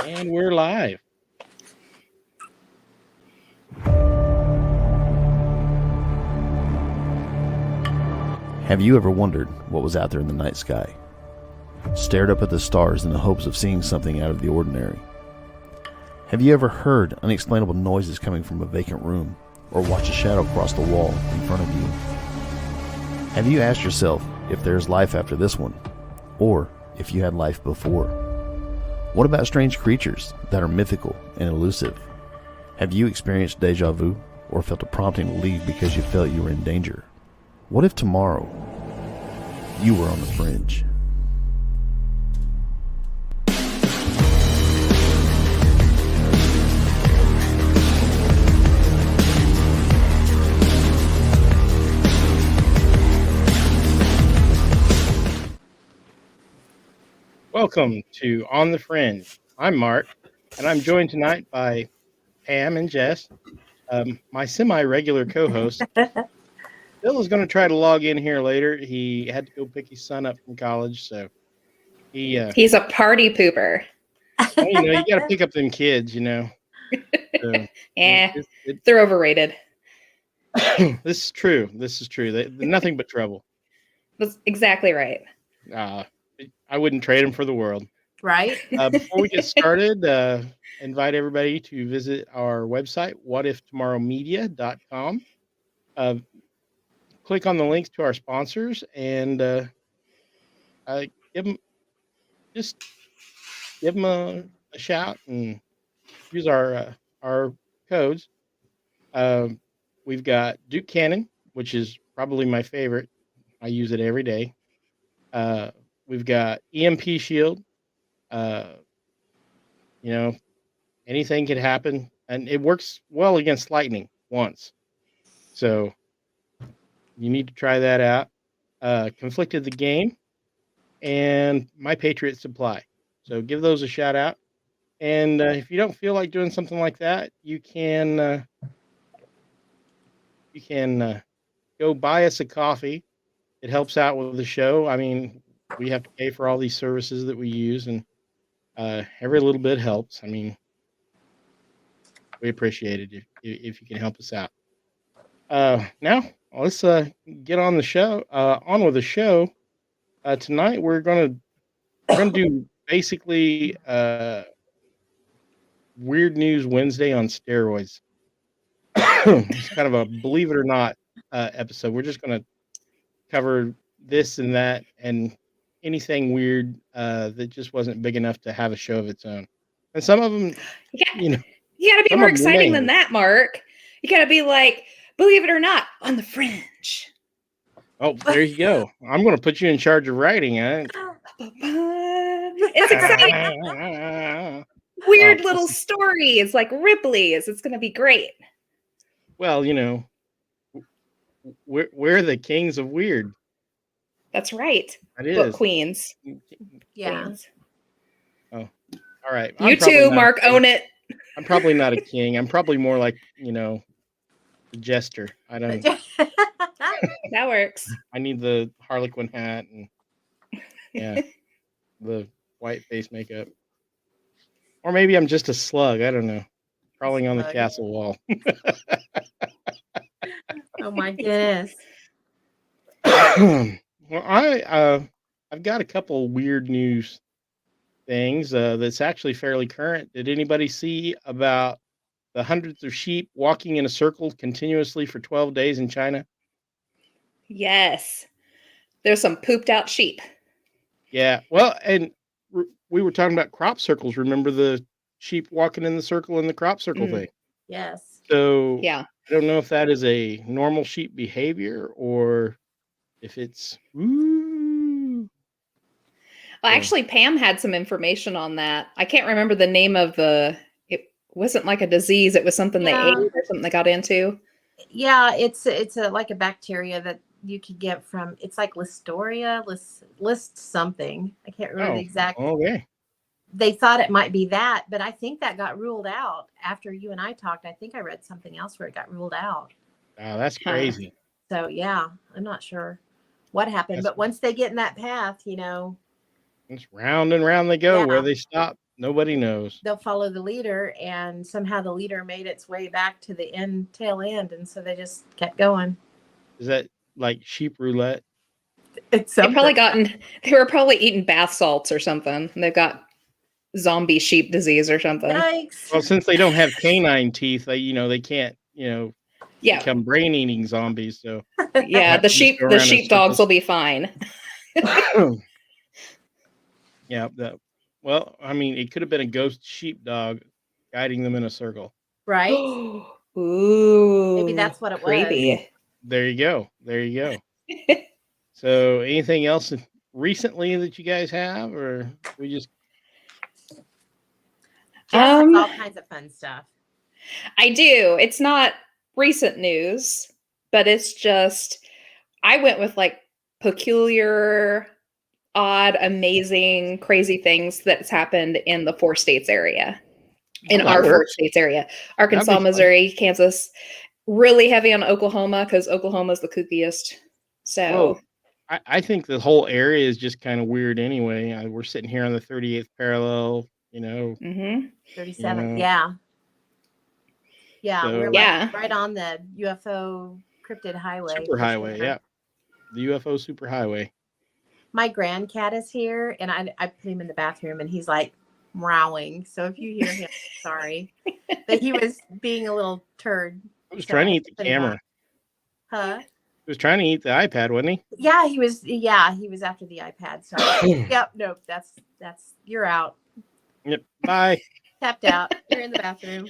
And we're live. Have you ever wondered what was out there in the night sky? Stared up at the stars in the hopes of seeing something out of the ordinary? Have you ever heard unexplainable noises coming from a vacant room, or watched a shadow cross the wall in front of you? Have you asked yourself if there's life after this one, or if you had life before? What about strange creatures that are mythical and elusive? Have you experienced deja vu, or felt a prompting to leave because you felt you were in danger? What if tomorrow you were on the fringe? Welcome to On the Fringe. I'm Mark, and I'm joined tonight by Pam and Jess, my semi-regular co-host. Bill is going to try to log in here later. He had to go pick his son up from college, so he's a party pooper. well, you got to pick up them kids, So, they're overrated. This is true. They're nothing but trouble. That's exactly right. I wouldn't trade them for the world. Right. Before we get started, invite everybody to visit our website, whatiftomorrowmedia.com. Click on the links to our sponsors and give them a shout and use our codes. We've got Duke Cannon, which is probably my favorite. I use it every day. We've got EMP Shield. Anything could happen, and it works well against lightning once. So you need to try that out. Conflicted the Game and My Patriot Supply. So give those a shout out. And if you don't feel like doing something like that, you can go buy us a coffee. It helps out with the show. I mean, we have to pay for all these services that we use, and every little bit helps. I mean, we appreciate it if you can help us out. Now let's get on the show. On with the show. Tonight we're gonna do basically Weird News Wednesday on steroids. It's kind of a believe it or not episode. We're just gonna cover this and that and anything weird that just wasn't big enough to have a show of its own. And some of them, you gotta be more exciting than that, Mark. You gotta be like, believe it or not, on the fringe. Oh, there you go. I'm going to put you in charge of writing it. It's exciting. Weird little stories like Ripley's. It's going to be great. Well, we're the kings of weird. That's right. That is. Book queens. Yeah. Queens. Oh, all right. You too, Mark. Own it. I'm probably not a king. I'm probably more like, the jester. I don't. That works. I need the Harlequin hat and the white face makeup. Or maybe I'm just a slug. I don't know. Crawling on the castle wall. Oh my goodness. Well, I've got a couple weird news things that's actually fairly current. Did anybody see about the hundreds of sheep walking in a circle continuously for 12 days in China? Yes. There's some pooped out sheep. Yeah. Well, and we were talking about crop circles. Remember the sheep walking in the circle in the crop circle thing? Yes. So yeah. I don't know if that is a normal sheep behavior or if it's... Well, actually, Pam had some information on that. I can't remember the name of it wasn't like a disease. It was something they ate or something they got into. Yeah, it's like a bacteria that you could get from, it's like Listeria, list something. I can't remember the exact. Okay. They thought it might be that, but I think that got ruled out after you and I talked. I think I read something else where it got ruled out. Oh, that's crazy. So yeah, I'm not sure what happened, but once they get in that path, it's round and round they go. Where they stop, Nobody knows. they'll follow the leader, and somehow the leader made its way back to the tail end, and so they just kept going. Is that like sheep roulette? It's They something. they were probably eating bath salts or something. They've got zombie sheep disease or something. Yikes. Well, since they don't have canine teeth, they can't, Yeah. become brain eating zombies. So Yeah, have the to just sheep go the around in sheepdogs circles. will be fine. Yeah. Well, I mean, it could have been a ghost sheepdog guiding them in a circle. Right? Ooh. Maybe that's what it was. creepy. There you go. There you go. So, anything else recently that you guys have, or we just Jess has all kinds of fun stuff. I do. It's not recent news, but it's just I went with like peculiar, odd, amazing, crazy things that's happened in the 4 states area. In that our 4 works. states area. That'd be Arkansas, fun. Missouri, Kansas. Really heavy on Oklahoma because Oklahoma's the kookiest. So Well, I think the whole area is just kind of weird anyway. We're sitting here on the 38th parallel, mhm. 37. Yeah. Yeah, So- we're Yeah. like right on the UFO cryptid highway. for superhighway, sure. yeah. The UFO superhighway. My grandcat is here, and I put him in the bathroom, and he's like meowing. So if you hear him, sorry. But he was being a little turd. I was So trying I to had eat the put him camera. out. Huh? He was trying to eat the iPad, wasn't he? Yeah, he was. Yeah, he was after the iPad. So yep, nope. That's you're out. Yep. Bye. Tapped out. You're in the bathroom.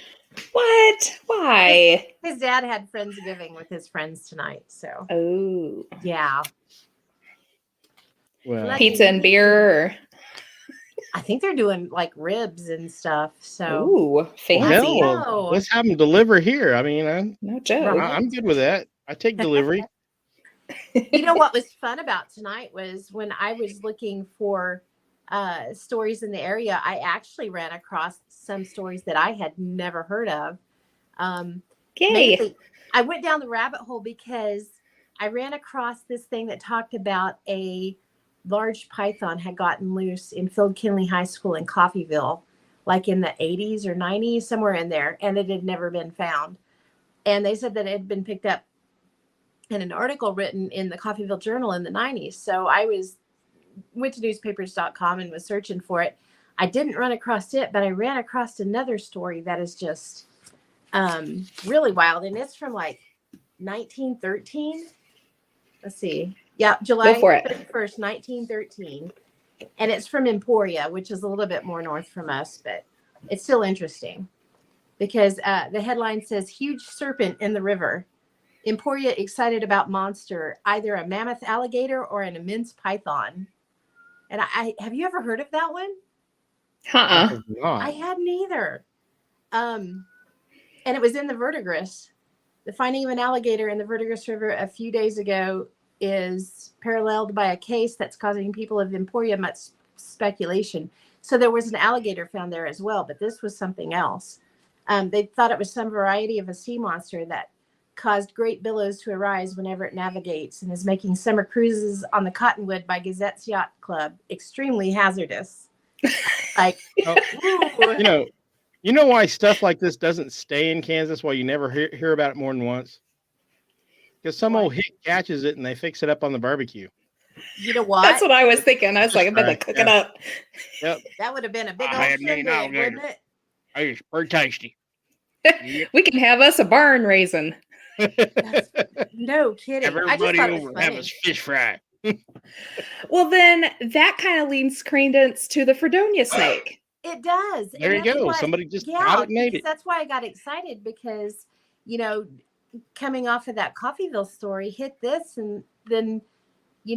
What? Why? His dad had Friendsgiving with his friends tonight. So Oh. yeah, Well, Like- Pizza and beer. Or... I think they're doing like ribs and stuff. So Ooh, well, fancy. hell, No. let's have them deliver here. I mean, No joke. Right. I'm good with that. I take delivery. you know what was fun about tonight was when I was looking for stories in the area, I actually ran across some stories that I had never heard of. Yay. Mainly, I went down the rabbit hole because I ran across this thing that talked about a large python had gotten loose in Field Kinley High School in Coffeyville, like in the 80s or 90s, somewhere in there, and it had never been found. And they said that it had been picked up in an article written in the Coffeyville Journal in the 90s. So I went to newspapers.com and was searching for it. I didn't run across it, but I ran across another story that is just really wild. And it's from like 1913. Let's see. Yeah, July Go for it. 31st, 1913. And it's from Emporia, which is a little bit more north from us, but it's still interesting because the headline says, "Huge serpent in the river. Emporia excited about monster, either a mammoth alligator or an immense python." And I have you ever heard of that one? Uh-uh. I hadn't either. And it was in the Verdigris. The finding of an alligator in the Verdigris River a few days ago is paralleled by a case that's causing people of Emporia much speculation. So there was an alligator found there as well, but this was something else. They thought it was some variety of a sea monster that caused great billows to arise whenever it navigates and is making summer cruises on the Cottonwood by Gazette's Yacht Club extremely hazardous. Like, Oh, you know why stuff like this doesn't stay in Kansas? Why you never hear about it more than once? Because some old hick catches it and they fix it up on the barbecue. You know what? That's what I was thinking. I was like, I bet they cook it up. Yep. That would have been a big I old had me an shindig, alligator. wouldn't it? It's pretty tasty. We can have us a barn raisin. No kidding. Have I just everybody thought it was over and have funny. us fish fry. Well, then that kind of leans credence to the Fredonia snake. It does. There And you that's go. why- Somebody just got it and ate because it. that's why I got excited because, coming off of that Coffeyville story, hit this and then, is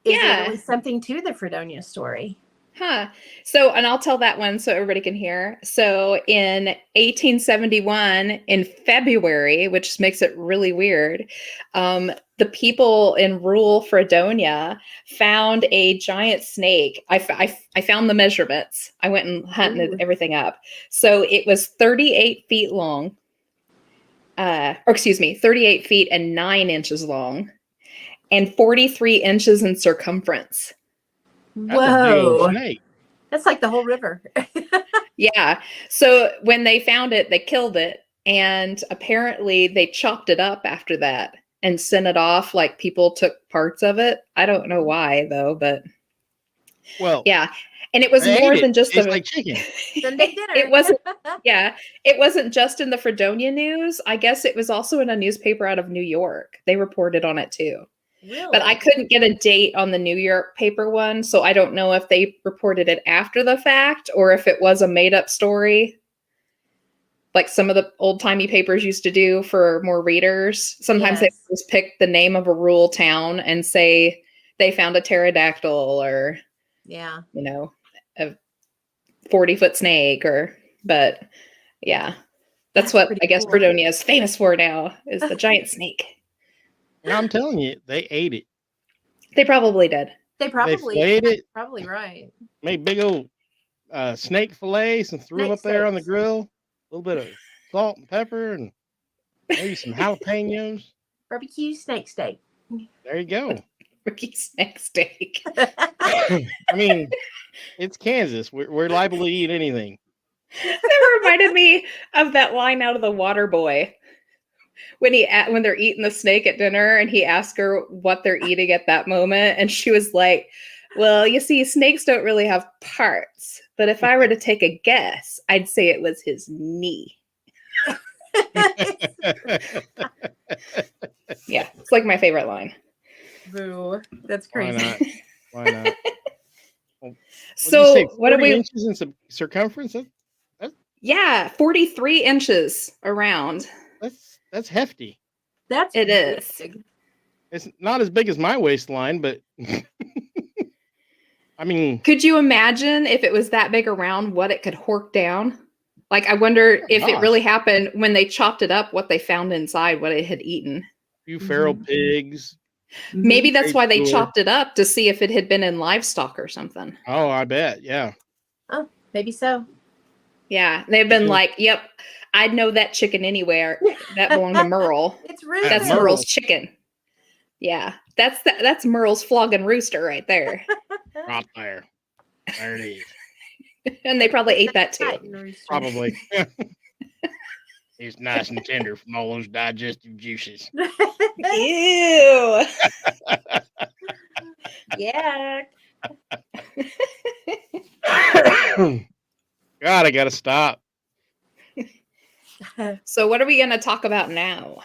there really something to the Fredonia story? Huh. So, and I'll tell that one so everybody can hear. So, in 1871, in February, which makes it really weird, the people in rural Fredonia found a giant snake. I found the measurements. I went and hunted Ooh. everything up. So, it was 38 feet long, 38 feet and 9 inches long, and 43 inches in circumference. That's a big old Whoa. snake. That's like the whole river. Yeah. So when they found it, they killed it. And apparently they chopped it up after that and sent it off. Like people took parts of it. I don't know why though, but Well, yeah. And it was I more ate it. than just Tastes the like chicken. Sunday dinner. it wasn't yeah. It wasn't just in the Fredonia news. I guess it was also in a newspaper out of New York. They reported on it too. Really? But I couldn't get a date on the New York paper one, so I don't know if they reported it after the fact or if it was a made-up story, like some of the old-timey papers used to do for more readers. Sometimes they Yes. just pick the name of a rural town and say they found a pterodactyl or, Yeah. you know, a 40-foot snake but yeah. That's what pretty I guess cool. Fredonia is famous for now, is the giant snake. And I'm telling you, they ate it. They probably did. They probably filleted it. Probably right. Made big old snake fillets and threw them Snake up there on the steaks. grill. A little bit of salt and pepper and maybe some jalapenos. Barbecue snake steak. There you go. Ricky snake steak. I mean, it's Kansas. We're liable to eat anything. That reminded me of that line out of The Water Boy when they're eating the snake at dinner and he asked her what they're eating at that moment, and she was like, well, you see, snakes don't really have parts, but if I were to take a guess, I'd say it was his knee. Yeah, it's like my favorite line. Boo. That's Why crazy. not? Why not? Well, So what do 40 we? inches in circumference? Yeah, 43 inches around. That's hefty. That's It is. big. It's not as big as my waistline, but I mean, Could you imagine if it was that big around what it could hork down? Like, I wonder if it really happened when they chopped it up, what they found inside, what it had eaten. a few feral pigs. Maybe that's Great why they tour. chopped it up, to see if it had been in livestock or something. Oh, I bet. Yeah. Oh, maybe so. Yeah, they've been like, yep, I'd know that chicken anywhere. That belonged to Merle. It's rude. That's Merle's chicken. Yeah, that's Merle's flogging rooster right there. Right there. There it is. And they probably ate that too. Probably. It's nice and tender from all those digestive juices. Ew. Yeah. God, I gotta stop. So what are we going to talk about now?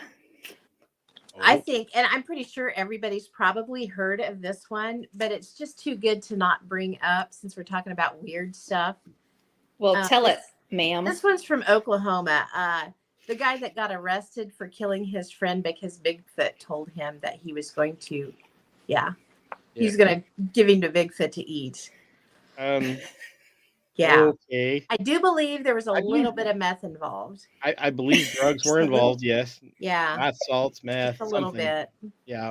I think, and I'm pretty sure everybody's probably heard of this one, but it's just too good to not bring up since we're talking about weird stuff. Well, tell it, ma'am. This one's from Oklahoma. The guy that got arrested for killing his friend because Bigfoot told him that he was going to, he's going to give him to Bigfoot to eat. Yeah. Okay. I do believe there was a little bit of meth involved. I believe drugs were involved. Yes. Yeah. Bath salts, meth. Just a little something. bit. Yeah.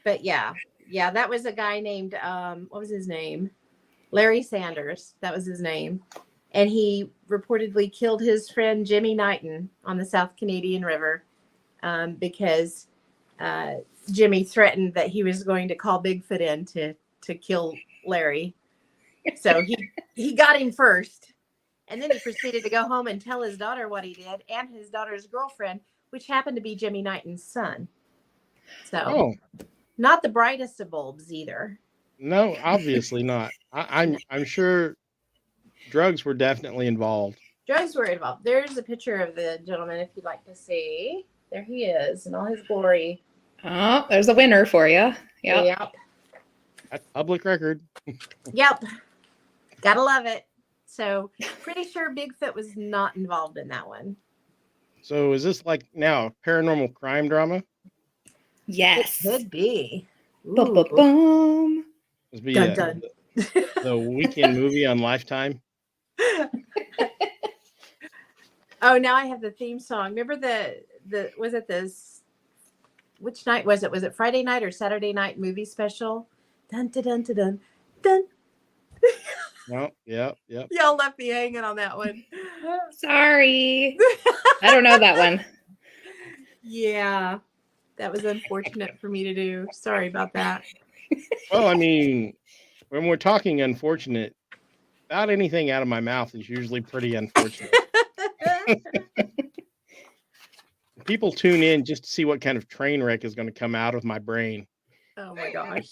But yeah, that was a guy named, what was his name? Larry Sanders. That was his name. And he reportedly killed his friend Jimmy Knighton on the South Canadian River because Jimmy threatened that he was going to call Bigfoot in to kill Larry. So he got him first. And then he proceeded to go home and tell his daughter what he did and his daughter's girlfriend, which happened to be Jimmy Knighton's son. So not the brightest of bulbs either. No, obviously not. I'm sure drugs were definitely involved. Drugs were involved. There's a picture of the gentleman if you'd like to see. There he is in all his glory. Oh, there's a winner for you. Yep. That's public record. Yep. Gotta love it. So pretty sure Bigfoot was not involved in that one. So is this like now a paranormal crime drama? Yes. It could be. Boom, boom, boom. This be Dun, dun. the weekend movie on Lifetime. Oh, now I have the theme song. Remember the was it this? Which night was it? Was it Friday night or Saturday night movie special? Dun dun dun dun dun. Dun. Well, yep. Y'all left me hanging on that one. Sorry. I don't know that one. Yeah, that was unfortunate for me to do. Sorry about that. Well, I mean, when we're talking unfortunate, About anything out of my mouth is usually pretty unfortunate. People tune in just to see what kind of train wreck is going to come out of my brain. Oh my gosh.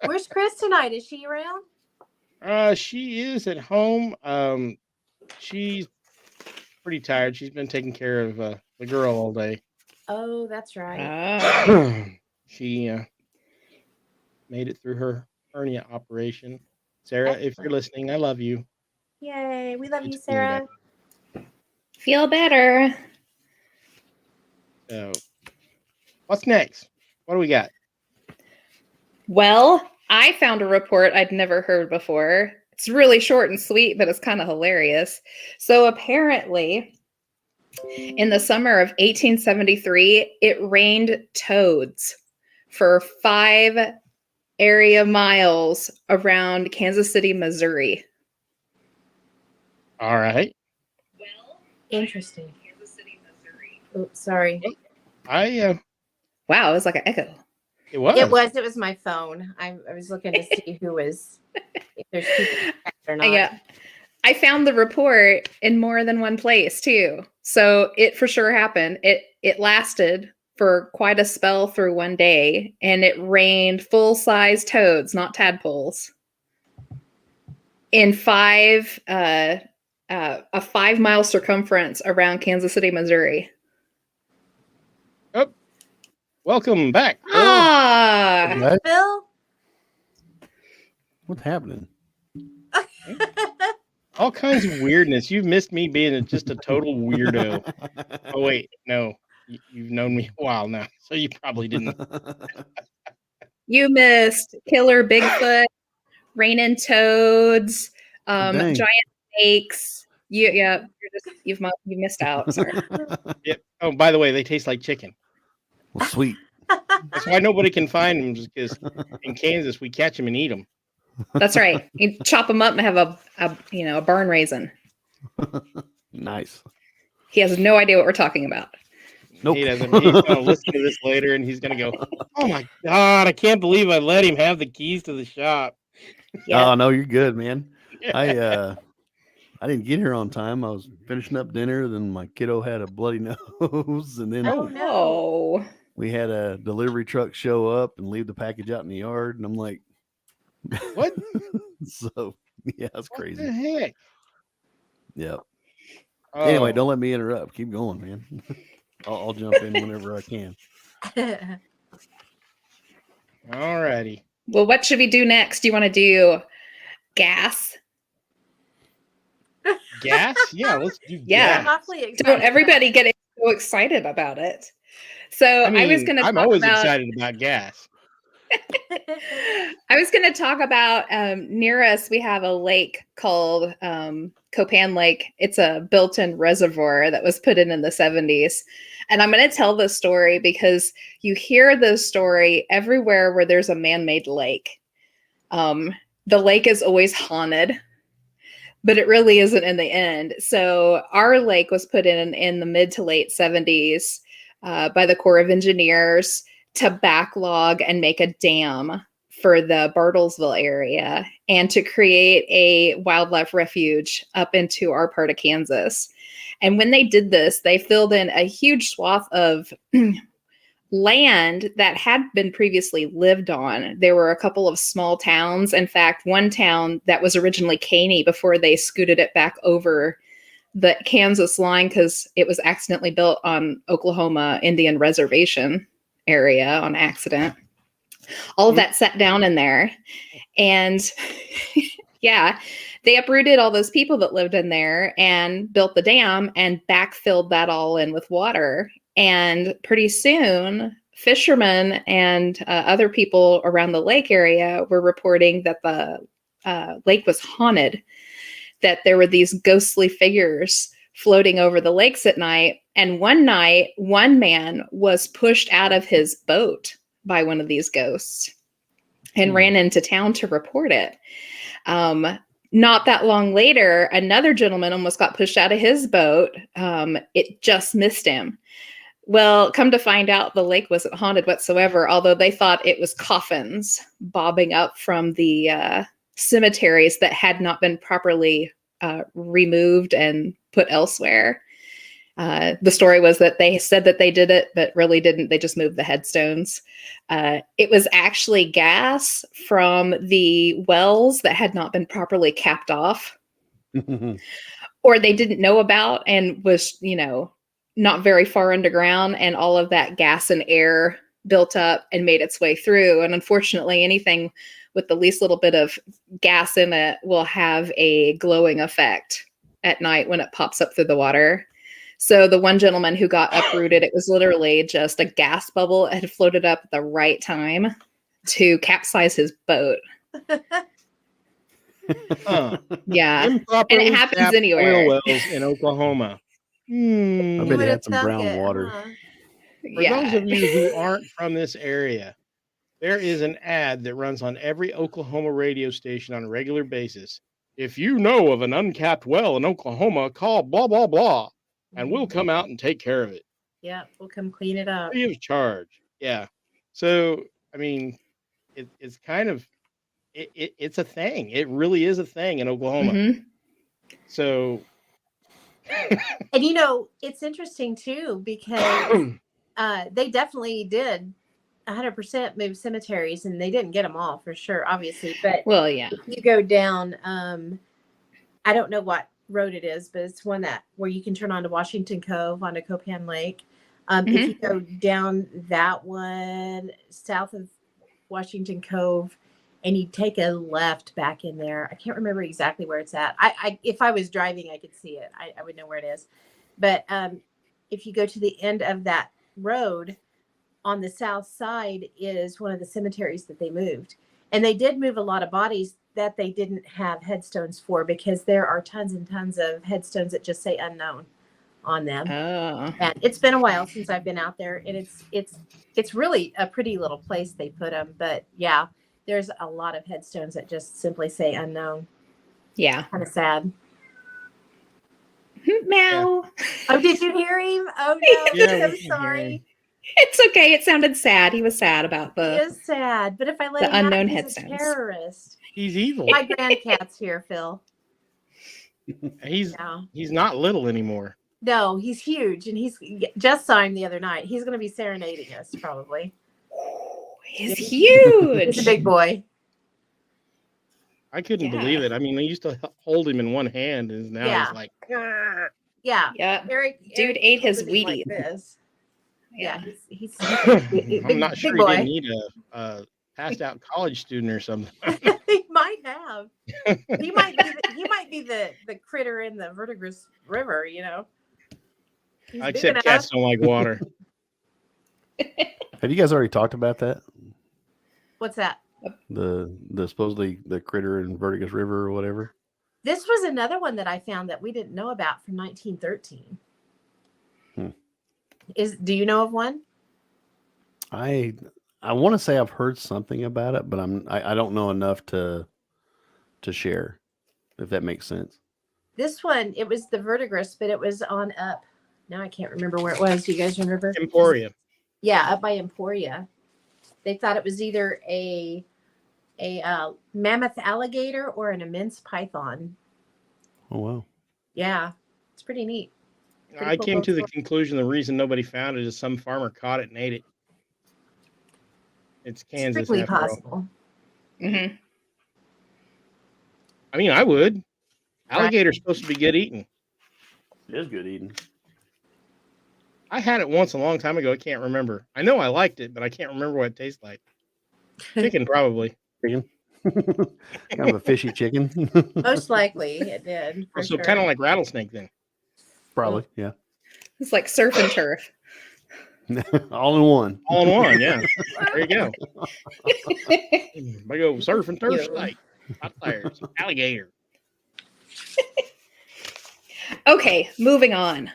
Where's Chris tonight? Is she around? She is at home. She's pretty tired. She's been taking care of the girl all day. Oh, that's right. Oh. She made it through her hernia operation. Sarah, if you're Excellent. listening, I love you. Yay. We love you, It's feeling Sarah. Feel better. So, what's next? What do we got? Well, I found a report I'd never heard before. It's really short and sweet, but it's kind of hilarious. So apparently, in the summer of 1873, it rained toads for 5 area miles around Kansas City, Missouri. All right. Interesting. Oops, sorry. Wow, it was like an echo. It was. It was my phone. I was looking to see who was, if there's people or not. Yeah. I found the report in more than one place too. So it for sure happened. It lasted for quite a spell through one day, and it rained full-size toads, not tadpoles, in a 5-mile circumference around Kansas City, Missouri. Oh, welcome back. Bill. Ah, What? Bill? What's happening? All kinds of weirdness. You've missed me being just a total weirdo. Oh wait, no, you've known me a while now, so you probably didn't. you missed killer Bigfoot, raining toads, Dang. giant snakes. You missed out. Sorry. Yep. Oh, by the way, they taste like chicken. Well, sweet. That's why nobody can find them, just because in Kansas we catch them and eat them. That's right. You chop them up and have a barn raisin. Nice. He has no idea what we're talking about. Nope. He doesn't. He's going to listen to this later, and he's going to go, "Oh my God, I can't believe I let him have the keys to the shop." Yeah. Oh no, you're good, man. I didn't get here on time. I was finishing up dinner, then my kiddo had a bloody nose, and then Oh, no. we had a delivery truck show up and leave the package out in the yard, and I'm like, What? So yeah, it's What crazy. the heck? Yep. Oh, Anyway, don't let me interrupt. Keep going, man. I'll jump in whenever I can. All righty. Well, what should we do next? Do you want to do gas? Gas? Yeah, let's do Yeah. I'm gas. awfully excited. Don't everybody get so excited about it? So I mean, I was going to I'm talk always about. excited about gas. I was going to talk about near us, we have a lake called Copan Lake. It's a built-in reservoir that was put in the 70s. And I'm going to tell this story because you hear this story everywhere where there's a man-made lake. The lake is always haunted, but it really isn't in the end. So our lake was put in the mid to late 70s by the Corps of Engineers to backlog and make a dam for the Bartlesville area and to create a wildlife refuge up into our part of Kansas. And when they did this, they filled in a huge swath of land that had been previously lived on. There were a couple of small towns. In fact, one town that was originally Caney before they scooted it back over the Kansas line because it was accidentally built on Oklahoma Indian Reservation area on accident. All of that sat down in there. And yeah, they uprooted all those people that lived in there and built the dam and backfilled that all in with water. And pretty soon, fishermen and other people around the lake area were reporting that the lake was haunted, that there were these ghostly figures floating over the lakes at night. And one night, one man was pushed out of his boat by one of these ghosts and ran into town to report it. Not that long later, another gentleman almost got pushed out of his boat. It just missed him. Well, come to find out, the lake wasn't haunted whatsoever, although they thought it was coffins bobbing up from the cemeteries that had not been properly removed and put elsewhere. The story was that they said that they did it, but really didn't. They just moved the headstones. It was actually gas from the wells that had not been properly capped off, or they didn't know about, and was, not very far underground, and all of that gas and air built up and made its way through. And unfortunately, anything with the least little bit of gas in it will have a glowing effect at night when it pops up through the water. So the one gentleman who got uprooted, it was literally just a gas bubble had floated up at the right time to capsize his boat. Huh. Yeah. Improperly And it happens capped anywhere. oil wells in Oklahoma. I You bet would he have had some thunk brown it, water. huh? For those of you who aren't from this area, there is an ad that runs on every Oklahoma radio station on a regular basis. If you know of an uncapped well in Oklahoma, call blah, blah, blah, and we'll come out and take care of it. Yeah, we'll come clean it up. Free of charge. Yeah. So, I mean, it's kind of, it's a thing. It really is a thing in Oklahoma. Mm-hmm. So, And it's interesting too, because they definitely did 100% move cemeteries, and they didn't get them all for sure, obviously. But Well, yeah. if you go down, I don't know what road it is, but it's one where you can turn onto Washington Cove, onto Copan Lake. If you go down that one south of Washington Cove, and you take a left back in there, I can't remember exactly where it's at. I if I was driving, I could see it. I would know where it is. But if you go to the end of that road, on the south side is one of the cemeteries that they moved. And they did move a lot of bodies that they didn't have headstones for, because there are tons and tons of headstones that just say unknown on them. Oh. And it's been a while since I've been out there, and it's really a pretty little place they put them. But yeah, there's a lot of headstones that just simply say unknown. Yeah. Kind of sad. Meow. Oh, did you hear him? Oh no, Yeah, I'm we can hear sorry. him. It's okay. It sounded sad. He was sad about He the. is sad, but if I let the him out, unknown he's headstones. a terrorist. He's evil. My grandcat's here, Phil. He's No. he's not little anymore. No, he's huge, and he's just saw him the other night. He's going to be serenading us probably. He's He's huge. a big boy. I couldn't Yeah. believe it. I mean, they used to hold him in one hand, and now Yeah. he's like, Yeah, Yeah. Eric. Dude Eric ate his holding me like Wheaties. this. Yeah, Yeah. he's I'm not sure big he boy. didn't need a passed out college student or something. He might have. He might be the critter in the Verdigris River. He's big Except enough. cats don't like water. Have you guys already talked about that? What's that? The supposedly the critter in Vertigus River or whatever? This was another one that I found that we didn't know about from 1913. Do you know of one? I want to say I've heard something about it, but I don't know enough to share, if that makes sense. This one, it was the Verdigris, but it was on up. Now I can't remember where it was. Do you guys remember? Emporia. Yeah, up by Emporia. They thought it was either a mammoth alligator or an immense python. Oh wow! Yeah, it's pretty neat. I cool came to the little conclusion the reason nobody found it is some farmer caught it and ate it. It's Kansas. Strictly after all. possible. Mm-hmm. I mean, I would. Alligator's supposed to be good eating. It is good eating. I had it once a long time ago. I can't remember. I know I liked it, but I can't remember what it tastes like. Chicken, probably. Chicken. Kind of a fishy chicken. Most likely it did. For So sure. kind of like rattlesnake then. Probably, yeah. It's like surf and turf. All in one. All in one, yeah. There you go. I go surf and turf snake. Hot fires. Alligator. Okay, moving on.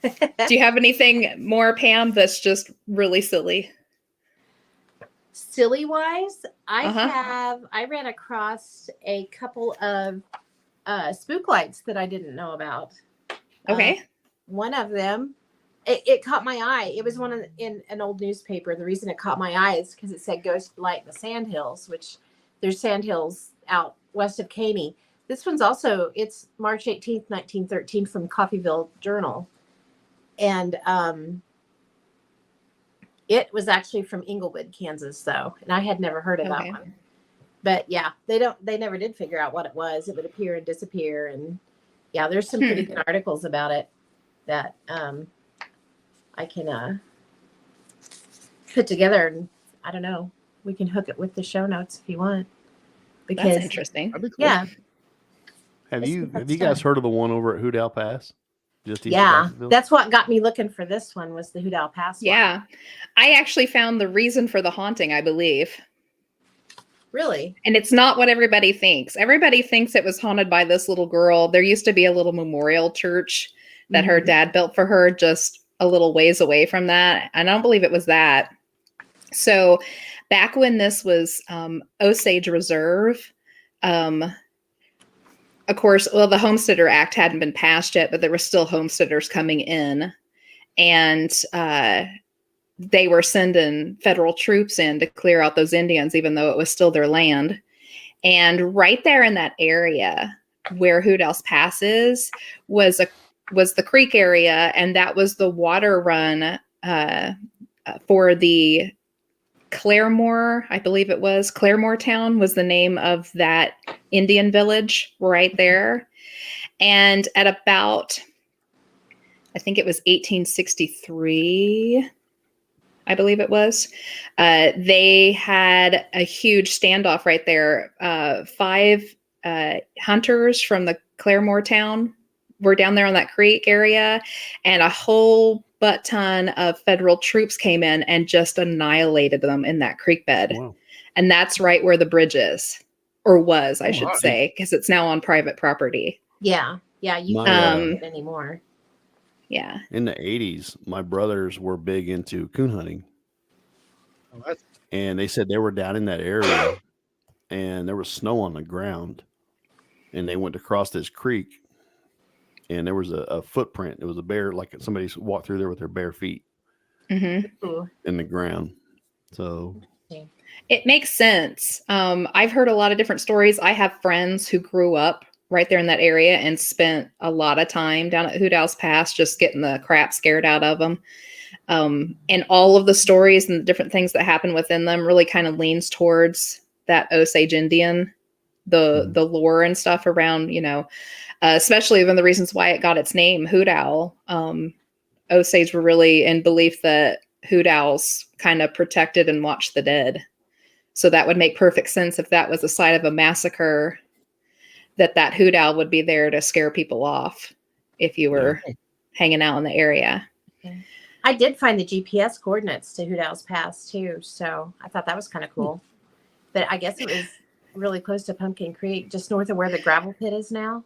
Do you have anything more, Pam, that's just really silly? Silly wise, Uh-huh. I ran across a couple of spook lights that I didn't know about. Okay. One of them, it caught my eye. It was one in an old newspaper. The reason it caught my eye is because it said ghost light in the sandhills, which there's sandhills out west of Caney. This one's also, it's March 18th, 1913 from Coffeyville Journal. And it was actually from Inglewood, Kansas, though. And I had never heard of that one. But yeah, they never did figure out what it was. It would appear and disappear. And yeah, there's some pretty good articles about it that I can put together. And I don't know, we can hook it with the show notes if you want. Because that's interesting. That'd be cool. Yeah. Have you guys heard of the one over at Houdow Pass? Just east of Yeah, Jacksonville? that's what got me looking for this one, was the Houdow Pass one. Yeah. I actually found the reason for the haunting, I believe. Really? And it's not what everybody thinks. Everybody thinks it was haunted by this little girl. There used to be a little memorial church that her dad built for her just a little ways away from that. I don't believe it was that. So back when this was Osage Reserve, of course, well, the Homesteader Act hadn't been passed yet, but there were still homesteaders coming in. And they were sending federal troops in to clear out those Indians, even though it was still their land. And right there in that area where Houdow's Pass is was the creek area, and that was the water run for the Claremore, I believe it was. Claremore Town was the name of that Indian village right there. And at about, I think it was 1863, I believe it was, they had a huge standoff right there. 5 hunters from the Claremore Town were down there on that creek area, and a whole butt ton of federal troops came in and just annihilated them in that creek bed. Wow. And that's right where the bridge is, or was, I should say, because it's now on private property. Yeah. Yeah. You My, can't get it anymore. Yeah. In the 80s, my brothers were big into coon hunting. Oh, And they said they were down in that area and there was snow on the ground. And they went to cross this creek. And there was a footprint. It was a bear, like somebody walked through there with their bare feet in the ground. So it makes sense. I've heard a lot of different stories. I have friends who grew up right there in that area and spent a lot of time down at Houdow's Pass just getting the crap scared out of them. And all of the stories and the different things that happen within them really kind of leans towards that Osage Indian, the lore and stuff around, especially one of the reasons why it got its name, Hoot Owl. Osage were really in belief that Hoot Owls kind of protected and watched the dead. So that would make perfect sense if that was the site of a massacre, that Hoot Owl would be there to scare people off if you were hanging out in the area. Okay. I did find the GPS coordinates to Hoot Owl's Pass too, so I thought that was kind of cool. But I guess it was really close to Pumpkin Creek, just north of where the gravel pit is now.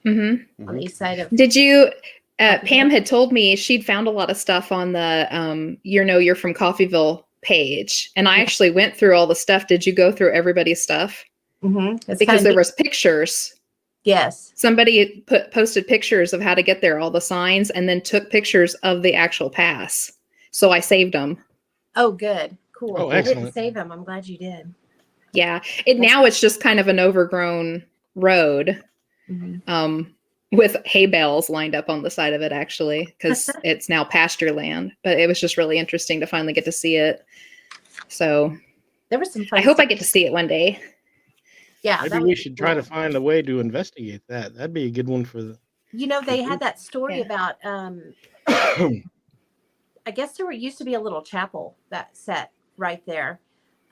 On the east side of. Did you? Pam had told me she'd found a lot of stuff on the You're from Coffeyville page, and I actually went through all the stuff. Did you go through everybody's stuff? Because there was pictures. Yes. Somebody posted pictures of how to get there, all the signs, and then took pictures of the actual pass. So I saved them. Oh, good. Cool. Oh, I excellent. didn't save them. I'm glad you did. Yeah. Now it's just kind of an overgrown road with hay bales lined up on the side of it, actually, because it's now pasture land. But it was just really interesting to finally get to see it. So there was some fun I hope stuff. I get to see it one day. Yeah. Maybe we should try to find a way to investigate that. That'd be a good one for the. They had that story about, I guess there used to be a little chapel that sat right there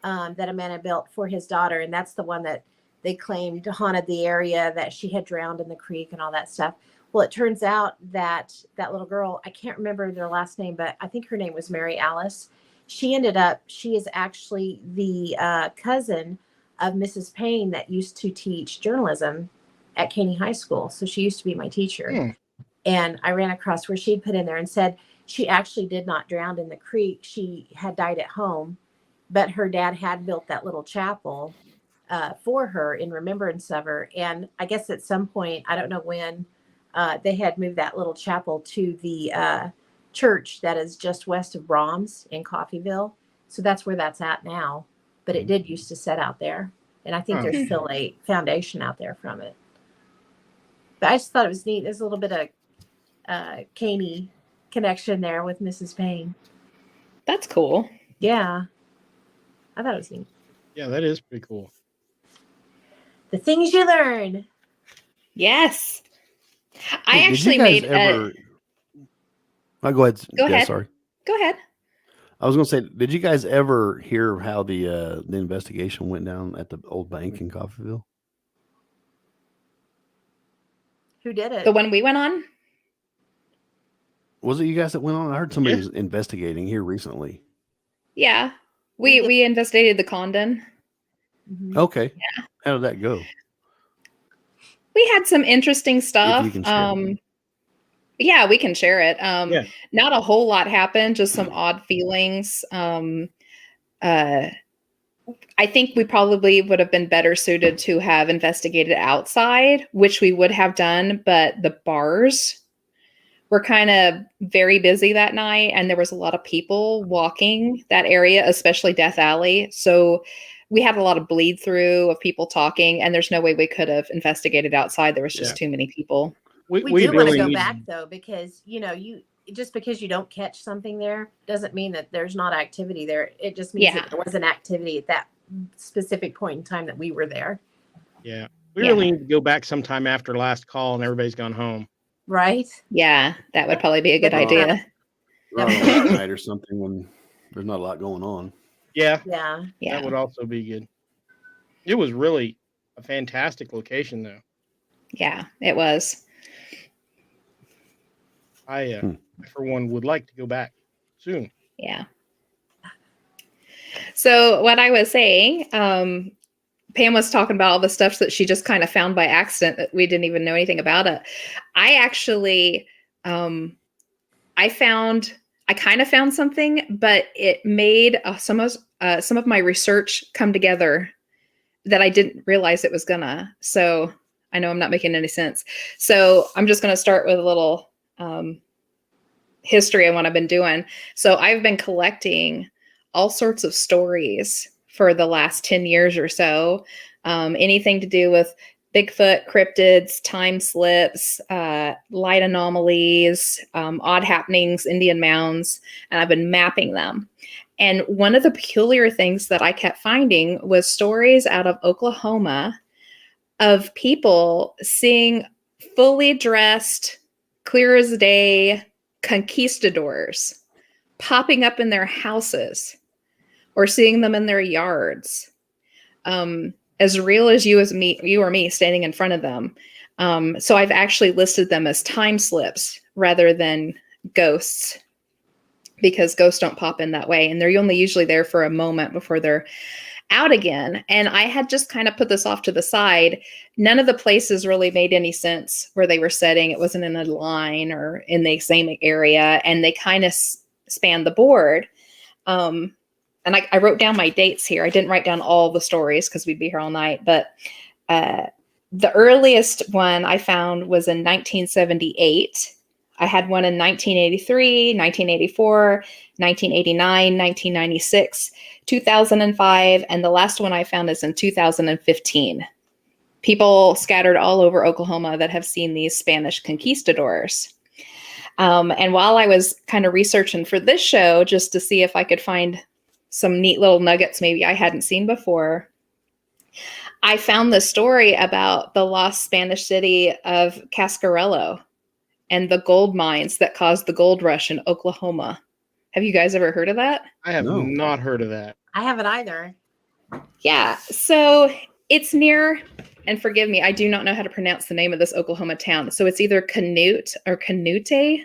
that a man had built for his daughter. And that's the one that they claimed haunted the area, that she had drowned in the creek and all that stuff. Well, it turns out that that little girl, I can't remember their last name, but I think her name was Mary Alice. She is actually the cousin of Mrs. Payne that used to teach journalism at Caney High School. So she used to be my teacher. And I ran across where she'd put in there and said she actually did not drown in the creek. She had died at home, but her dad had built that little chapel for her in remembrance of her. And I guess at some point, I don't know when, they had moved that little chapel to the church that is just west of Brahms in Coffeyville. So that's where that's at now. But it did used to sit out there. And I think there's still a foundation out there from it. But I just thought it was neat. There's a little bit of Caney connection there with Mrs. Payne. That's cool. Yeah. I thought it was neat. Yeah, that is pretty cool. The things you learn. Yes. I Hey, actually did you guys made ever... Oh, go ahead. Go Jess, ahead. Sorry. Go ahead. I was going to say, did you guys ever hear how the investigation went down at the old bank in Coffeyville? Who did it? The one we went on? Was it you guys that went on? I heard somebody was investigating here recently. Yeah. We investigated the Condon. Mhm. Okay. Yeah. How did that go? We had some interesting stuff. If you can share it. Yeah, we can share it. Yeah. Not a whole lot happened, just some odd feelings. I think we probably would have been better suited to have investigated outside, which we would have done, but the bars were kind of very busy that night, and there was a lot of people walking that area, especially Death Alley. So we had a lot of bleed through of people talking, and there's no way we could have investigated outside. There was just too many people. We do want to go back though, because you just because you don't catch something there doesn't mean that there's not activity there. It just means that there was an activity at that specific point in time that we were there. Yeah. We really need to go back sometime after last call and everybody's gone home. Right? Yeah, that would probably be a good idea. Night or something when there's not a lot going on. Yeah. Yeah. That would also be good. It was really a fantastic location though. Yeah, it was. I for one would like to go back soon. Yeah. So what I was saying, Pam was talking about all the stuff that she just kind of found by accident that we didn't even know anything about it. I actually, I kind of found something, but it made some of my research come together that I didn't realize it was gonna. So I know I'm not making any sense. So I'm just gonna start with a little history on what I've been doing. So I've been collecting all sorts of stories for the last 10 years or so. Anything to do with Bigfoot, cryptids, time slips, light anomalies, odd happenings, Indian mounds, and I've been mapping them. And one of the peculiar things that I kept finding was stories out of Oklahoma of people seeing fully dressed, clear as day conquistadors popping up in their houses or seeing them in their yards. As real as you or me standing in front of them. So I've actually listed them as time slips rather than ghosts, because ghosts don't pop in that way. And they're only usually there for a moment before they're out again. And I had just kind of put this off to the side. None of the places really made any sense where they were setting. It wasn't in a line or in the same area. And they kind of spanned the board. And I wrote down my dates here. I didn't write down all the stories because we'd be here all night. But the earliest one I found was in 1978. I had one in 1983, 1984, 1989, 1996, 2005, and the last one I found is in 2015. People scattered all over Oklahoma that have seen these Spanish conquistadors. And while I was kind of researching for this show, just to see if I could find some neat little nuggets maybe I hadn't seen before, I found the story about the lost Spanish city of Cascarello and the gold mines that caused the gold rush in Oklahoma. Have you guys ever heard of that? I have not heard of that. I haven't either. Yeah. So it's near, and forgive me, I do not know how to pronounce the name of this Oklahoma town. So it's either Canute or Canute,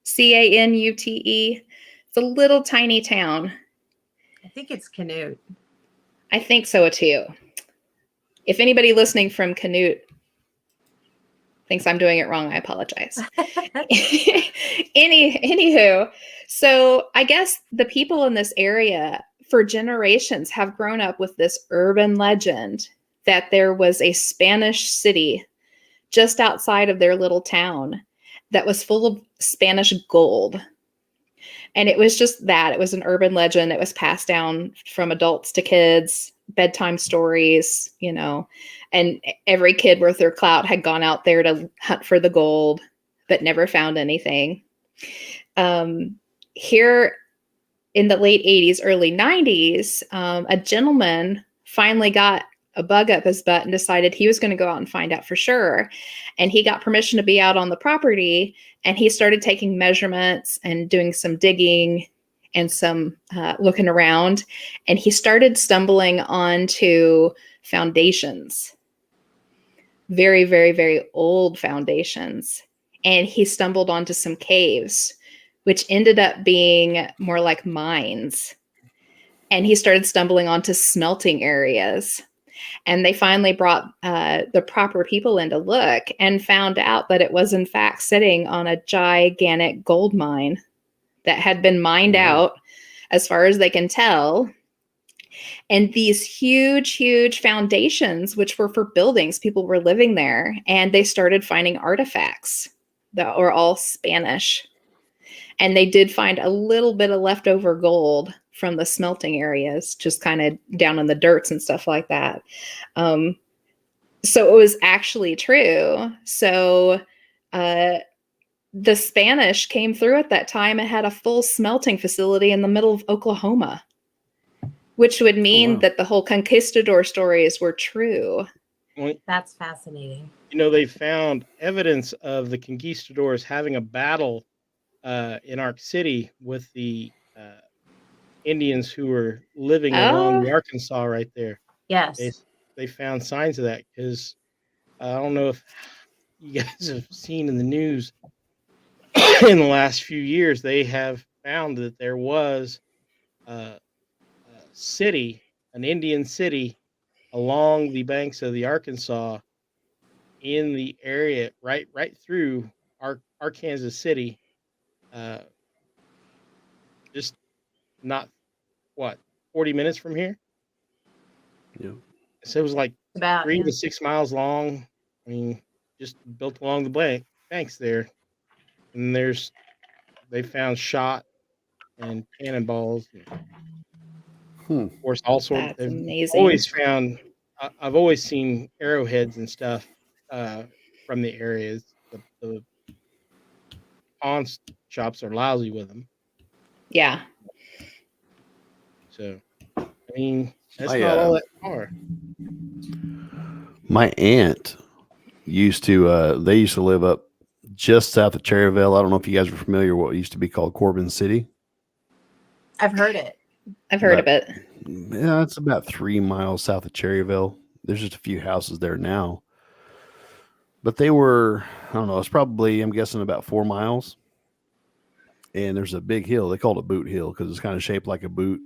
Canute. It's a little tiny town. I think it's Canute. I think so too. If anybody listening from Canute thinks I'm doing it wrong, I apologize. Anywho, so I guess the people in this area for generations have grown up with this urban legend that there was a Spanish city just outside of their little town that was full of Spanish gold. And it was just that. It was an urban legend. It was passed down from adults to kids. bedtime stories, and every kid worth their clout had gone out there to hunt for the gold, but never found anything. Here in the late 80s, early 90s, a gentleman finally got a bug up his butt and decided he was going to go out and find out for sure. And he got permission to be out on the property, and he started taking measurements and doing some digging and some looking around. And he started stumbling onto foundations, very, very, very old foundations. And he stumbled onto some caves, which ended up being more like mines. And he started stumbling onto smelting areas. And they finally brought the proper people in to look and found out that it was in fact sitting on a gigantic gold mine that had been mined out as far as they can tell. And these huge, huge foundations, which were for buildings, people were living there, and they started finding artifacts that were all Spanish. And they did find a little bit of leftover gold from the smelting areas, just kind of down in the dirts and stuff like that. So it was actually true. So the Spanish came through at that time and had a full smelting facility in the middle of Oklahoma, which would mean that the whole conquistador stories were true. Well, That's fascinating. they found evidence of the conquistadors having a battle in Ark City with the Indians who were living along the Arkansas right there. Yes. They found signs of that, because I don't know if you guys have seen in the news in the last few years, they have found that there was a city, an Indian city, along the banks of the Arkansas in the area right through Arkansas City, just not 40 minutes from here. Yeah. So it was like About 3 to 6 miles long. I mean, just built along the banks there. And they found shot and cannonballs. And of course, all sorts. That's They've amazing. always found. I've always seen arrowheads and stuff from the areas. The pawn shops are lousy with them. Yeah. So, I mean, that's not all that far. My aunt used to. They used to live up just south of Cherryville. I don't know if you guys are familiar with what used to be called Corbin City. I've heard it. I've heard of it. Yeah, it's about 3 miles south of Cherryville. There's just a few houses there now. But they were, I don't know, it's probably, I'm guessing, about 4 miles. And there's a big hill. They called it Boot Hill because it's kind of shaped like a boot.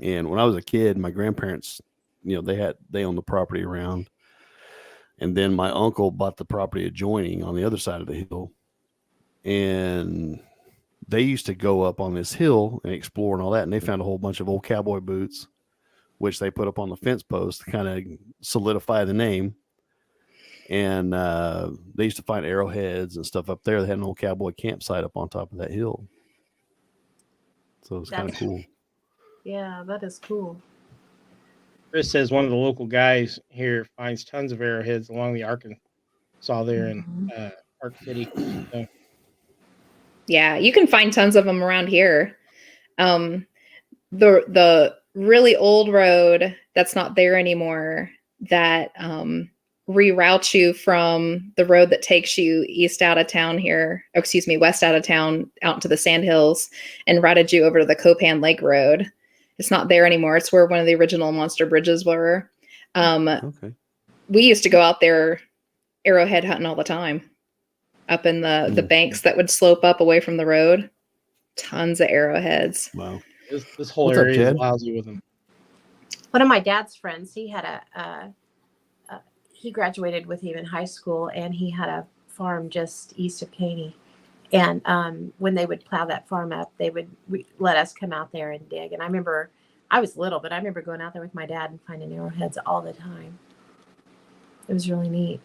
And when I was a kid, my grandparents, they owned the property around. And then my uncle bought the property adjoining on the other side of the hill. And they used to go up on this hill and explore and all that. And they found a whole bunch of old cowboy boots, which they put up on the fence post to kind of solidify the name. And they used to find arrowheads and stuff up there. They had an old cowboy campsite up on top of that hill. So it's kind of cool. Yeah, that is cool. Chris says one of the local guys here finds tons of arrowheads along the Arkansas there in Ark City. So. Yeah, you can find tons of them around here. The really old road that's not there anymore, that reroutes you from the road that takes you west out of town out into the Sandhills and routed you over to the Copan Lake Road. It's not there anymore. It's where one of the original monster bridges were. Okay. We used to go out there arrowhead hunting all the time, up in the banks that would slope up away from the road. Tons of arrowheads. Wow. This whole What's area up, is lousy with them. One of my dad's friends, he had he graduated with him in high school, and he had a farm just east of Caney. And when they would plow that farm up, they would let us come out there and dig. And I remember, I was little, but I remember going out there with my dad and finding arrowheads all the time. It was really neat.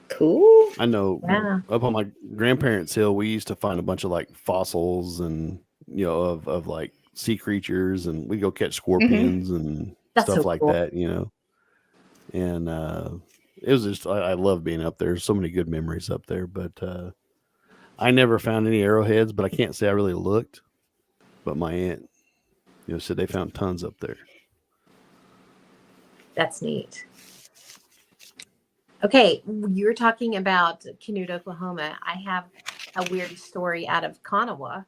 Cool. I know. Yeah. Up on my grandparents' hill, we used to find a bunch of like fossils and of like sea creatures, and we go catch scorpions and That's stuff so like cool. that, And it was just I love being up there. So many good memories up there, but I never found any arrowheads. But I can't say I really looked. But my aunt, said they found tons up there. That's neat. Okay, you were talking about Canute, Oklahoma. I have a weird story out of Kanawha.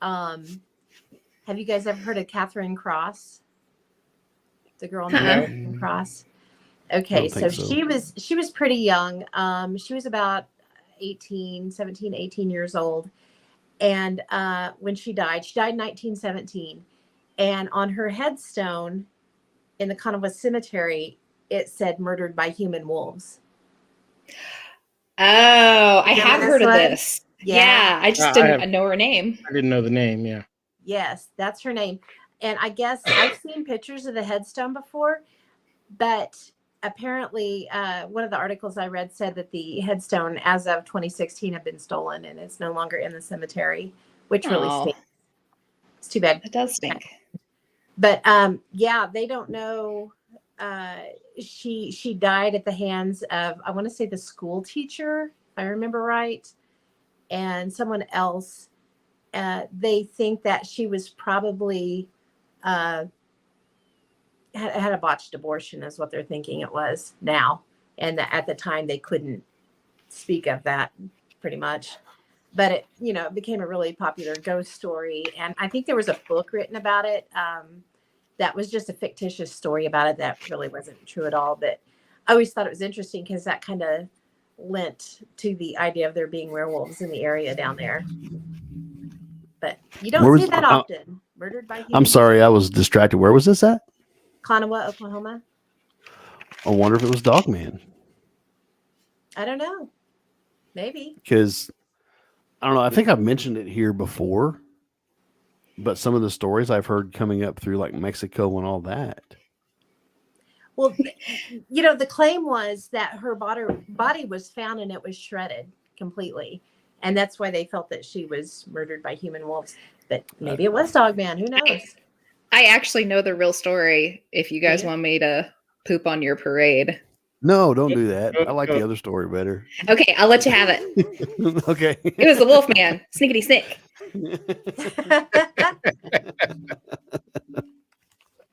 Have you guys ever heard of Catherine Cross? The girl named Uh-uh. Catherine Cross. I Okay, don't think so. she was pretty young. She was about 17, 18 years old. And when she died in 1917. And on her headstone in the Kanawha Cemetery, it said murdered by human wolves. Oh, I Remember have this heard of one? this. Yeah. Yeah, I just didn't know her name. I didn't know the name. Yeah. Yes, that's her name. And I guess I've seen pictures of the headstone before, but apparently one of the articles I read said that the headstone as of 2016 had been stolen and it's no longer in the cemetery, which really Oh, stinks. It's too bad. it does stink. But yeah, they don't know. She died at the hands of, I want to say, the school teacher, if I remember right, and someone else. They think that she was probably had a botched abortion, is what they're thinking it was now, and that at the time they couldn't speak of that, pretty much. But it, it became a really popular ghost story, and I think there was a book written about it. That was just a fictitious story about it that really wasn't true at all. But I always thought it was interesting because that kind of lent to the idea of there being werewolves in the area down there. But you don't see that often. Murdered by humans. I'm sorry, I was distracted. Where was this at? Kanawha, Oklahoma. I wonder if it was Dogman. I don't know. Maybe. Because, I don't know, I think I've mentioned it here before. But some of the stories I've heard coming up through like Mexico and all that. Well, the claim was that her body was found and it was shredded completely. And that's why they felt that she was murdered by human wolves. But maybe it was Dogman. Who knows? I actually know the real story if you guys want me to poop on your parade. No, don't do that. I like the other story better. Okay, I'll let you have it. Okay. It was the wolf man. Snickety snick.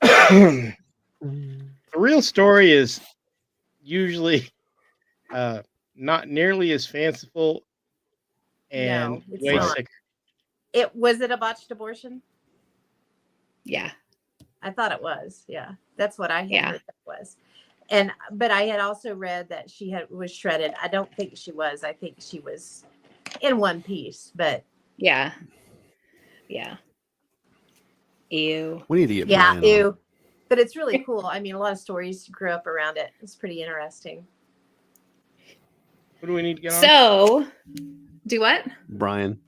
The real story is usually not nearly as fanciful and way not. sicker. Was it a botched abortion? Yeah. I thought it was. Yeah. That's what I had heard it was. But I had also read that she was shredded. I don't think she was. I think she was in one piece, but yeah. Ew. We need to get Brian on. On. But it's really cool. I mean, a lot of stories grew up around it. It's pretty interesting. What do we need to get on? So, do what? Brian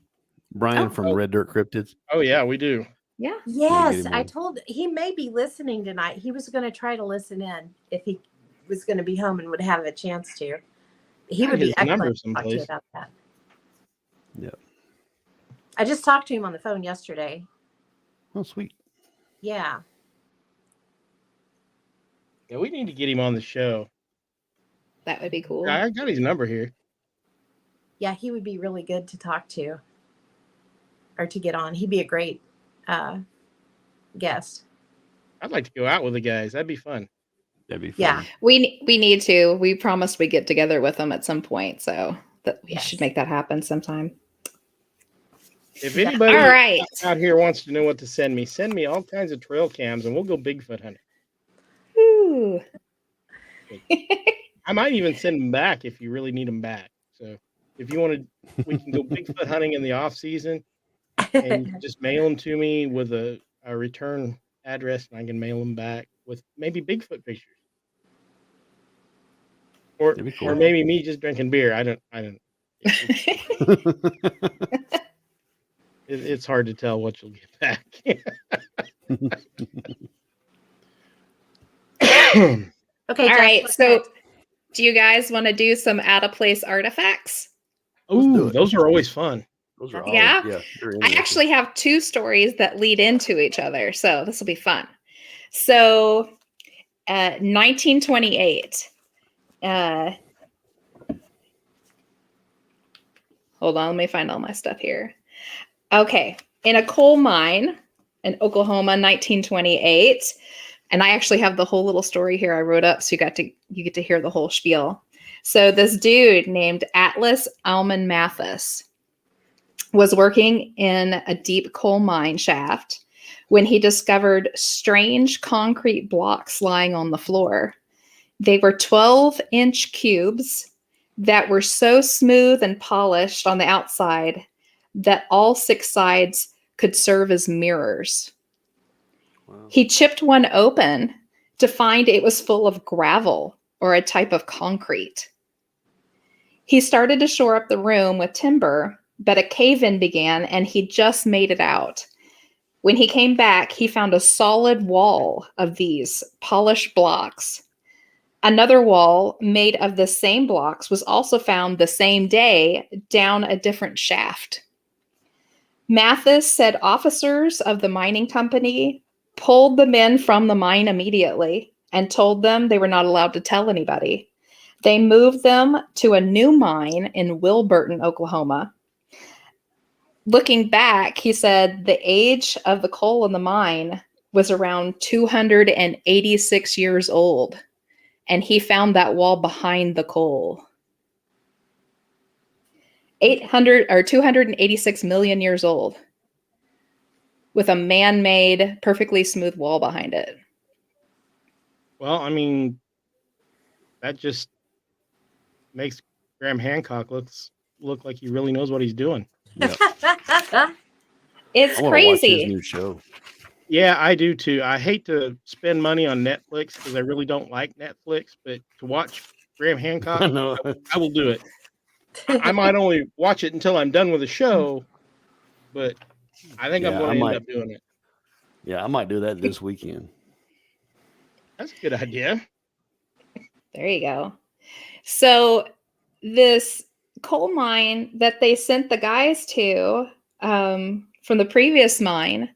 from Red Dirt Cryptids. Oh yeah, we do. Yeah. Yes, he may be listening tonight. He was going to try to listen in if he was going to be home and would have a chance to. He would be excellent to talk to you about that. Yeah. I just talked to him on the phone yesterday. Oh, sweet. Yeah. Yeah, we need to get him on the show. That would be cool. I got his number here. Yeah, he would be really good to talk to or to get on. He'd be a great guest. I'd like to go out with the guys. That'd be fun. That'd be fun. Yeah. We need to. We promised we'd get together with them at some point, so we should make that happen sometime. If anybody out here wants to know what to send me all kinds of trail cams and we'll go Bigfoot hunting. Ooh. I might even send them back if you really need them back. So if you want to, we can go Bigfoot hunting in the off season and you can just mail them to me with a return address and I can mail them back with maybe Bigfoot pictures. Or maybe me just drinking beer. I don't. It's hard to tell what you'll get back. Okay. All right. So, do you guys want to do some out of place artifacts? Ooh, those are always fun. Those are I actually have two stories that lead into each other, so this will be fun. So, 1928. Hold on, let me find all my stuff here. Okay, in a coal mine in Oklahoma, 1928, and I actually have the whole little story here I wrote up, so you get to hear the whole spiel. So this dude named Atlas Alman Mathis was working in a deep coal mine shaft when he discovered strange concrete blocks lying on the floor. They were 12-inch cubes that were so smooth and polished on the outside that all 6 sides could serve as mirrors. Wow. He chipped one open to find it was full of gravel or a type of concrete. He started to shore up the room with timber, but a cave-in began and he just made it out. When he came back, he found a solid wall of these polished blocks. Another wall made of the same blocks was also found the same day down a different shaft. Mathis said officers of the mining company pulled the men from the mine immediately and told them they were not allowed to tell anybody. They moved them to a new mine in Wilburton, Oklahoma. Looking back, he said the age of the coal in the mine was around 286 years old, and he found that wall behind the coal. 286 million years old, with a man-made, perfectly smooth wall behind it. Well, I mean, that just makes Graham Hancock look like he really knows what he's doing. Yeah. It's I want to watch his crazy. new show. Yeah, I do too. I hate to spend money on Netflix because I really don't like Netflix, but to watch Graham Hancock, I know. I will do it. I might only watch it until I'm done with the show, but I think I'm Yeah, going I to end might. up doing it. Yeah, I might do that this weekend. That's a good idea. There you go. So this coal mine that they sent the guys to from the previous mine,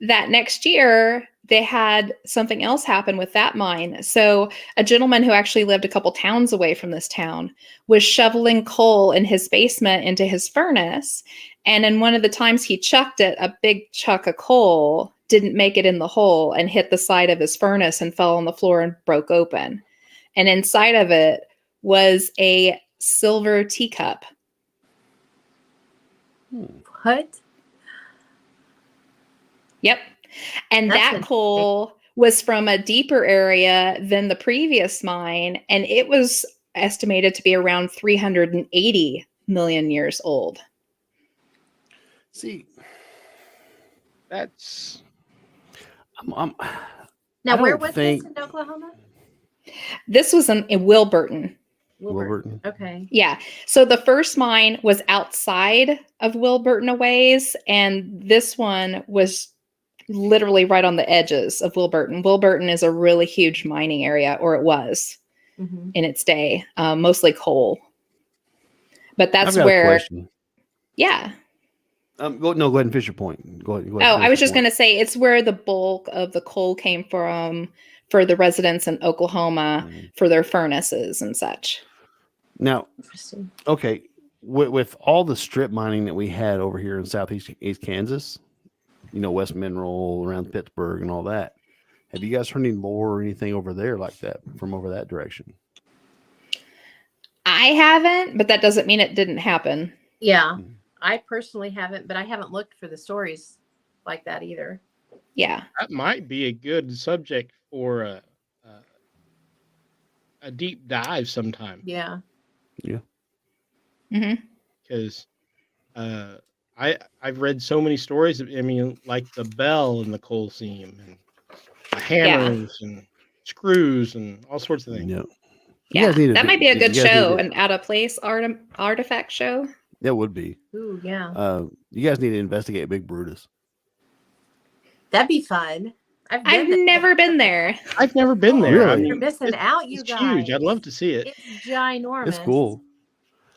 that next year they had something else happen with that mine. So a gentleman who actually lived a couple towns away from this town was shoveling coal in his basement into his furnace. And in one of the times he chucked it, a big chuck of coal didn't make it in the hole and hit the side of his furnace and fell on the floor and broke open. And inside of it was a silver teacup. What? Yep. And That's that interesting. coal was from a deeper area than the previous mine, and it was estimated to be around 380 million years old. See, That's I'm Now, I where don't was think- this in Oklahoma? This was in Wilburton. Wilburton. Okay. Yeah. So the first mine was outside of Wilburton a ways, and this one was literally right on the edges of Wilburton. Wilburton is a really huge mining area, or it was Mm-hmm. in its day, mostly coal. But that's I've got a where, question. yeah. Go ahead and finish your point. Go ahead. Oh, I was just going to say it's where the bulk of the coal came from for the residents in Oklahoma for their furnaces and such. Now, Interesting. okay, with all the strip mining that we had over here in southeast East Kansas, West Mineral around Pittsburgh and all that, have you guys heard any more or anything over there like that from over that direction? I haven't, but that doesn't mean it didn't happen. Yeah. I personally haven't, but I haven't looked for the stories like that either. Yeah. that might be a good subject for a deep dive sometime. Yeah. Mm-hmm. Because I've read so many stories. I mean, like the bell in the coal seam, and the hammers and screws and all sorts of things. Yeah. Yeah. That might be a good show, an out of place artifact show. That would be. Ooh, yeah. You guys need to investigate Big Brutus. That'd be fun. I've there. never been there. I've never been there. Really? I mean, You're missing out, you it's guys. huge. I'd love to see it. It's ginormous. It's cool.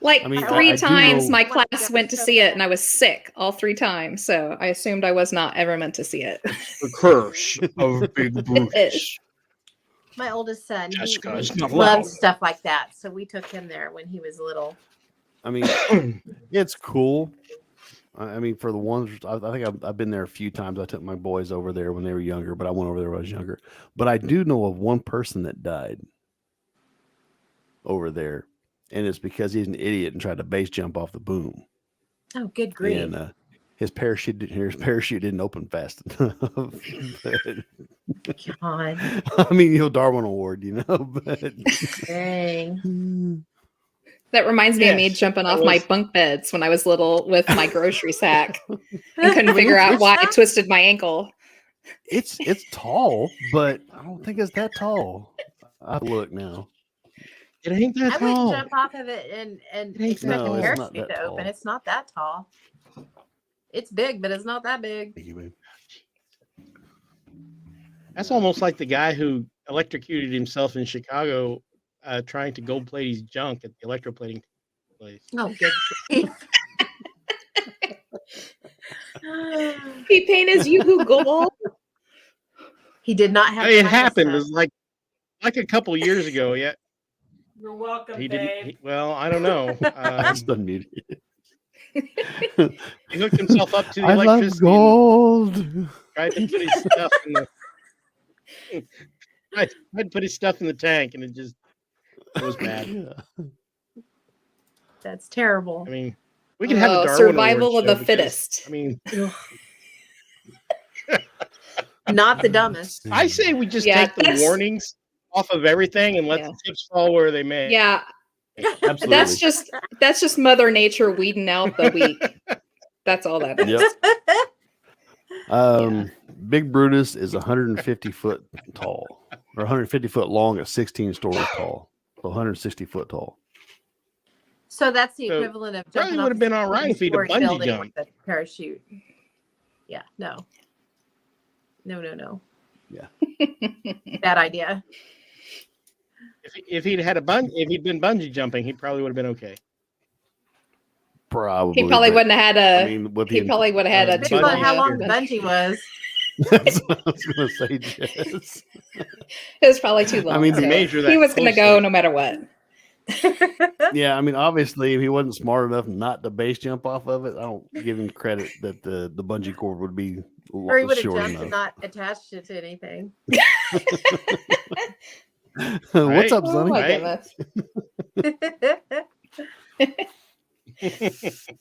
Like I mean, three I do times know- my class went to see it and I was sick all 3 times. So I assumed I was not ever meant to see it. The curse of Big Brutus. My oldest son, Jessica, he it's not loves loud. stuff like that. So we took him there when he was little. I mean, it's cool. I mean, for the ones, I think I've been there a few times. I took my boys over there when they were younger, but I went over there when I was younger. But I do know of one person that died over there, and it's because he's an idiot and tried to base jump off the boom. Oh, good grief. And his parachute didn't open fast enough. God. I mean, Darwin Award, but Dang. That reminds me of me Yes, jumping that off my was- bunk beds when I was little with my grocery sack and couldn't mean, figure out it's- why I twisted my ankle. it's tall, but I don't think it's that tall. I look now. It ain't that I wouldn't tall. jump off of it and It ain't expect that the tall. It's not parachute that to open. tall. It's not that tall. It's big, but it's not that big. Thank you, babe. That's almost like the guy who electrocuted himself in Chicago trying to gold plate his junk at the electroplating place. Oh, good grief. He painted you who gold. He did not have. It time happened. It to was like a couple years ago. Yeah, You're welcome, he babe. didn't. Well, I don't know. That's unmuted. He hooked himself up to the I love electricity and gold. tried to put his stuff in the. Tried to put his stuff in the tank, and it was bad. Yeah. That's terrible. I mean, we can have a Darwin Survival Award of the show because, fittest. I mean, Not the dumbest. I say we just Yeah, take the that's- warnings off of everything and let Yeah. the chips fall where they may. Yeah, Absolutely. that's just Mother Nature weeding out the weak. That's all that is. Yep. Big Brutus is 150 foot tall, or 150 foot long at 16 stories tall, so 160 foot tall. So that's the So, equivalent of probably jumping would have off been all right if he'd have 14-story bungee building jumped. with a parachute. Yeah, no. No. Yeah. Bad idea. If he'd been bungee jumping, he probably would have been okay. Probably. He probably but, wouldn't have had a. I mean, with He the probably would have had a Bungee Depends on 2 how bungee long the bungee was. That's what I was going to say, Jess. It was probably too long. I mean, so measure that he was going to go closely. no matter what. Yeah, I mean, obviously, if he wasn't smart enough not to base jump off of it, I don't give him credit that the bungee cord would be Or he would have short jumped enough. and not attached it to anything. What's Right. up, Oh Sonny? my Right. goodness.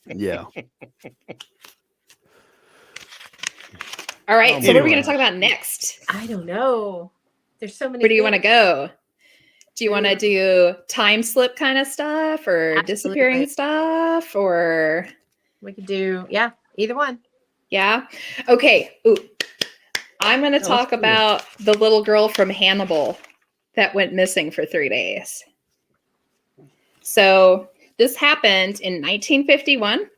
Yeah. All right. So what are we Anyway. going to talk about next? I don't know. There's so many. Where do you want to things. go? Do you want to do time slip kind of stuff or Absolutely. disappearing stuff or We could do, either one. yeah? Okay. Ooh. I'm going to let's talk do it. about the little girl from Hannibal that went missing for 3 days. So this happened in 1951.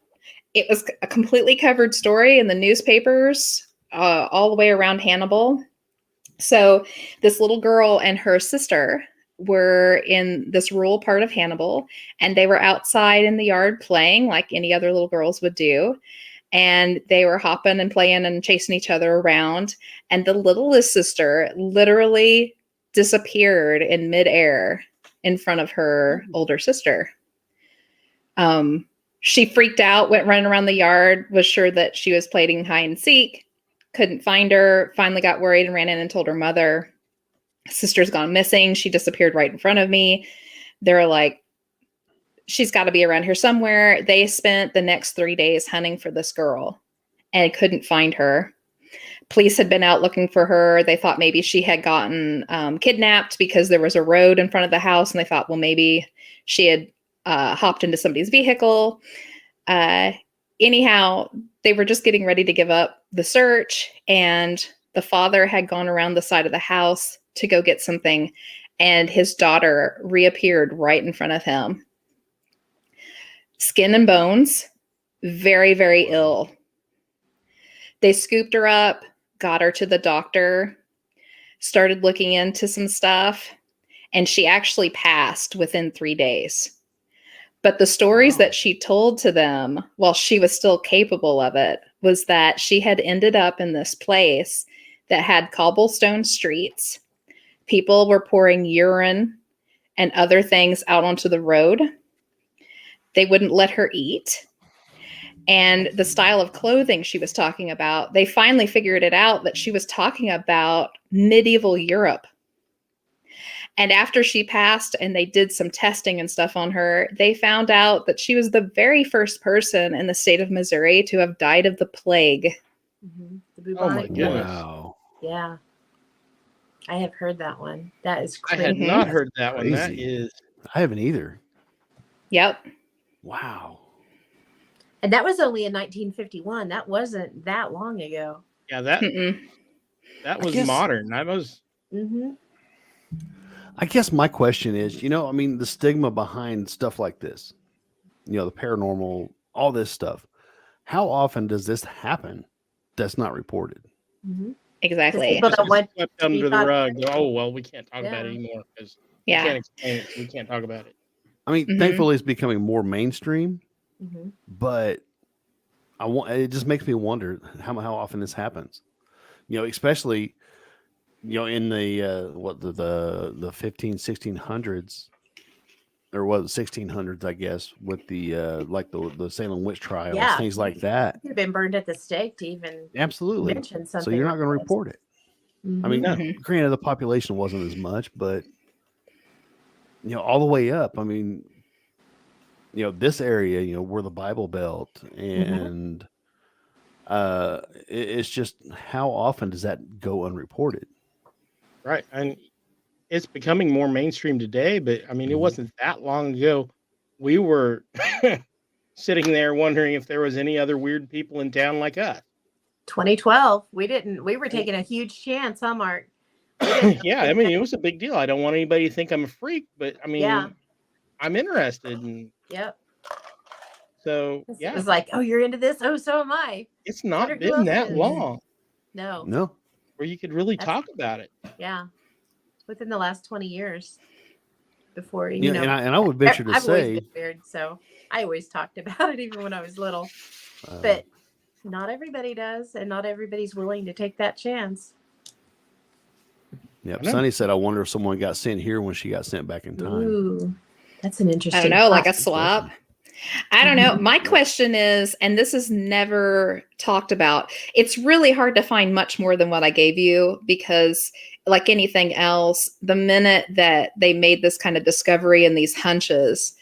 It was a completely covered story in the newspapers all the way around Hannibal. So this little girl and her sister were in this rural part of Hannibal, and they were outside in the yard playing like any other little girls would do. And they were hopping and playing and chasing each other around. And the littlest sister literally disappeared in midair in front of her older sister. She freaked out, went running around the yard, was sure that she was playing hide and seek, couldn't find her, finally got worried and ran in and told her mother, sister's gone missing. She disappeared right in front of me. They're like, she's got to be around here somewhere. They spent the next 3 days hunting for this girl and couldn't find her. Police had been out looking for her. They thought maybe she had gotten kidnapped because there was a road in front of the house, and they thought, well, maybe she had hopped into somebody's vehicle. Anyhow, they were just getting ready to give up the search, and the father had gone around the side of the house to go get something, and his daughter reappeared right in front of him. Skin and bones, very, very ill. They scooped her up, got her to the doctor, started looking into some stuff, and she actually passed within 3 days. But the stories Wow. that she told to them while she was still capable of it was that she had ended up in this place that had cobblestone streets. People were pouring urine and other things out onto the road. They wouldn't let her eat. And the style of clothing she was talking about, they finally figured it out that she was talking about medieval Europe. And after she passed and they did some testing and stuff on her, they found out that she was the very first person in the state of Missouri to have died of the plague. The Oh my bubonic plague. goodness. Wow. Yeah. I have heard that one. That is I crazy. had not heard that one. That Crazy. is I haven't either. Yep. Wow. And that was only in 1951. That wasn't that long ago. yeah, that Mm-mm. that I was guess- modern. That was Mm-hmm. I guess my question is, I mean, the stigma behind stuff like this, the paranormal, all this stuff. How often does this happen that's not reported? Mm-hmm. Exactly. People just don't want swept to be under the thought- rug. Oh well, we can't talk about Yeah. it anymore because Yeah. we can't explain it. So we can't talk about it. I mean, Mhm. thankfully it's becoming more mainstream, Mhm. but it just makes me wonder how often this happens. Especially in the the 1600s or what 1600s, I guess, with the like the Salem witch trials, Yeah. things like that. Could have been burned at the stake to even Absolutely. mention something. So you're not like going to this. report it. Mhm. I mean, Mhm. granted, the population wasn't as much, but all the way up. I mean, this area, we're the Bible Belt, and it's just how often does that go unreported? Right. And it's becoming more mainstream today, but I mean, it Mhm. wasn't that long ago. We were sitting there wondering if there was any other weird people in town like us. 2012. We were taking a huge chance, huh, Mark? We didn't Yeah, I mean, it was a big deal. I don't want anybody to think I'm a freak, but I mean, Yeah. I'm interested. And Yep. so, It yeah, was like, oh, you're into this? Oh, so am I. it's wonder not who been else that is. long No. No. where you could really That's- talk about it. Yeah. Within the last 20 years. Before, Yeah, and I would venture to I've say, always been weird, so I always talked about it even when I was little. uh, But not everybody does, and not everybody's willing to take that chance. yep. I know. Sonny said, "I wonder if someone got sent here when she got sent back in time." Ooh, that's an I interesting. don't know, like a thought. swap. I don't know. My question is, and this is never talked about, it's really hard to find much more than what I gave you because, like anything else, the minute that they made this kind of discovery and these hunches,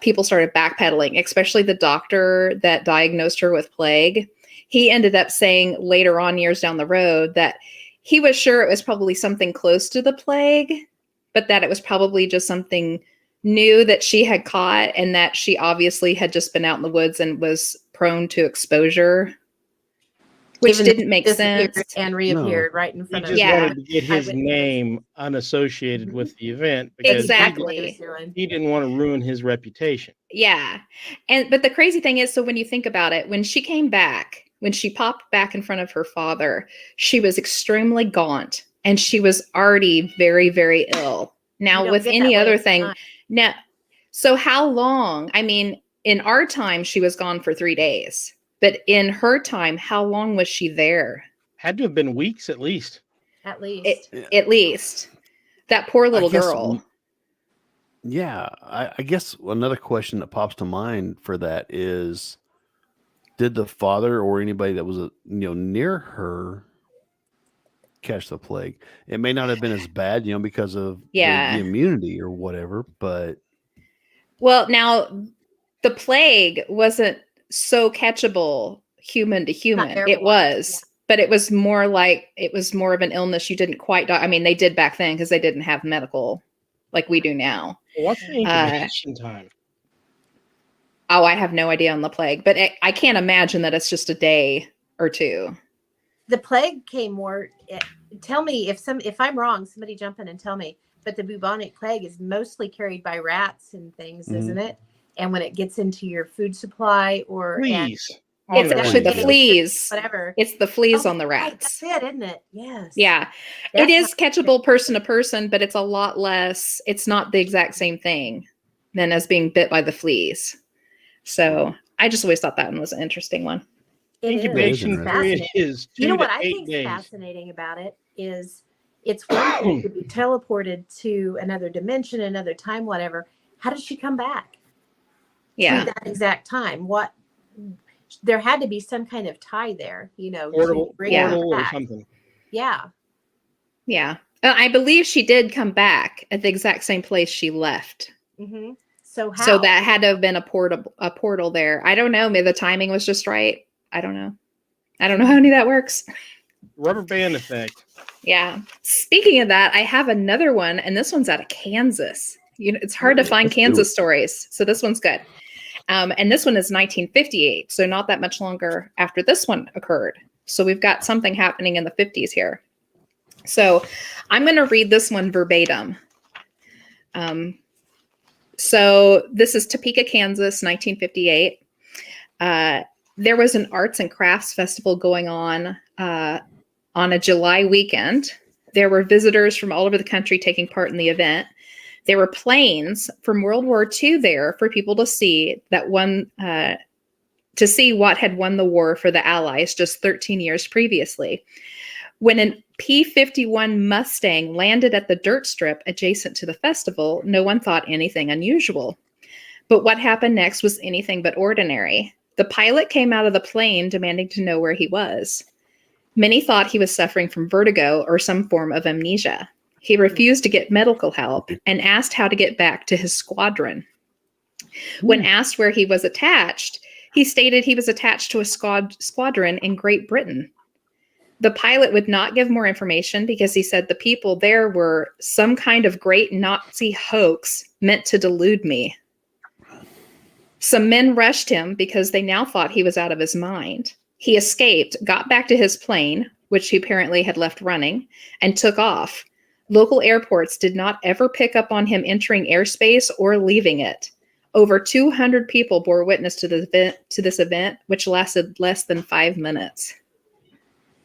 people started backpedaling, especially the doctor that diagnosed her with plague. He ended up saying later on, years down the road, that he was sure it was probably something close to the plague, but that it was probably just something new that she had caught and that she obviously had just been out in the woods and was prone to exposure, which Even though didn't make disappeared sense. and reappeared right in He front of just Yeah. wanted to get his Eyewitnesses. name unassociated Mhm. with the event because Exactly. what he was doing. he didn't want to ruin his reputation. Yeah. But the crazy thing is, so when you think about it, when she came back, when she popped back in front of her father, she was extremely gaunt and she was already very, very ill. Now, You don't with get any that way other all the thing, time. now, so how long? I mean, in our time, she was gone for 3 days, but in her time, how long was she there? Had to have been weeks at least. At least. At least. That poor little I guess, girl. Yeah, I guess another question that pops to mind for that is, did the father or anybody that was near her catch the plague? It may not have been as bad, because of Yeah. the immunity or whatever, but Well, now the plague wasn't so catchable human to human. It airborne, was, but it was more of an illness you didn't quite die. I mean, they did back then because they didn't have medical like we do now. Well, what's the incubation time? Oh, I have no idea on the plague, but I can't imagine that it's just a day or two. The plague came more. Tell me if I'm wrong. Somebody jump in and tell me. But the bubonic plague is mostly carried by rats and things, Mhm. isn't it? And when it gets into your food supply or Please. It's actually the fleas. fleas. whatever. It's the fleas Oh, on the right, rats. that's it, isn't it? Yes. Yeah. That's It is how- catchable person to person, but it's a lot less. It's not the exact same thing. than as being bit by the fleas. So I just always thought that one was an interesting one. It is. Incubation It's period fascinating. is 2 You know to what I 8 think is days. fascinating about it is it's one thing to be teleported to another dimension, another time, whatever. How did she come back Yeah. to that exact time? What there had to be some kind of tie there, you know, Portal, to bring her portal or back. something. Yeah. Yeah. I believe she did come back at the exact same place she left. Mm-hmm. So how? So that had to have been a portal there. I don't know. Maybe the timing was just right. I don't know. I don't know how any of that works. Rubber band effect. Yeah. Speaking of that, I have another one, and this one's out of Kansas. You know, it's hard to find Let's do Kansas it. stories, so this one's good. And this one is 1958, so not that much longer after this one occurred. So we've got something happening in the 50s here. So I'm going to read this one verbatim. So this is Topeka, Kansas, 1958. There was an arts and crafts festival going on a July weekend. There were visitors from all over the country taking part in the event. There were planes from World War II there for people to see what had won the war for the Allies just 13 years previously. When an P-51 Mustang landed at the dirt strip adjacent to the festival, no one thought anything unusual. But what happened next was anything but ordinary. The pilot came out of the plane demanding to know where he was. Many thought he was suffering from vertigo or some form of amnesia. He refused to get medical help and asked how to get back to his squadron. When asked where he was attached, he stated he was attached to a squadron in Great Britain. The pilot would not give more information because he said the people there were some kind of great Nazi hoax meant to delude me. Some men rushed him because they now thought he was out of his mind. He escaped, got back to his plane, which he apparently had left running, and took off. Local airports did not ever pick up on him entering airspace or leaving it. Over 200 people bore witness to this event, which lasted less than 5 minutes.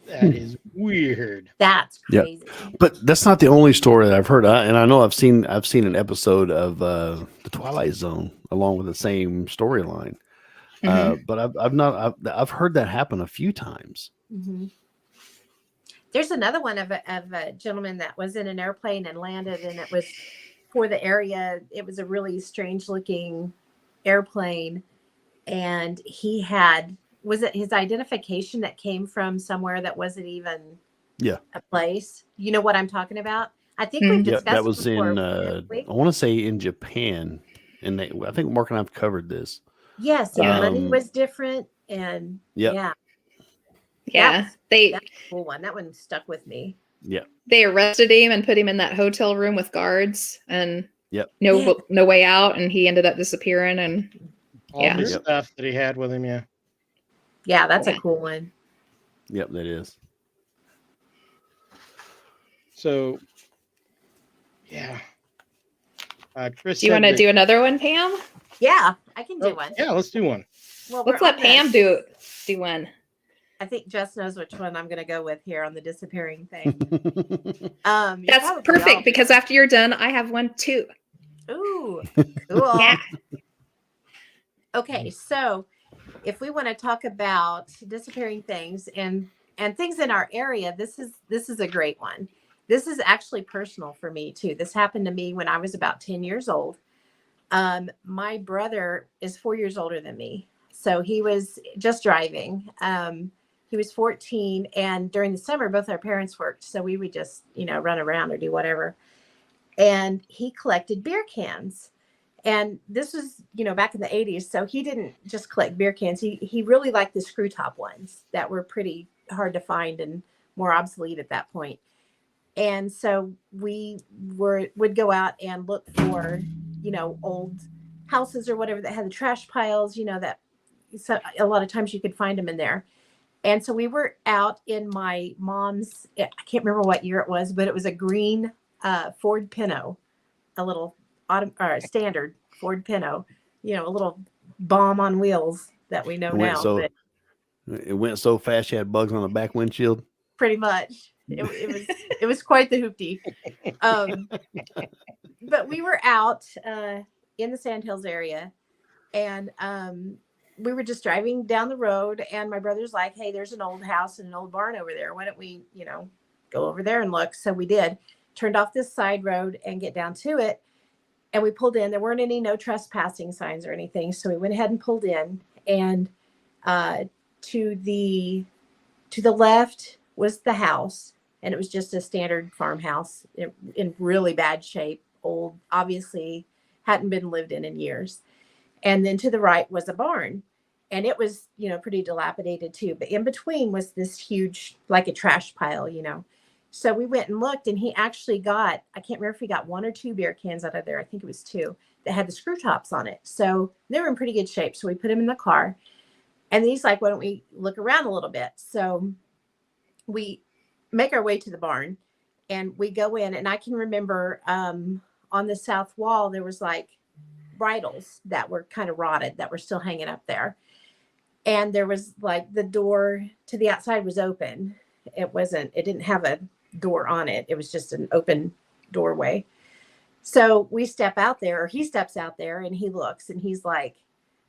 That is weird. That's Yeah. crazy. But that's not the only story that I've heard. And I know I've seen an episode of The Twilight Zone along with the same storyline. But I've heard that happen a few times. Mm-hmm. There's another one of a gentleman that was in an airplane and landed, and it was for the area. It was a really strange looking airplane, and he had, was it his identification that came from somewhere that wasn't even a place? You know what I'm talking about? I think we've discussed that was before, in I want to say in Japan, and I think Mark and I've covered this. Yes, and money was different, and Yeah, that's they a cool one. That one stuck with me. Yeah, they arrested him and put him in that hotel room with guards, and no way out, and he ended up disappearing. And all the stuff that he had with him. Yeah, that's a cool one. Yep, that is. So, Chris, do you want to do another one, Pam? Yeah, I can do one. Yeah, let's do one. Well, let's let Pam do one. I think Jess knows which one I'm going to go with here on the disappearing thing. That's perfect because after you're done, I have one too. Ooh, cool. Yeah. Okay, so if we want to talk about disappearing things and things in our area, this is a great one. This is actually personal for me too. This happened to me when I was about 10 years old. My brother is 4 years older than me, so he was just driving. He was 14, and during the summer, both our parents worked, so we would just, run around or do whatever. And he collected beer cans. And this was, back in the 80s. So he didn't just collect beer cans. He really liked the screw top ones that were pretty hard to find and more obsolete at that point. And so we would go out and look for, old houses or whatever that had the trash piles, that so a lot of times you could find them in there. And so we were out in my mom's, I can't remember what year it was, but it was a green Ford Pinto, a little standard Ford Pinto, a little bomb on wheels that we know now. But it went so fast you had bugs on the back windshield. Pretty much. It was quite the hoopty. But we were out in the Sandhills area. And we were just driving down the road, and my brother's like, hey, there's an old house and an old barn over there. Why don't we, go over there and look? So we did. Turned off this side road and get down to it. And we pulled in. There weren't any no trespassing signs or anything. So we went ahead and pulled in. And to the left was the house. And it was just a standard farmhouse in really bad shape. Old, obviously hadn't been lived in years. And then to the right was a barn. And it was, pretty dilapidated too. But in between was this huge, like a trash pile, So we went and looked, and he actually got, I can't remember if he got 1 or 2 beer cans out of there. I think it was 2 that had the screw tops on it. So they were in pretty good shape. So we put him in the car. And he's like, why don't we look around a little bit? So we make our way to the barn, and we go in. And I can remember on the south wall, there was like bridles that were kind of rotted that were still hanging up there. And there was like the door to the outside was open. It didn't have a door on it. It was just an open doorway. So we step out there, or he steps out there, and he looks, and he's like,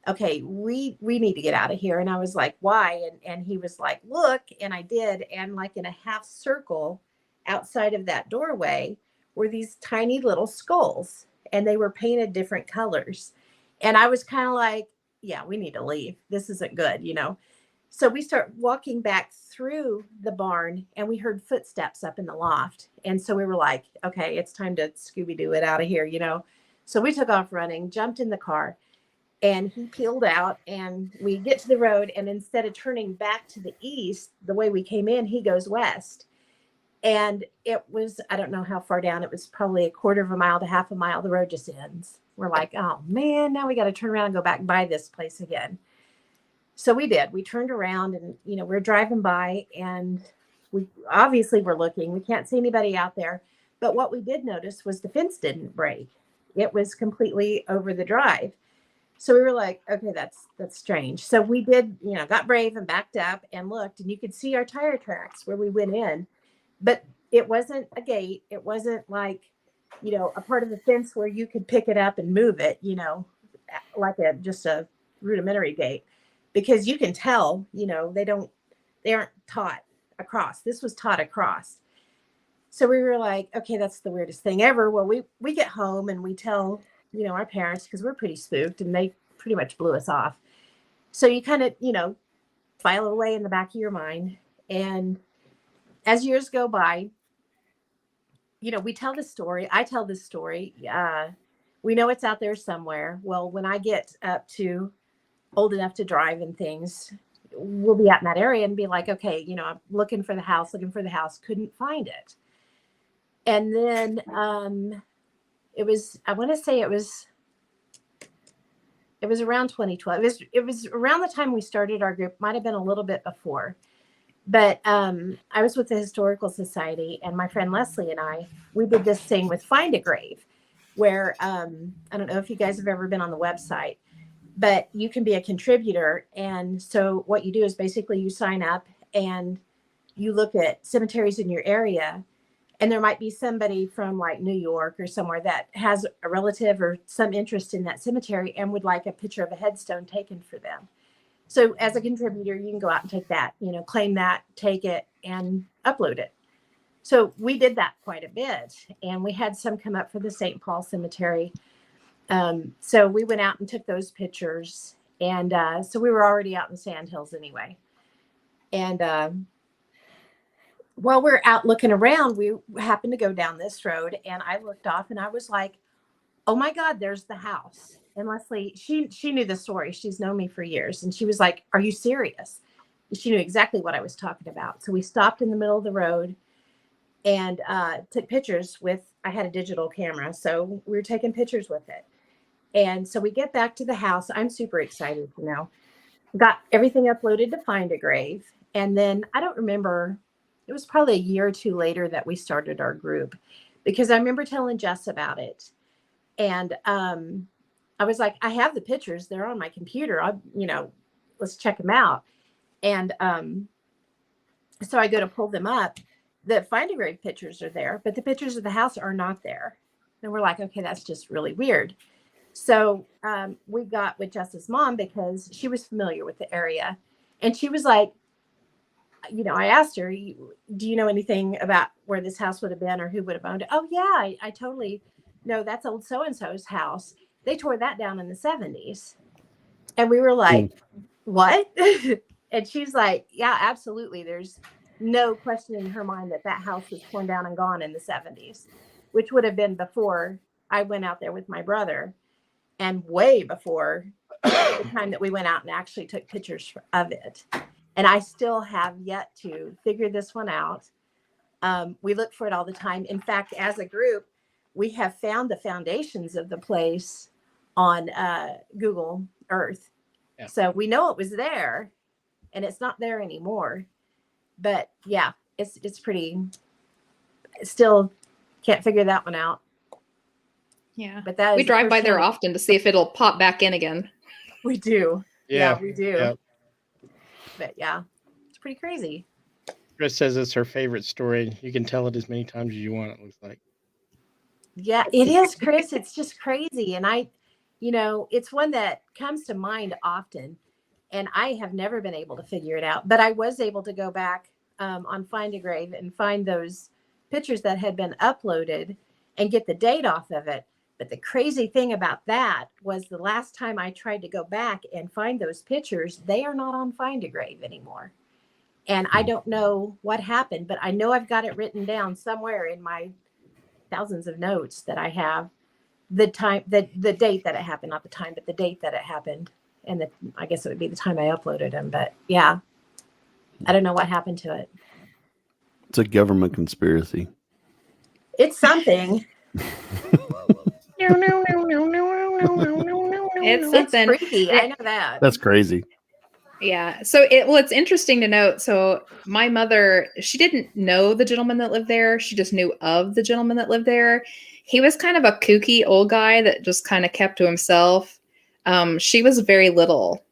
okay, we need to get out of here. And I was like, why? And he was like, look. And I did. And like in a half circle outside of that doorway were these tiny little skulls, and they were painted different colors. And I was kind of like, yeah, we need to leave. This isn't good, So we start walking back through the barn, and we heard footsteps up in the loft. And so we were like, okay, it's time to Scooby-Doo it out of here, So we took off running, jumped in the car, and he peeled out, and we get to the road. And instead of turning back to the east, the way we came in, he goes west. And it was, I don't know how far down. It was probably 1/4 of a mile to half a mile. The road just ends. We're like, oh man, now we got to turn around and go back by this place again. So we did. We turned around, and, we're driving by, and we obviously were looking. We can't see anybody out there. But what we did notice was the fence didn't break. It was completely over the drive. So we were like, okay, that's strange. So we did, got brave and backed up and looked, and you could see our tire tracks where we went in, but it wasn't a gate. It wasn't like, a part of the fence where you could pick it up and move it, like just a rudimentary gate, because you can tell, they aren't taught across. This was taught across. So we were like, okay, that's the weirdest thing ever. Well, we get home, and we tell, our parents, because we're pretty spooked, and they pretty much blew us off. So you kind of, file it away in the back of your mind. And as years go by, we tell this story. I tell this story. We know it's out there somewhere. Well, when I get up to old enough to drive and things, we'll be out in that area and be like, okay, I'm looking for the house, couldn't find it. And then I want to say it was around 2012. It was around the time we started our group. Might have been a little bit before. But I was with the Historical Society, and my friend Leslie and we did this thing with Find a Grave, where I don't know if you guys have ever been on the website, but you can be a contributor. And so what you do is basically you sign up and you look at cemeteries in your area, and there might be somebody from like New York or somewhere that has a relative or some interest in that cemetery and would like a picture of a headstone taken for them. So as a contributor, you can go out and take that, claim that, take it, and upload it. So we did that quite a bit, and we had some come up for the St. Paul Cemetery. So we went out and took those pictures, and so we were already out in Sandhills anyway. And while we're out looking around, we happened to go down this road, and I looked off, and I was like, oh my God, there's the house. And Leslie, she knew the story. She's known me for years. And she was like, are you serious? She knew exactly what I was talking about. So we stopped in the middle of the road and took pictures I had a digital camera. So we were taking pictures with it. And so we get back to the house. I'm super excited to know. Got everything uploaded to Find a Grave. And then I don't remember, it was probably a year or two later that we started our group, because I remember telling Jess about it. And I was like, I have the pictures. They're on my computer. Let's check them out. And so I go to pull them up. The Find a Grave pictures are there, but the pictures of the house are not there. And we're like, okay, that's just really weird. So we got with Jess's mom because she was familiar with the area. And she was like, you know, I asked her, do you know anything about where this house would have been or who would have owned it? Oh, yeah, I totally know. That's old so-and-so's house. They tore that down in the 70s. And we were like, what? And she's like, yeah, absolutely. There's no question in her mind that that house was torn down and gone in the 70s, which would have been before I went out there with my brother and way before the time that we went out and actually took pictures of it. And I still have yet to figure this one out. We look for it all the time. In fact, as a group, we have found the foundations of the place on Google Earth. Yeah. So we know it was there and it's not there anymore. But yeah, it's pretty, still can't figure that one out. Yeah. But that is we drive by there personal- often to see if it'll pop back in again. We do. Yeah, we do. Yeah. But yeah, it's pretty crazy. Chris says it's her favorite story. You can tell it as many times as you want, it looks like. Yeah, it is, Chris. It's just crazy. And you know, it's one that comes to mind often. And I have never been able to figure it out. But I was able to go back on Find a Grave and find those pictures that had been uploaded and get the date off of it. But the crazy thing about that was the last time I tried to go back and find those pictures, they are not on Find a Grave anymore. And I don't know what happened, but I know I've got it written down somewhere in my thousands of notes that I have the time, the date that it happened, not the time, but the date that it happened. And I guess it would be the time I uploaded them. But yeah, I don't know what happened to it. It's a government conspiracy. It's something. It's something. It's freaky. I know that. That's crazy. Yeah. So it's interesting to note. So my mother, she didn't know the gentleman that lived there. She just knew of the gentleman that lived there. He was kind of a kooky old guy that just kind of kept to himself. She was very little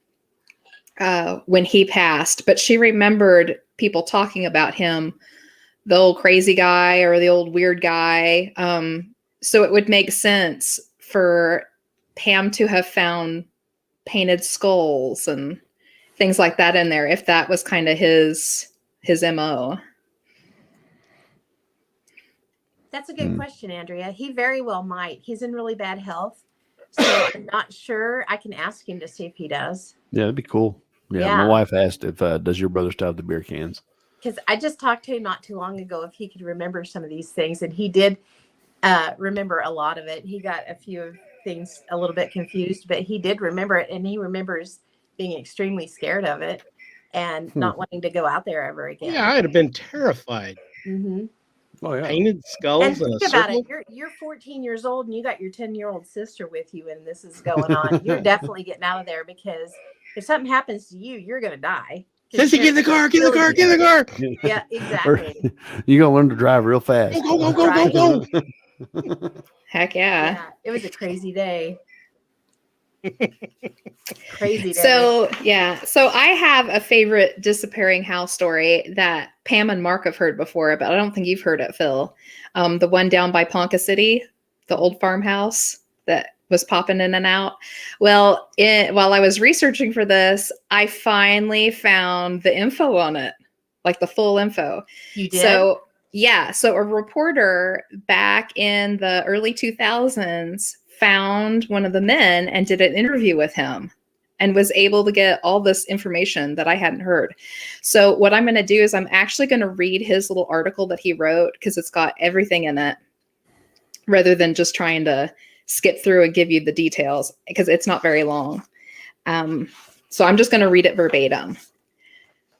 when he passed, but she remembered people talking about him, the old crazy guy or the old weird guy. So it would make sense for Pam to have found painted skulls and things like that in there, if that was kind of his MO. That's a good question, Andrea. He very well might. He's in really bad health. So I'm not sure. I can ask him to see if he does. Yeah, that'd be cool. Yeah. My wife asked if, does your brother still have the beer cans? Because I just talked to him not too long ago if he could remember some of these things. And he did remember a lot of it. He got a few of things a little bit confused, but he did remember it. And he remembers being extremely scared of it and not wanting to go out there ever again. Yeah, I'd have been terrified. Mm-hmm. Oh, yeah. Painted skulls And in a think about circle. it. You're 14 years old and you got your 10-year-old sister with you and this is going on. You're definitely getting out of there because if something happens to you, you're going to die. Sissy, get in the car, get in the car, get in the car. Yeah, exactly. You're going to learn to drive real fast. Go. Heck yeah. Yeah, it was a crazy day. Crazy day. So I have a favorite disappearing house story that Pam and Mark have heard before, but I don't think you've heard it, Phil. The one down by Ponca City, the old farmhouse that was popping in and out. Well, while I was researching for this, I finally found the info on it, like the full info. You did? So yeah, so a reporter back in the early 2000s found one of the men and did an interview with him and was able to get all this information that I hadn't heard. So what I'm going to do is I'm actually going to read his little article that he wrote because it's got everything in it rather than just trying to skip through and give you the details because it's not very long. So I'm just going to read it verbatim.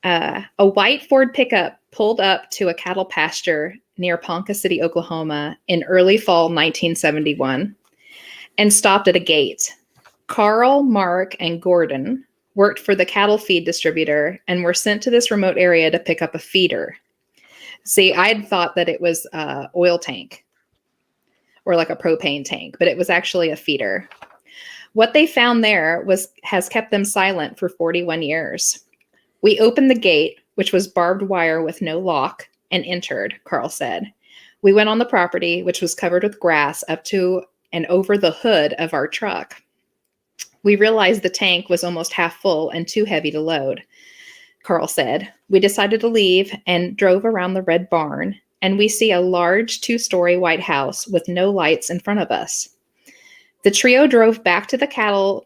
A white Ford pickup pulled up to a cattle pasture near Ponca City, Oklahoma in early fall 1971 and stopped at a gate. Carl, Mark, and Gordon worked for the cattle feed distributor and were sent to this remote area to pick up a feeder. See, I had thought that it was an oil tank or like a propane tank, but it was actually a feeder. What they found there has kept them silent for 41 years. We opened the gate, which was barbed wire with no lock, and entered, Carl said. We went on the property, which was covered with grass up to and over the hood of our truck. We realized the tank was almost half full and too heavy to load, Carl said. We decided to leave and drove around the red barn, and we see a large 2-story white house with no lights in front of us. The trio drove back to the cattle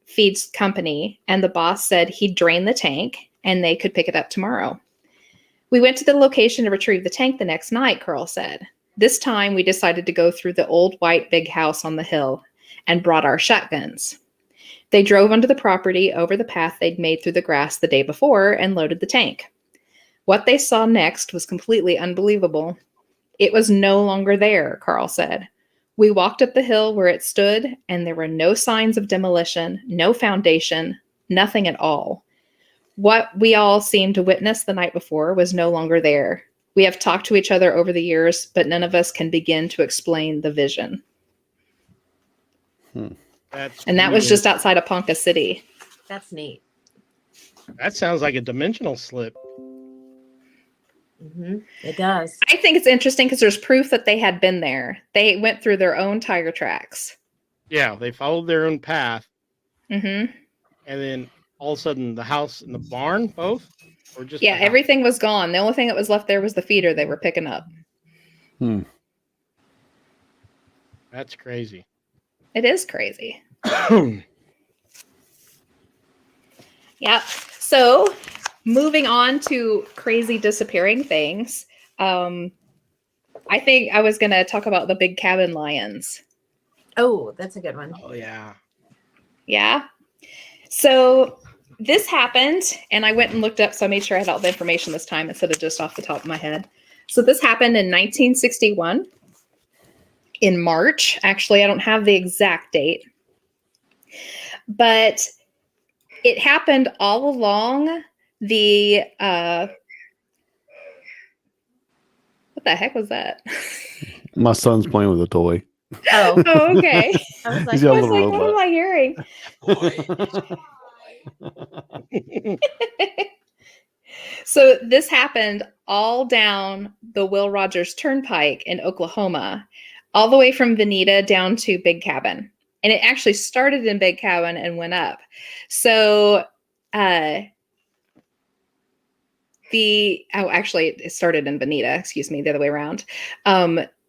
feeds company, and the boss said he'd drain the tank and they could pick it up tomorrow. We went to the location to retrieve the tank the next night, Carl said. This time we decided to go through the old white big house on the hill and brought our shotguns. They drove onto the property over the path they'd made through the grass the day before and loaded the tank. What they saw next was completely unbelievable. It was no longer there, Carl said. We walked up the hill where it stood, and there were no signs of demolition, no foundation, nothing at all. What we all seemed to witness the night before was no longer there. We have talked to each other over the years, but none of us can begin to explain the vision. And that was just outside of Ponca City. That's neat. That sounds like a dimensional slip. It does. I think it's interesting because there's proof that they had been there. They went through their own tiger tracks. Yeah, they followed their own path. Mm-hmm. And then all of a sudden the house and the barn both? Or just Yeah, everything was gone. The only thing that was left there was the feeder they were picking up. That's crazy. It is crazy. Yeah. So moving on to crazy disappearing things. I think I was going to talk about the big cabin lions. Oh, that's a good one. Oh, yeah. Yeah. So this happened, and I went and looked up, so I made sure I had all the information this time instead of just off the top of my head. So this happened in 1961 in March. Actually, I don't have the exact date, but it happened all along the, what the heck was that? My son's playing with a toy. Oh, Oh, okay. I was like, He's got a I was little like, what am robot. I hearing? So this happened all down the Will Rogers Turnpike in Oklahoma, all the way from Veneta down to Big Cabin. And it actually started in Big Cabin and went up. So actually it started in Veneta, excuse me, the other way around.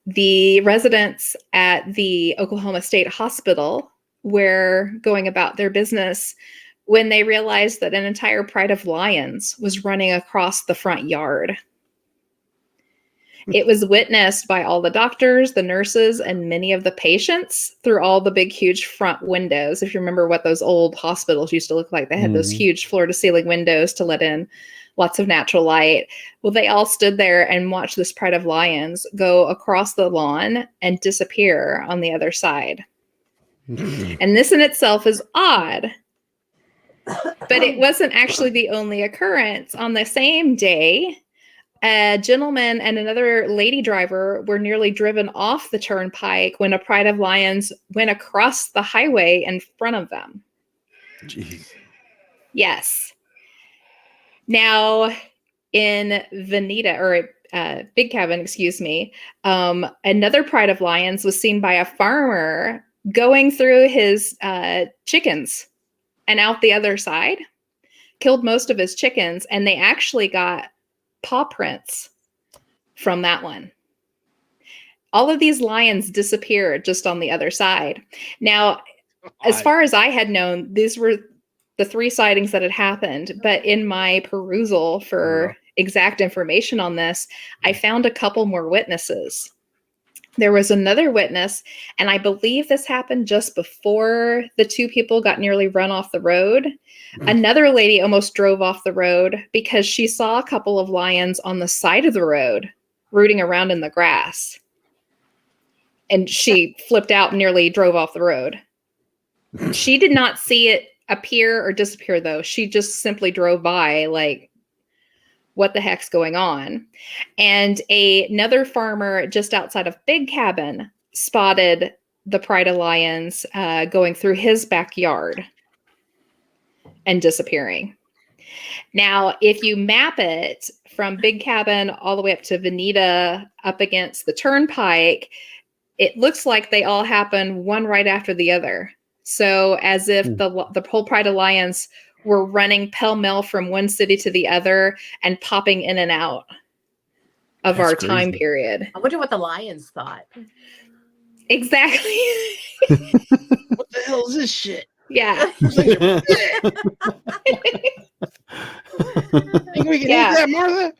The residents at the Oklahoma State Hospital were going about their business when they realized that an entire pride of lions was running across the front yard. It was witnessed by all the doctors, the nurses, and many of the patients through all the big, huge front windows. If you remember what those old hospitals used to look like, they had those huge floor-to-ceiling windows to let in lots of natural light. Well, they all stood there and watched this pride of lions go across the lawn and disappear on the other side. And this in itself is odd. But it wasn't actually the only occurrence. On the same day, a gentleman and another lady driver were nearly driven off the turnpike when a pride of lions went across the highway in front of them. Jeez. Yes. Now, in Veneta, or Big Cabin, excuse me, another pride of lions was seen by a farmer going through his chickens and out the other side, killed most of his chickens, and they actually got paw prints from that one. All of these lions disappeared just on the other side. Now, as far as I had known, these were the 3 sightings that had happened, but in my perusal for exact information on this, I found a couple more witnesses. There was another witness, and I believe this happened just before the 2 people got nearly run off the road. Another lady almost drove off the road because she saw a couple of lions on the side of the road rooting around in the grass. And she flipped out and nearly drove off the road. She did not see it appear or disappear, though. She just simply drove by like, what the heck's going on? And another farmer just outside of Big Cabin spotted the pride of lions going through his backyard and disappearing. Now, if you map it from Big Cabin all the way up to Veneta, up against the turnpike, it looks like they all happen one right after the other. So as if the whole Pride of Lions were running pell-mell from one city to the other and popping in and out of That's our time crazy. period. I wonder what the lions thought. Exactly. What the hell is this shit? Yeah. Think we can Yeah. eat that, Martha?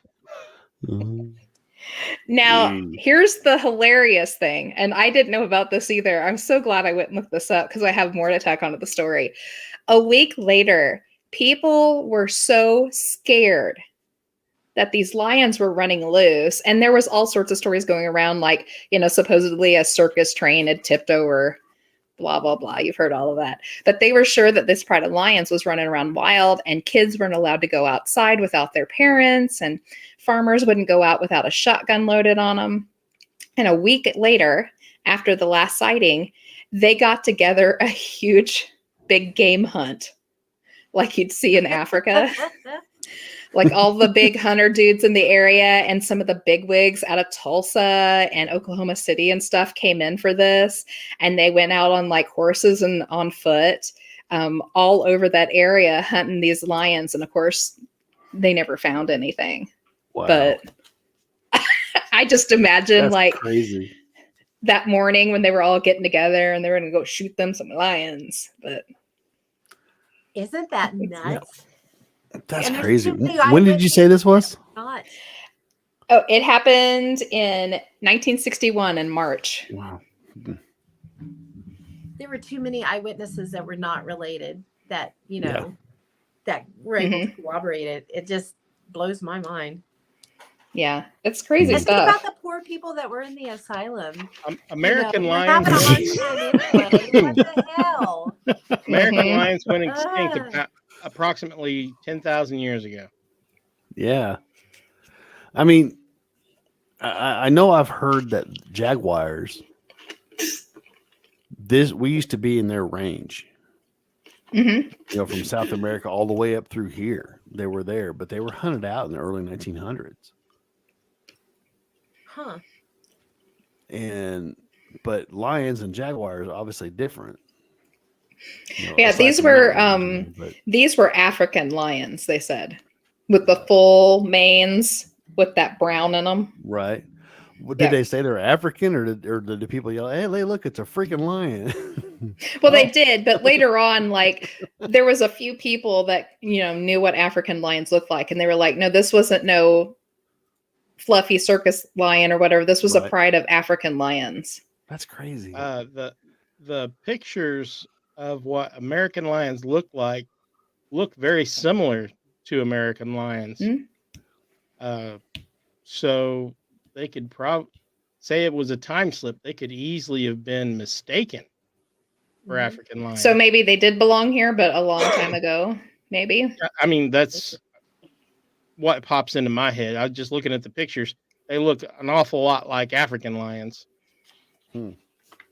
Now, Jeez. here's the hilarious thing, and I didn't know about this either. I'm so glad I went and looked this up because I have more to tack onto the story. A week later, people were so scared that these lions were running loose, and there was all sorts of stories going around, like, supposedly a circus train had tipped over, blah, blah, blah. You've heard all of that. But they were sure that this Pride of Lions was running around wild, and kids weren't allowed to go outside without their parents, and farmers wouldn't go out without a shotgun loaded on them. And a week later, after the last sighting, they got together a huge, big game hunt like you'd see in Africa. Like all the big hunter dudes in the area and some of the bigwigs out of Tulsa and Oklahoma City and stuff came in for this. And they went out on like horses and on foot all over that area hunting these lions. And of course, they never found anything. Wow. But I just imagine That's like crazy. that morning when they were all getting together and they were going to go shoot them some lions. But Isn't that nuts? That's And there's crazy. too many When did you say this was? Not. oh, it happened in 1961 in March. Wow. There were too many eyewitnesses that were not related that, Yeah. that were able to corroborate it. It just blows my mind. Yeah, it's crazy And think stuff. about the poor people that were in the asylum. American We're lions. having a hard time anyway. What the hell? American lions went extinct Ugh. about approximately 10,000 years ago. Yeah. I mean, I know I've heard that jaguars, we used to be in their range, from South America all the way up through here. They were there, but they were hunted out in the early 1900s. Huh. But lions and jaguars are obviously different. Yeah, aside these from were that, but these were African lions, they said, with the full manes with that brown in them. right. Did Yeah. they say they're African, or did the people yell, "Hey, look, it's a freaking lion"? Well, they did, but later on, like there was a few people that knew what African lions looked like, and they were like, "No, this wasn't no fluffy circus lion or whatever. This was a Right. pride of African lions." That's crazy. The pictures of what American lions look like look very similar to American lions. So they could say it was a time slip. They could easily have been mistaken for African lions. So maybe they did belong here, but a long time ago, maybe. I mean, that's what pops into my head. I was just looking at the pictures. They look an awful lot like African lions.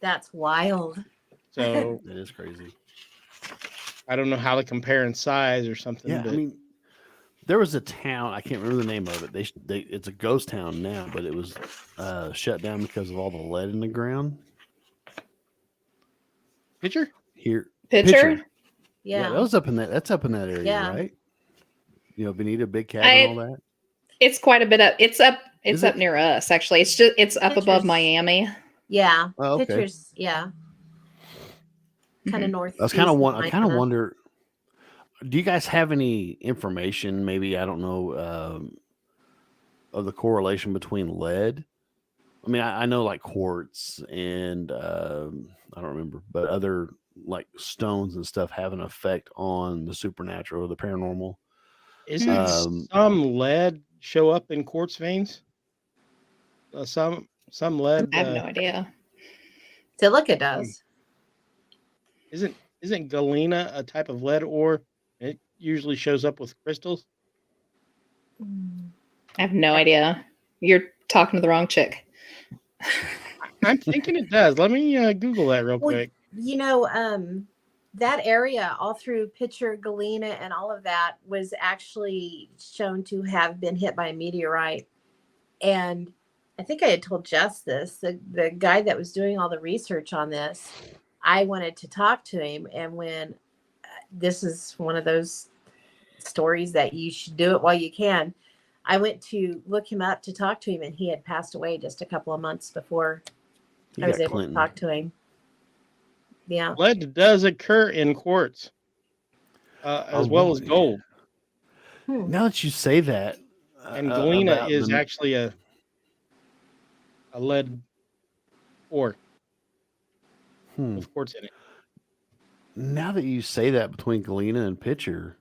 That's wild. So That is crazy. I don't know how to compare in size or something. Yeah, but I mean, there was a town, I can't remember the name of it. It's a ghost town now, but it was shut down because of all the lead in the ground. Pitcher? Here, Pitcher? Yeah, Yeah. that's up in that area, Yeah. right? Benita, Big Cat, and all that. It's quite a bit up. It's up Is up it? near us, actually. It's up above Pitcher's- Miami. Yeah. Oh, okay. Pictures. Yeah. Kind of north. I was kind of wonder. Do you guys have any information? Maybe, I don't know, of the correlation between lead. I mean, I know like quartz and I don't remember, but other like stones and stuff have an effect on the supernatural or the paranormal. Isn't some lead show up in quartz veins? Some lead. I have no idea. Silica does. Isn't galena a type of lead ore? It usually shows up with crystals. I have no idea. You're talking to the wrong chick. I'm thinking it does. Let me Google that real quick. That area all through Pitcher, Galena, and all of that was actually shown to have been hit by a meteorite. And I think I had told Jess this. The guy that was doing all the research on this, I wanted to talk to him. And when this is one of those stories that you should do it while you can, I went to look him up to talk to him, and he had passed away just a couple of months before I was able to talk to him. Yeah. Lead does occur in quartz, as well as gold. Now that you say that, And galena is actually a lead ore with quartz in it. Now that you say that, between galena and pitcher,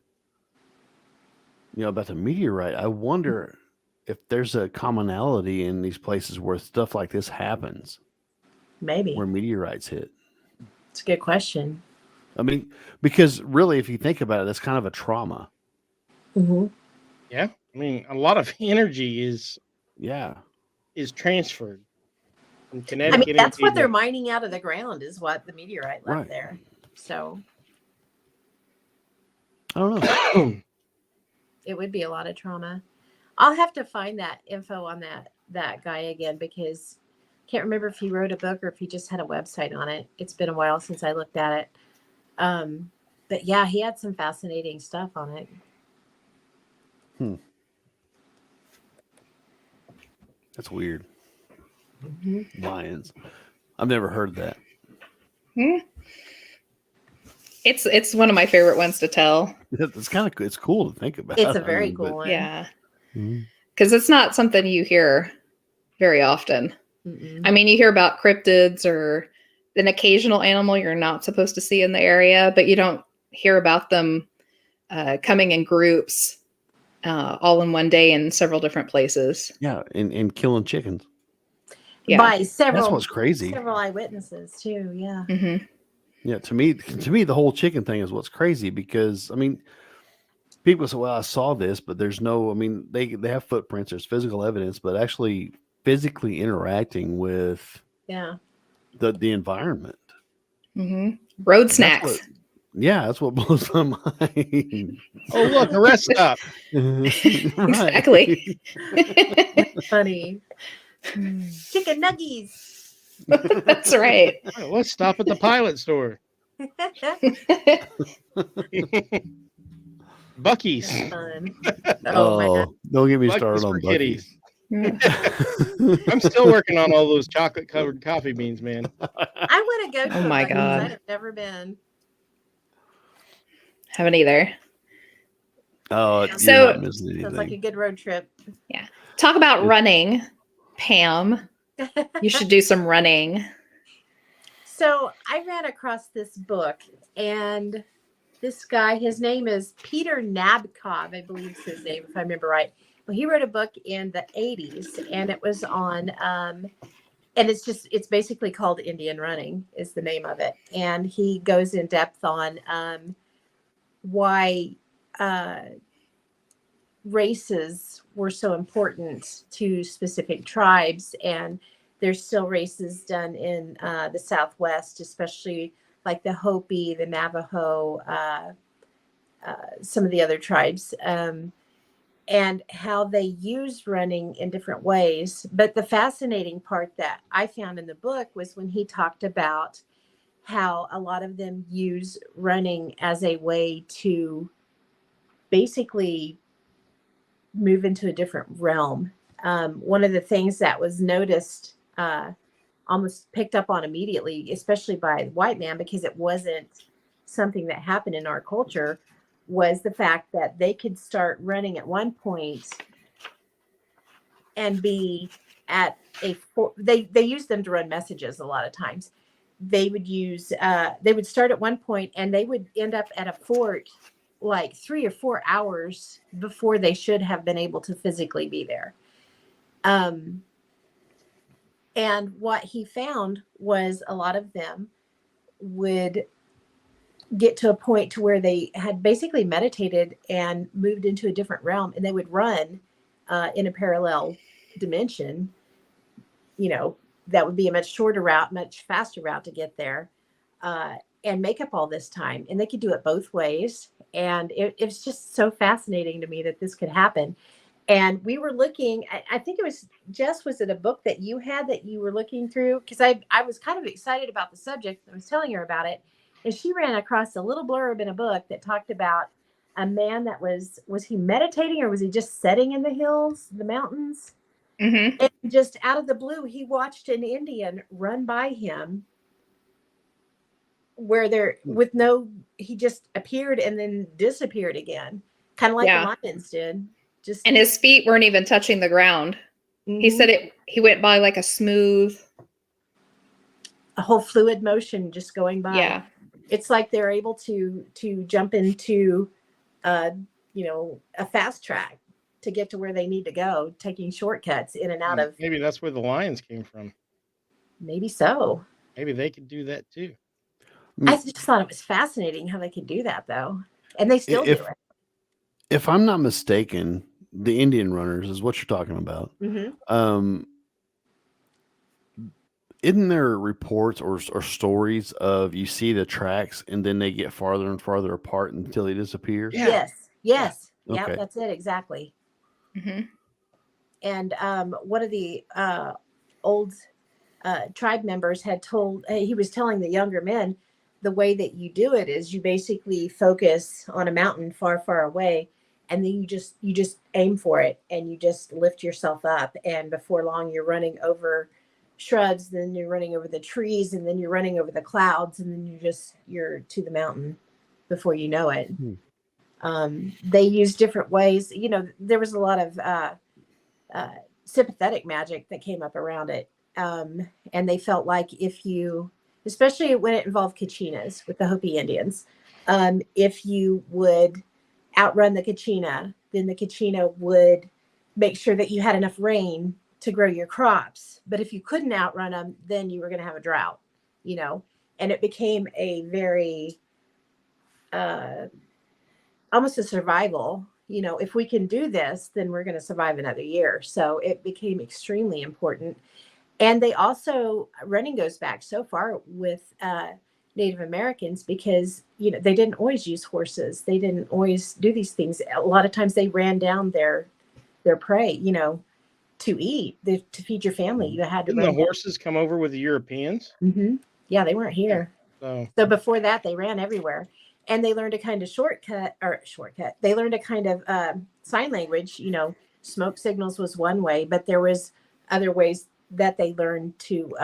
about the meteorite, I wonder if there's a commonality in these places where stuff like this happens. Maybe. Where meteorites hit. It's a good question. I mean, because really, if you think about it, that's kind of a trauma. Mm-hmm. Yeah. I mean, a lot of energy is transferred from kinetic energy. That's what they're mining out of the ground, is what the meteorite left there. So I don't know. It would be a lot of trauma. I'll have to find that info on that guy again, because I can't remember if he wrote a book or if he just had a website on it. It's been a while since I looked at it. But yeah, he had some fascinating stuff on it. That's weird. Lions. I've never heard that. It's one of my favorite ones to tell. It's kind of, it's cool to think about. It's a very cool one. Yeah. Because it's not something you hear very often. I mean, you hear about cryptids or an occasional animal you're not supposed to see in the area, but you don't hear about them coming in groups all in one day in several different places. Yeah, and killing chickens. Yeah. By several. That's what's crazy. Several eyewitnesses too. Yeah. Mm-hmm. Yeah, to me, the whole chicken thing is what's crazy, because I mean, people say, "Well, I saw this," but there's no. I mean, they have footprints. There's physical evidence, but actually physically interacting with the environment. Road snacks. That's what blows my mind. Oh, look, a rest stop. Exactly. Funny. Chicken nuggies. That's right. Oh, let's stop at the pilot store. Buc-ee's. Oh my God. Don't get me Buc-ee's started on for kitties. Buc-ee's. I'm still working on all those chocolate covered coffee beans, man. I want to go to Oh my God. I've never been. Haven't either. Oh, So- you're not missing anything. Sounds like a good road trip. Yeah. Talk about running, Pam. You should do some running. So I ran across this book, and this guy, his name is Peter Nabokov, I believe is his name, if I remember right. Well, he wrote a book in the 80s, and it was on, and it's basically called Indian Running is the name of it. And he goes in depth on why races were so important to specific tribes, and there's still races done in the Southwest, especially like the Hopi, the Navajo, some of the other tribes, and how they use running in different ways. But the fascinating part that I found in the book was when he talked about how a lot of them use running as a way to basically move into a different realm. One of the things that was noticed, almost picked up on immediately, especially by the white man, because it wasn't something that happened in our culture, was the fact that they could start running at one point and be at they use them to run messages a lot of times. They would start at one point and they would end up at a fort like 3 or 4 hours before they should have been able to physically be there. And what he found was a lot of them would get to a point to where they had basically meditated and moved into a different realm, and they would run in a parallel dimension. That would be a much shorter route, much faster route to get there, and make up all this time. And they could do it both ways. And it was just so fascinating to me that this could happen. And we were looking, I think it was, Jess, was it a book that you had that you were looking through? Because I was kind of excited about the subject. I was telling her about it. And she ran across a little blurb in a book that talked about a man that was he meditating, or was he just sitting in the hills, the mountains? Mm-hmm. And just out of the blue, he watched an Indian run by him where there with no, he just appeared and then disappeared again, kind of like Yeah. the lions did. Just And his feet weren't even touching the ground. He Mhm. said he went by like a smooth. a whole fluid motion just going by. Yeah. It's like they're able to jump into a fast track to get to where they need to go, taking shortcuts in and out of. Maybe that's where the lions came from. Maybe so. Maybe they could do that too. I just thought it was fascinating how they could do that, though, and they still do it. If I'm not mistaken, the Indian runners is what you're talking about. Mm-hmm. Isn't there reports or stories of you see the tracks and then they get farther and farther apart until they disappear? Yeah. Yes. Okay. Yeah, that's it exactly. Mm-hmm. And one of the old tribe members had told, he was telling the younger men, the way that you do it is you basically focus on a mountain far, far away, and then you just aim for it and you just lift yourself up. And before long, you're running over shrubs, then you're running over the trees, and then you're running over the clouds, and then you're to the mountain before you know it. They use different ways. There was a lot of sympathetic magic that came up around it. And they felt like if you, especially when it involved Kachinas with the Hopi Indians, if you would outrun the Kachina, then the Kachina would make sure that you had enough rain to grow your crops. But if you couldn't outrun them, then you were going to have a drought, and it became a very, almost a survival. If we can do this, then we're going to survive another year. So it became extremely important. And they also, running goes back so far with Native Americans, because, they didn't always use horses. They didn't always do these things. A lot of times they ran down their prey, to eat, to feed your family. You had to Didn't the run down. horses come over with the Europeans? Mm-hmm. Yeah, they weren't here. So before that, they ran everywhere. And they learned a kind of shortcut. They learned a kind of sign language. Smoke signals was one way, but there was other ways that they learned to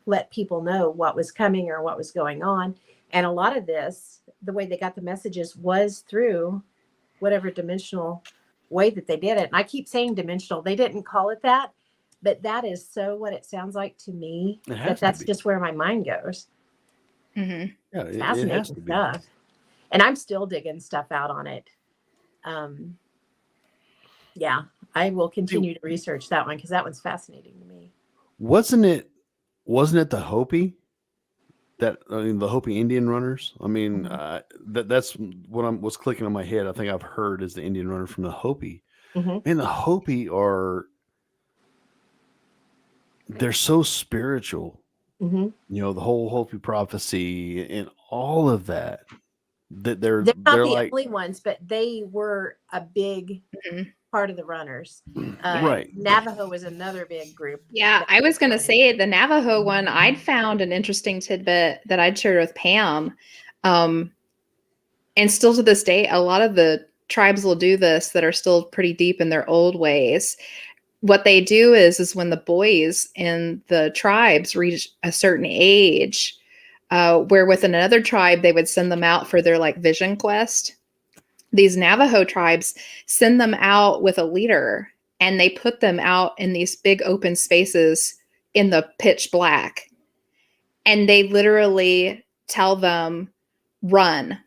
let people know what was coming or what was going on. And a lot of this, the way they got the messages was through whatever dimensional way that they did it. And I keep saying dimensional. They didn't call it that, but that is so what it sounds like to me. That's just where my mind goes. Mm-hmm. Yeah, it Fascinating has to be. stuff. And I'm still digging stuff out on it. Yeah, I will continue to research that one because that one's fascinating to me. Wasn't it the Hopi? The Hopi Indian runners. I mean, that's what was clicking on my head. I think I've heard is the Indian runner from the Hopi. Mm-hmm. And the Hopi they're so spiritual. Mm-hmm. The whole Hopi prophecy and all of that. That they're not the like, only ones, but they were a big part of the runners. Right. Navajo was another big group. Yeah, I was going to say the Navajo one. I'd found an interesting tidbit that I'd shared with Pam. And still to this day, a lot of the tribes will do this that are still pretty deep in their old ways. What they do is when the boys in the tribes reach a certain age, where with another tribe, they would send them out for their like vision quest. These Navajo tribes send them out with a leader, and they put them out in these big open spaces in the pitch black. And they literally tell them, run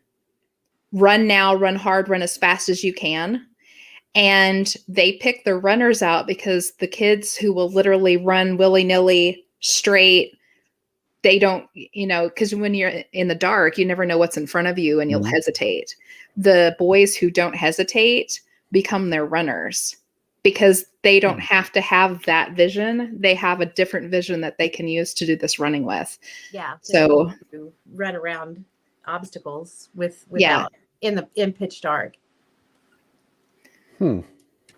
now, run hard, run as fast as you can. And they pick the runners out because the kids who will literally run willy-nilly straight, they don't, because when you're in the dark, you never know what's in front of you and you'll hesitate. The boys who don't hesitate become their runners because they don't have to have that vision. They have a different vision that they can use to do this running with. Yeah. So run around obstacles without in pitch dark.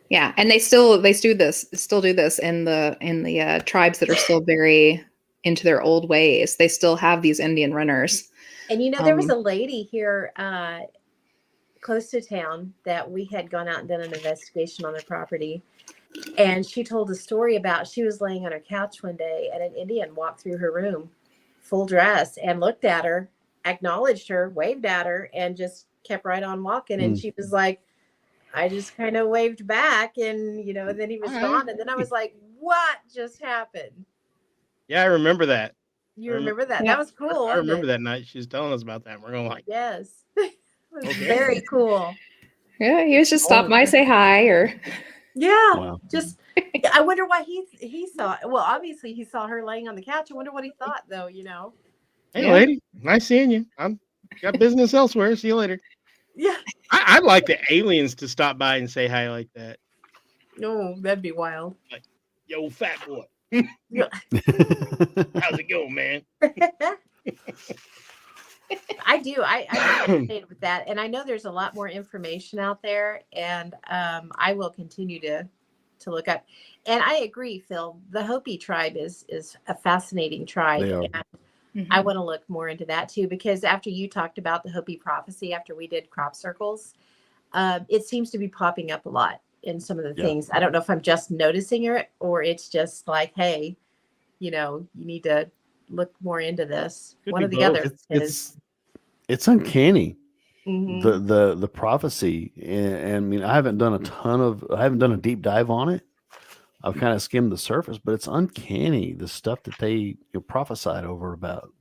Yeah, and they still do this in the tribes that are still very into their old ways. They still have these Indian runners. And there was a lady here close to town that we had gone out and done an investigation on their property. And she told a story about she was laying on her couch one day and an Indian walked through her room full dress and looked at her, acknowledged her, waved at her, and just kept right on walking. And she was like, I just kind of waved back and, and then he was gone. And then I was like, what just happened? Yeah, I remember that. You remember that? Yeah. That was cool. I remember that night. She was telling us about that. We're going like, yes. It was very cool. Yeah, he was just stopped by, say hi, or yeah, just. I wonder why he saw. Well, obviously he saw her laying on the couch. I wonder what he thought, though. Hey, lady, nice seeing you. I'm got business elsewhere. See you later. Yeah, I'd like the aliens to stop by and say hi like that. No, that'd be wild. Like, yo, fat boy. Yeah. How's it going, man? I do. I appreciate with that, and I know there's a lot more information out there, and I will continue to look up. And I agree, Phil. The Hopi tribe is a fascinating tribe. They are. And I want to look more into that too, because after you talked about the Hopi prophecy, after we did crop circles, it seems to be popping up a lot in some of the things. I don't know if I'm just noticing it or it's just like, hey, you need to look more into this. Could One be or the both. other. It's uncanny. Mhm. The prophecy, and I mean, I haven't done a deep dive on it. I've kind of skimmed the surface, but it's uncanny the stuff that they prophesied over about.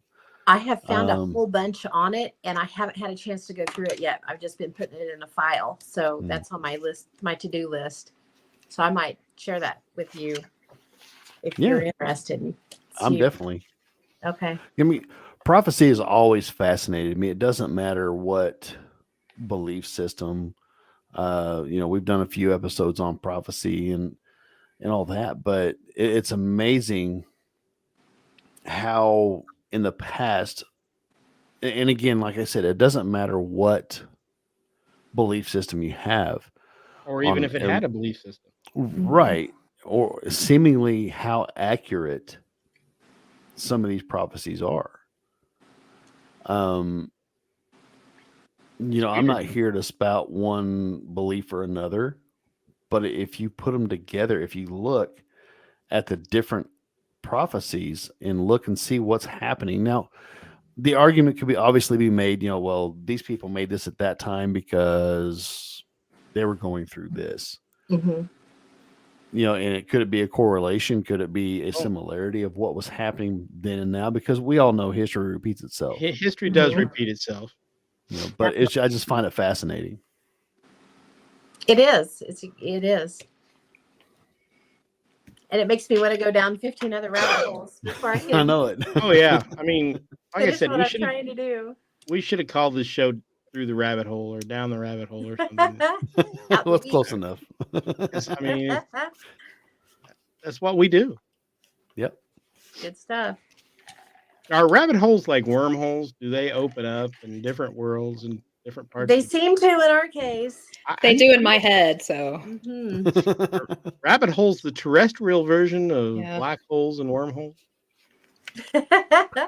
I have found a whole bunch on it, and I haven't had a chance to go through it yet. I've just been putting it in a file, so that's on my list, my to-do list. So I might share that with you if you're interested. I'm definitely okay. I mean, prophecy has always fascinated me. It doesn't matter what belief system. We've done a few episodes on prophecy and all that, but it's amazing how in the past, and again, like I said, it doesn't matter what belief system you have, Or even if it had a belief system. right? Or seemingly how accurate some of these prophecies are. I'm not here to spout one belief or another, but if you put them together, if you look at the different prophecies and look and see what's happening now, the argument could obviously be made, well, these people made this at that time because they were going through this. And could it be a correlation? Could it be a similarity of what was happening then and now? Because we all know history repeats itself. History does repeat itself. But I just find it fascinating. It is. It is. And it makes me want to go down 15 other rabbit holes before I can. I know it. Oh yeah. I mean, like I said, what I'm trying to do. We should have called this show Through the Rabbit Hole or Down the Rabbit Hole or something. That's close enough. I mean, that's what we do. Yep. Good stuff. Are rabbit holes like wormholes? Do they open up in different worlds and different parts? They seem to in our case. They do in my head. So rabbit holes, the terrestrial version of black holes and wormholes.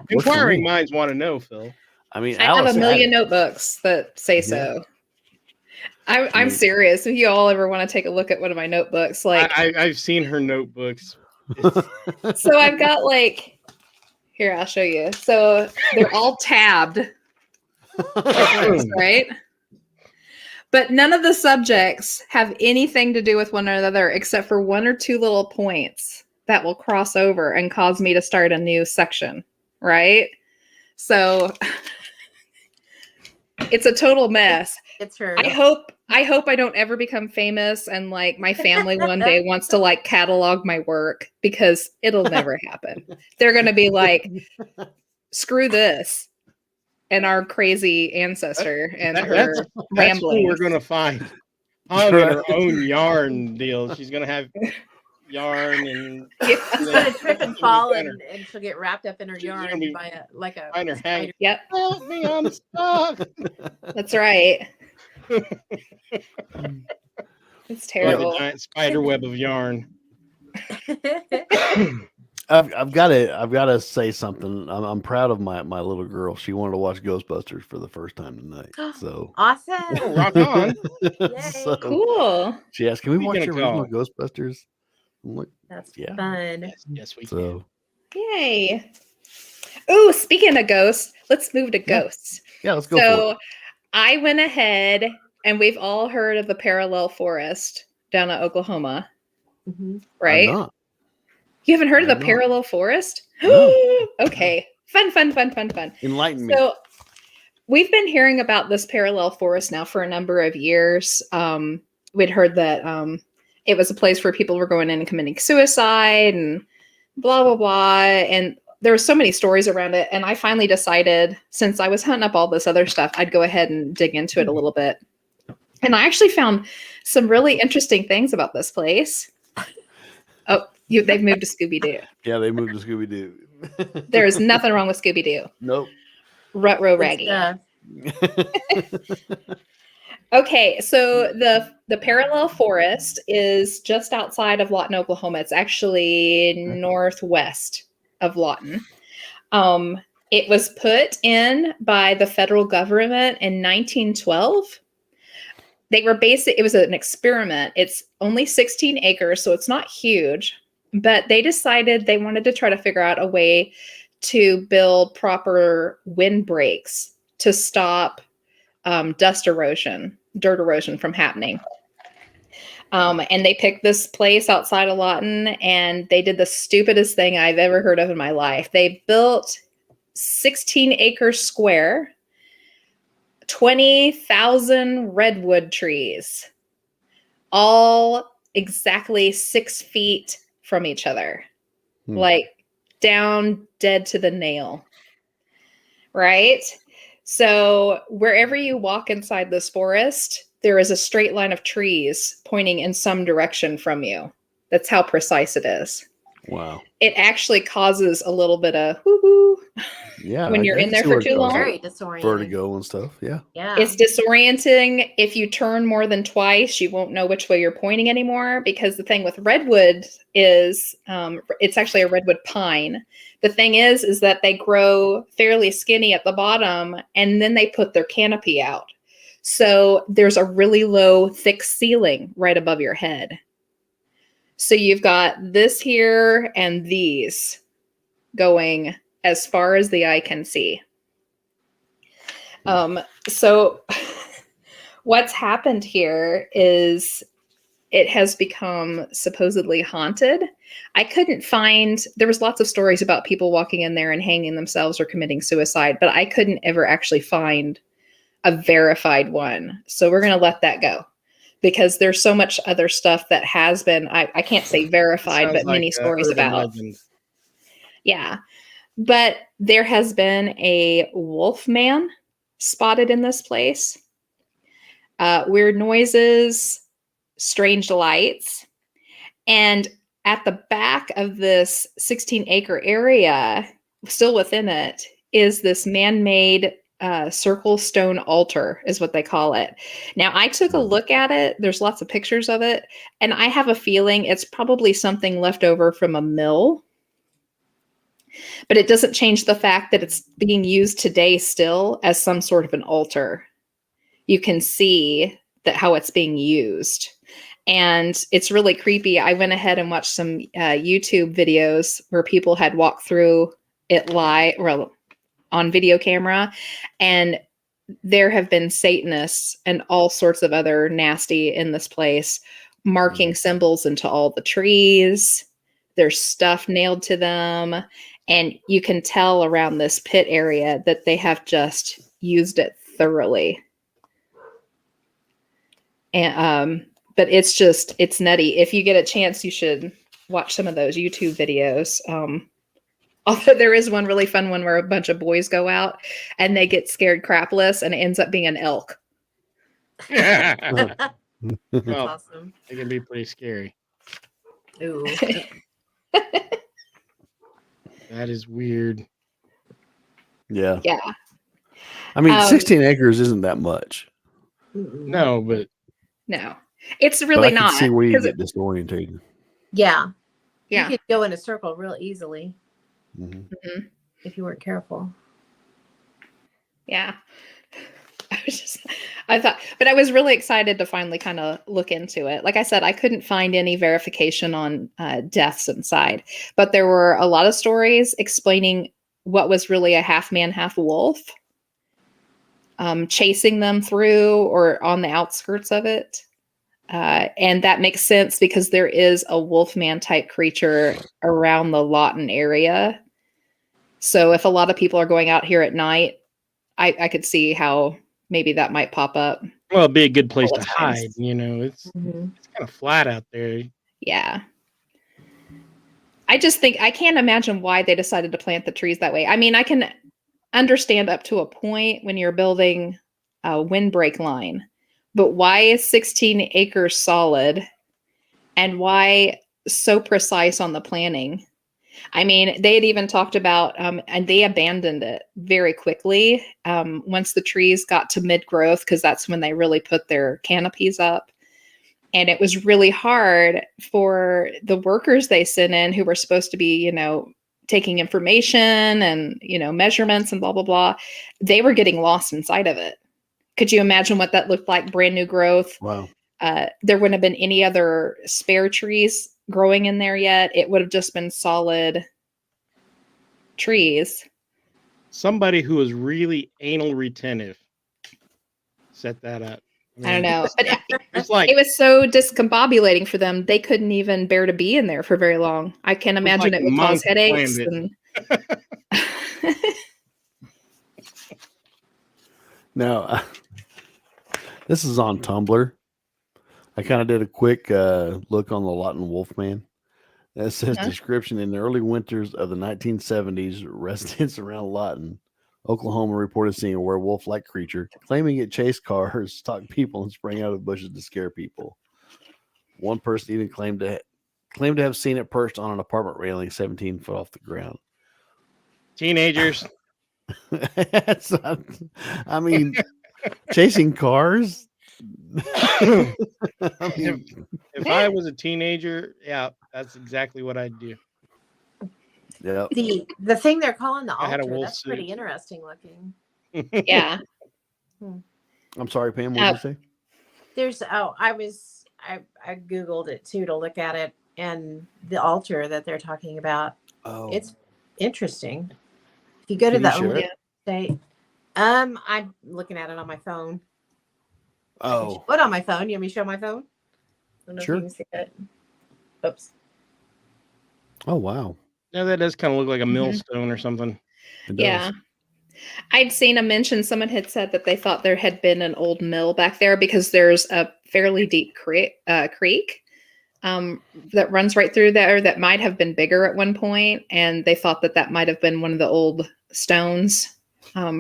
Inquiring minds want to know, Phil. I mean, I have a million notebooks that say so. I'm serious. If you all ever want to take a look at one of my notebooks, like I've seen her notebooks. So I've got here, I'll show you. So they're all tabbed, right? But none of the subjects have anything to do with one another except for one or two little points that will cross over and cause me to start a new section, right? So it's a total mess. It's her. I hope I don't ever become famous and my family one day wants to catalog my work, because it'll never happen. They're going to be like, screw this and our crazy ancestor and her that's rambling. We're going to find on her own yarn deal. She's going to have yarn and she's going to trip and fall and she'll get wrapped up in her yarn by a find her hang. Yep. Help me, I'm stuck. That's right. It's It's like a terrible. giant spider web of yarn. I've got to say something. I'm proud of my little girl. She wanted to watch Ghostbusters for the first time tonight. So Oh, Awesome. rock on. so Cool. she asked, "Can we Who you watch the gonna original call? Ghostbusters?" I'm like, That's Yeah. fun. Yes, we can. so Yay. Oh, speaking of ghosts, let's move to Yeah. ghosts. yeah, let's go for So it. I went ahead, and we've all heard of the parallel forest down in Oklahoma, Mhm. right? I'm not. You haven't heard of I'm the not. parallel forest? No. Okay. Fun. Enlighten me. So we've been hearing about this parallel forest now for a number of years. We'd heard that it was a place where people were going in and committing suicide and blah, blah, blah. And there were so many stories around it. And I finally decided, since I was hunting up all this other stuff, I'd go ahead and dig into it a little bit. And I actually found some really interesting things about this place. Oh, they've moved to Scooby-Doo. Yeah, they moved to Scooby Doo. There is nothing wrong with Scooby-Doo. Nope. Rut-row Good raggy. stuff. Okay, so the parallel forest is just outside of Lawton, Oklahoma. It's actually northwest of Lawton. It was put in by the federal government in 1912. It was an experiment. It's only 16 acres, so it's not huge, but they decided they wanted to try to figure out a way to build proper windbreaks to stop dirt erosion from happening. And they picked this place outside of Lawton, and they did the stupidest thing I've ever heard of in my life. They built 16 acres square, 20,000 redwood trees, all exactly 6 feet from each other, like down dead to the nail. Right? So wherever you walk inside this forest, there is a straight line of trees pointing in some direction from you. That's how precise it is. Wow. It actually causes a little bit of woo-hoo Yeah. when you're in there for too long. Very disorienting. Vertigo and stuff. Yeah. Yeah. It's disorienting. If you turn more than twice, you won't know which way you're pointing anymore, because the thing with redwood is it's actually a redwood pine. The thing is that they grow fairly skinny at the bottom, and then they put their canopy out. So there's a really low, thick ceiling right above your head. So you've got this here and these going as far as the eye can see. So what's happened here is it has become supposedly haunted. There was lots of stories about people walking in there and hanging themselves or committing suicide, but I couldn't ever actually find a verified one. So we're going to let that go, because there's so much other stuff that has been, I can't say verified, but many stories urban about. legend. Yeah. But there has been a wolf man spotted in this place. Weird noises, strange lights. And at the back of this 16-acre area, still within it, is this man-made circle stone altar, is what they call it. Now, I took a look at it. There's lots of pictures of it. And I have a feeling it's probably something left over from a mill. But it doesn't change the fact that it's being used today still as some sort of an altar. You can see how it's being used. And it's really creepy. I went ahead and watched some YouTube videos where people had walked through it live on video camera. And there have been Satanists and all sorts of other nasty in this place, marking symbols into all the trees. There's stuff nailed to them. And you can tell around this pit area that they have just used it thoroughly. And but it's nutty. If you get a chance, you should watch some of those YouTube videos. Although there is one really fun one where a bunch of boys go out and they get scared crapless, and it ends up being an elk. Well, That's awesome. it can be pretty scary. Ooh. That is weird. Yeah. Yeah. I mean, 16 acres isn't that much. No, but No. It's But really I can not, see where you 'cause get disorientated. Yeah. yeah. You could go in a circle real easily Hmm. Mhm. if you weren't careful. Yeah. I thought, but I was really excited to finally kind of look into it. Like I said, I couldn't find any verification on deaths inside, but there were a lot of stories explaining what was really a half man, half wolf, chasing them through or on the outskirts of it. And that makes sense because there is a wolfman type creature around the Lawton area. So if a lot of people are going out here at night, I could see how maybe that might pop up. Well, it'd be a good place Couple to of times. hide. You know, it's Mhm. kind of flat out there. Yeah. I just think I can't imagine why they decided to plant the trees that way. I mean, I can understand up to a point when you're building a windbreak line, but why is 16 acres solid and why so precise on the planning? I mean, they had even talked about, and they abandoned it very quickly once the trees got to mid growth, because that's when they really put their canopies up. And it was really hard for the workers they sent in who were supposed to be, taking information and, measurements and blah, blah, blah. They were getting lost inside of it. Could you imagine what that looked like? Brand new growth. Wow. There wouldn't have been any other spare trees growing in there yet. It would have just been solid trees. Somebody who is really anal retentive set that up. I don't know. But It's like it was so discombobulating for them. They couldn't even bear to be in there for very long. I can't imagine like it would cause monks headaches. planned And Now, this is on Tumblr. I kind of did a quick look on the Lawton Wolfman. It says Uh-huh. description: in the early winters of the 1970s, residents around Lawton, Oklahoma, reported seeing a werewolf-like creature, claiming it chased cars, stalked people, and sprang out of the bushes to scare people. One person even claimed to have seen it perched on an apartment railing 17 foot off the ground. teenagers. That's not- I mean, chasing cars. I mean, If I was a teenager, yeah, that's exactly what I'd do. yeah. The thing they're calling the I had a altar, wolf that's pretty suit. interesting looking. yeah. I'm sorry, Pam. What did you say? There's I googled it too to look at it, and the altar that they're talking about, Oh, it's interesting. If you go to Can you the share Oklahoma it? State, I'm looking at it on my phone. Oh, What on my phone? You want me to show my phone? I don't know Sure. if you can see it. Oops. oh, wow. No, that does kind of look like a Mhm. millstone or something. It does. Yeah. I'd seen a mention, someone had said that they thought there had been an old mill back there because there's a fairly deep creek that runs right through there that might have been bigger at one point, and they thought that might have been one of the old stones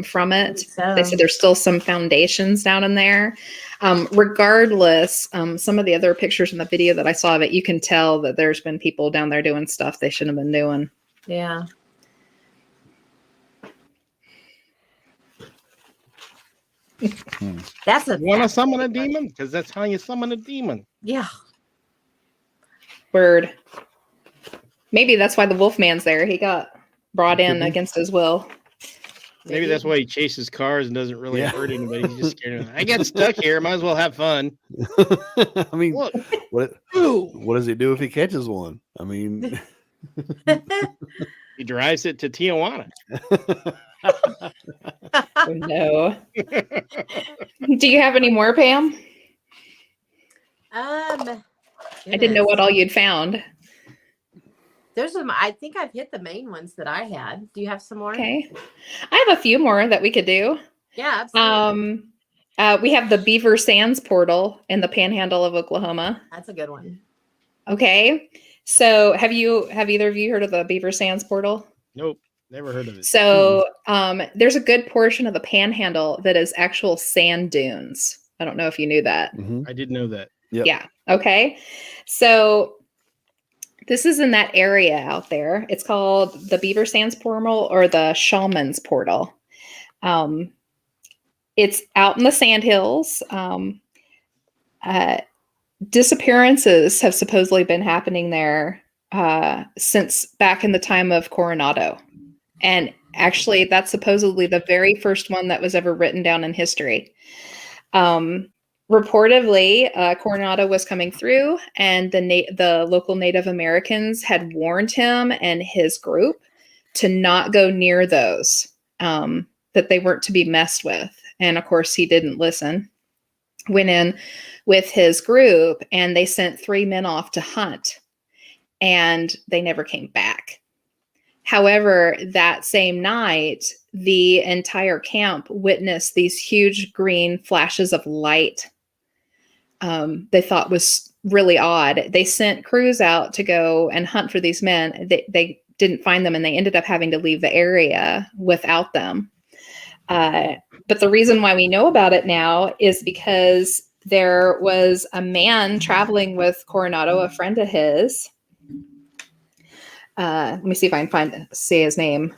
from it. They said there's still some foundations down in there. Regardless, some of the other pictures in the video that I saw of it, you can tell that there's been people down there doing stuff they shouldn't have been doing. Yeah. That's a You want to summon a demon? Because that's how you summon a demon. Yeah. Word. Maybe that's why the Wolfman's there. He got brought in Could be. against his will. Maybe that's why he chases cars and doesn't really Yeah. hurt anybody. He's just scared of them. I get stuck here. Might as well have fun. I mean, Look. what does he do if he catches one? I mean, He drives it to Tijuana. Oh, no. Do you have any more, Pam? I didn't know what all you'd found. There's some. I think I've hit the main ones that I had. Do you have some more? Okay. I have a few more that we could do. Yeah, absolutely. We have the Beaver Sands portal in the Panhandle of Oklahoma. That's a good one. Okay. So have either of you heard of the Beaver Sands portal? Nope. Never heard of it. So there's a good portion of the Panhandle that is actual sand dunes. I don't know if you knew that. Mhm. I did know that. Yep. Yeah. Okay. So this is in that area out there. It's called the Beaver Sands portal or the Shaman's portal. It's out in the sandhills. disappearances have supposedly been happening there since back in the time of Coronado. And actually, that's supposedly the very first one that was ever written down in history. Reportedly, Coronado was coming through, and the local Native Americans had warned him and his group to not go near those, that they weren't to be messed with. And of course, he didn't listen. Went in with his group, and they sent 3 men off to hunt, and they never came back. However, that same night, the entire camp witnessed these huge green flashes of light. They thought was really odd. They sent crews out to go and hunt for these men. They didn't find them, and they ended up having to leave the area without them. But the reason why we know about it now is because there was a man traveling with Coronado, a friend of his. Let me see if I can say his name.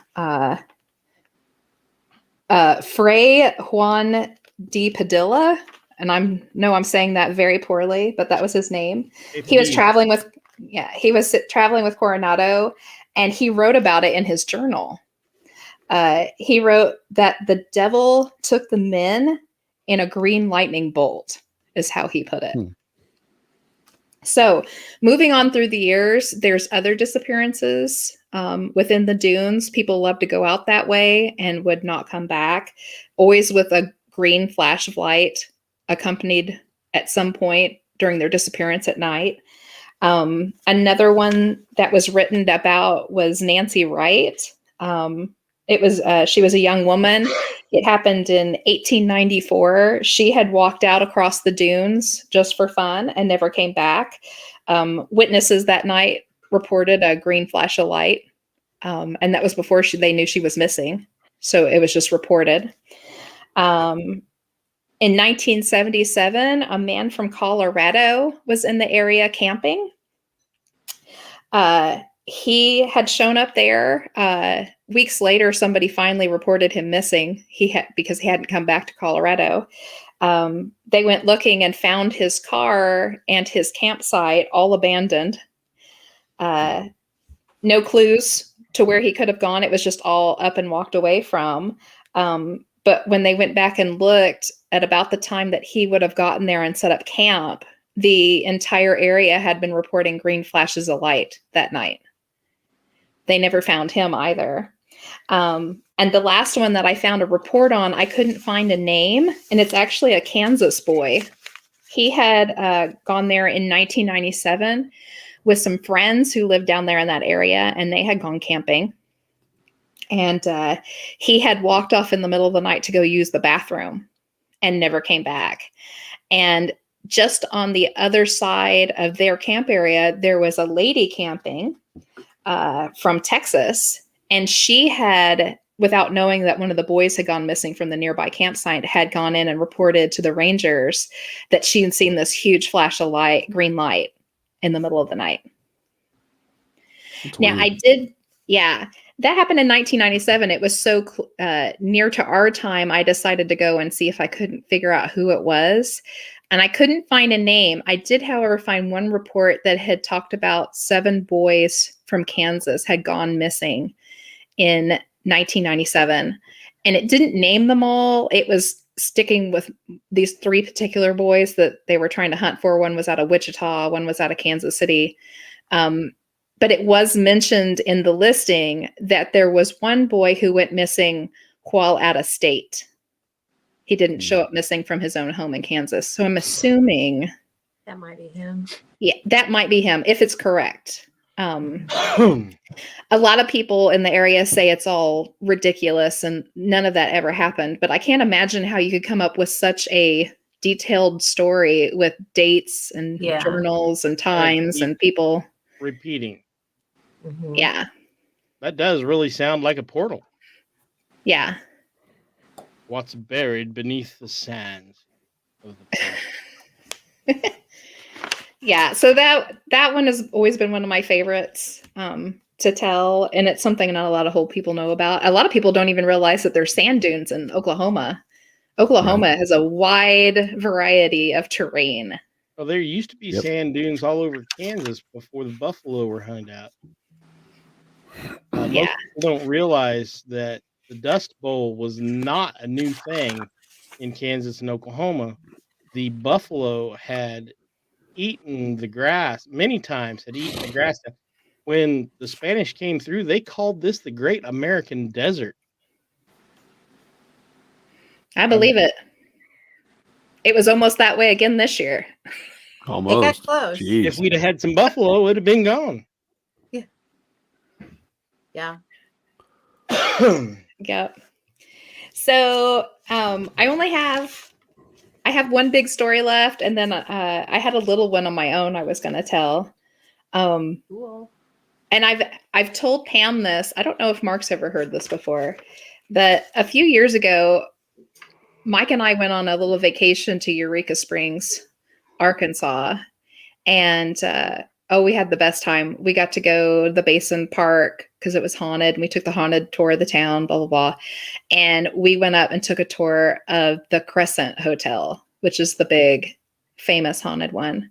Fray Juan de Padilla. And I'm saying that very poorly, but that was his name. He was traveling with Coronado, and he wrote about it in his journal. He wrote that the devil took the men in a green lightning bolt, is how he put it. So moving on through the years, there's other disappearances within the dunes. People love to go out that way and would not come back, always with a green flash of light accompanied at some point during their disappearance at night. Another one that was written about was Nancy Wright. She was a young woman. It happened in 1894. She had walked out across the dunes just for fun and never came back. Witnesses that night reported a green flash of light. And that was before they knew she was missing. So it was just reported. In 1977, a man from Colorado was in the area camping. He had shown up there. Weeks later, somebody finally reported him missing. Because he hadn't come back to Colorado. They went looking and found his car and his campsite all abandoned. No clues to where he could have gone. It was just all up and walked away from. But when they went back and looked at about the time that he would have gotten there and set up camp, the entire area had been reporting green flashes of light that night. They never found him either. And the last one that I found a report on, I couldn't find a name, and it's actually a Kansas boy. He had gone there in 1997 with some friends who lived down there in that area, and they had gone camping. And he had walked off in the middle of the night to go use the bathroom and never came back. And just on the other side of their camp area, there was a lady camping from Texas. And she had, without knowing that one of the boys had gone missing from the nearby campsite, had gone in and reported to the rangers that she had seen this huge flash of light, green light, in the middle of the night. Now, that happened in 1997. It was so near to our time, I decided to go and see if I couldn't figure out who it was. And I couldn't find a name. I did, however, find one report that had talked about 7 boys from Kansas had gone missing in 1997. And it didn't name them all. It was sticking with these 3 particular boys that they were trying to hunt for. One was out of Wichita, one was out of Kansas City. But it was mentioned in the listing that there was one boy who went missing while out of state. He didn't show up missing from his own home in Kansas. So I'm assuming that might be him. Yeah, that might be him, if it's correct. A lot of people in the area say it's all ridiculous and none of that ever happened. But I can't imagine how you could come up with such a detailed story with dates and journals and times and people repeating. Mm-hmm. Yeah. That does really sound like a portal. Yeah. What's buried beneath the sands of the past. Yeah. So that one has always been one of my favorites to tell. And it's something not a lot of people know about. A lot of people don't even realize that there's sand dunes in Oklahoma. Oklahoma has a wide variety of terrain. Well, there used to be Yep. sand dunes all over Kansas before the buffalo were hunted out. Most Yeah. people don't realize that the Dust Bowl was not a new thing in Kansas and Oklahoma. The buffalo had eaten the grass many times, had eaten the grass. When the Spanish came through, they called this the Great American Desert. I believe it. It was almost that way again this year. Almost. close. Jeez. If we'd have had some buffalo, it would have been gone. Yeah. Yep. So I have one big story left, and then I had a little one on my own I was going to tell. Cool. And I've told Pam this. I don't know if Mark's ever heard this before, but a few years ago, Mike and I went on a little vacation to Eureka Springs, Arkansas, and we had the best time. We got to go to the Basin Park because it was haunted, and we took the haunted tour of the town, blah, blah, blah. And we went up and took a tour of the Crescent Hotel, which is the big, famous haunted one.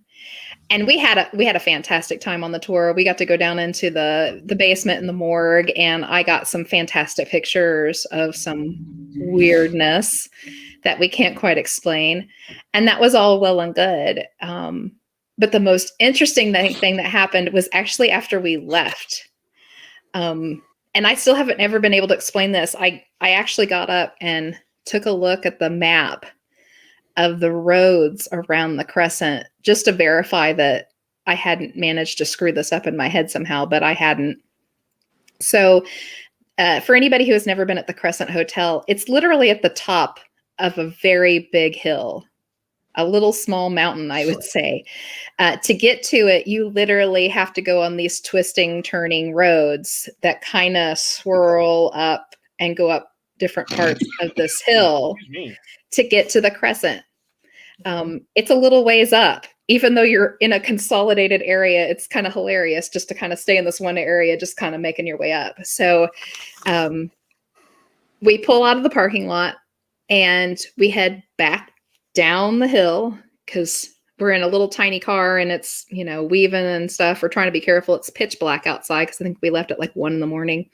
And we had a fantastic time on the tour. We got to go down into the basement and the morgue, and I got some fantastic pictures of some weirdness that we can't quite explain. And that was all well and good. But the most interesting thing that happened was actually after we left. And I still haven't ever been able to explain this. I actually got up and took a look at the map of the roads around the Crescent just to verify that I hadn't managed to screw this up in my head somehow, but I hadn't. So for anybody who has never been at the Crescent Hotel, it's literally at the top of a very big hill, a little small mountain, I would say. To get to it, you literally have to go on these twisting, turning roads that kind of swirl up and go up different parts of this hill to get to the Crescent. It's a little ways up. Even though you're in a consolidated area, it's kind of hilarious just to kind of stay in this one area, just kind of making your way up. So we pull out of the parking lot and we head back down the hill because we're in a little tiny car and it's, weaving and stuff. We're trying to be careful. It's pitch black outside because I think we left at like 1 a.m.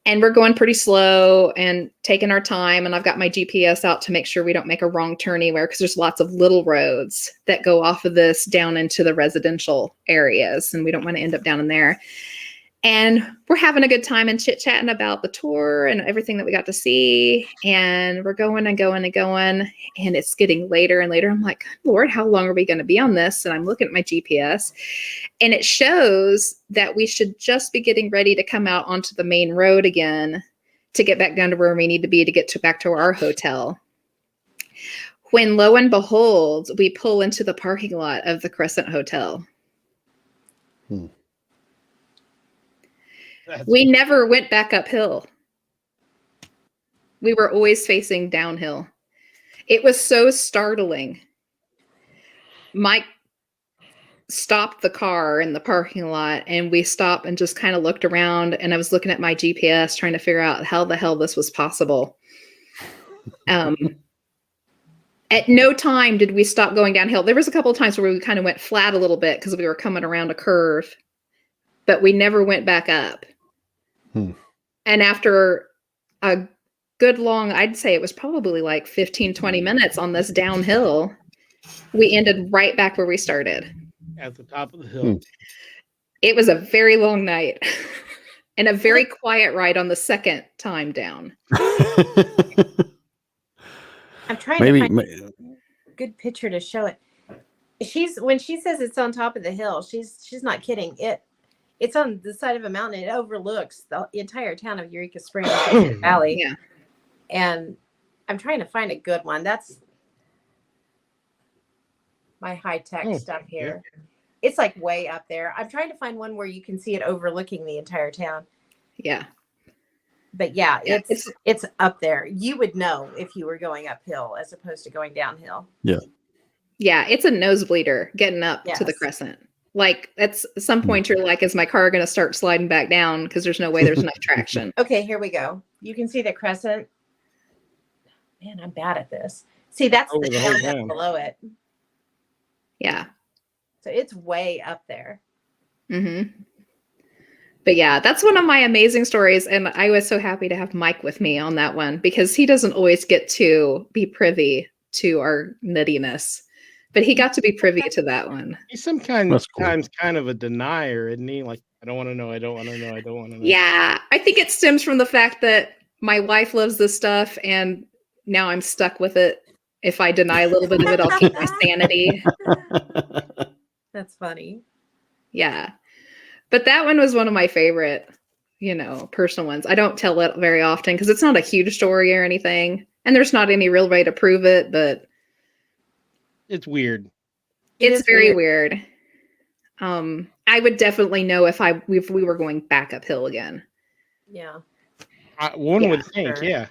And we're going pretty slow and taking our time. And I've got my GPS out to make sure we don't make a wrong turn anywhere because there's lots of little roads that go off of this down into the residential areas. And we don't want to end up down in there. And we're having a good time and chit-chatting about the tour and everything that we got to see. And we're going and going and going. And it's getting later and later. I'm like, Lord, how long are we going to be on this? And I'm looking at my GPS. And it shows that we should just be getting ready to come out onto the main road again to get back down to where we need to be to get back to our hotel. When lo and behold, we pull into the parking lot of the Crescent Hotel. We never went back uphill. We were always facing downhill. It was so startling. Mike stopped the car in the parking lot and we stopped and just kind of looked around, and I was looking at my GPS trying to figure out how the hell this was possible. At no time did we stop going downhill. There was a couple of times where we kind of went flat a little bit because we were coming around a curve, but we never went back up. And after a good long, I'd say it was probably like 15, 20 minutes on this downhill, we ended right back where we started. At the top of the hill. It was a very long night and a very quiet ride on the second time down. I'm trying to find a good picture to show it. When she says it's on top of the hill, she's not kidding. It's on the side of a mountain. It overlooks the entire town of Eureka Springs Valley. Yeah. And I'm trying to find a good one. That's my high-tech stuff here. Yeah. It's like way up there. I'm trying to find one where you can see it overlooking the entire town. Yeah. But yeah, it's up there. You would know if you were going uphill as opposed to going downhill. Yeah. Yeah, it's a nosebleeder getting up to the Crescent. Like, at some point you're like, is my car going to start sliding back down? Because there's no way there's enough traction. Okay, here we go. You can see the Crescent. Man, I'm bad at this. See, that's the town below it. Yeah. So it's way up there. Mm-hmm. But yeah, that's one of my amazing stories. And I was so happy to have Mike with me on that one because he doesn't always get to be privy to our nittiness, but he got to be privy to that one. He's times kind of a denier, isn't he? Like, I don't want to know. I don't want to know. I don't want to know. Yeah, I think it stems from the fact that my wife loves this stuff and now I'm stuck with it. If I deny a little bit of it, I'll keep my sanity. That's funny. Yeah. But that one was one of my favorite, personal ones. I don't tell it very often because it's not a huge story or anything. And there's not any real way to prove it, but It's weird. it's very weird. I would definitely know if we were going back uphill again. Yeah. One would think, sure. yeah.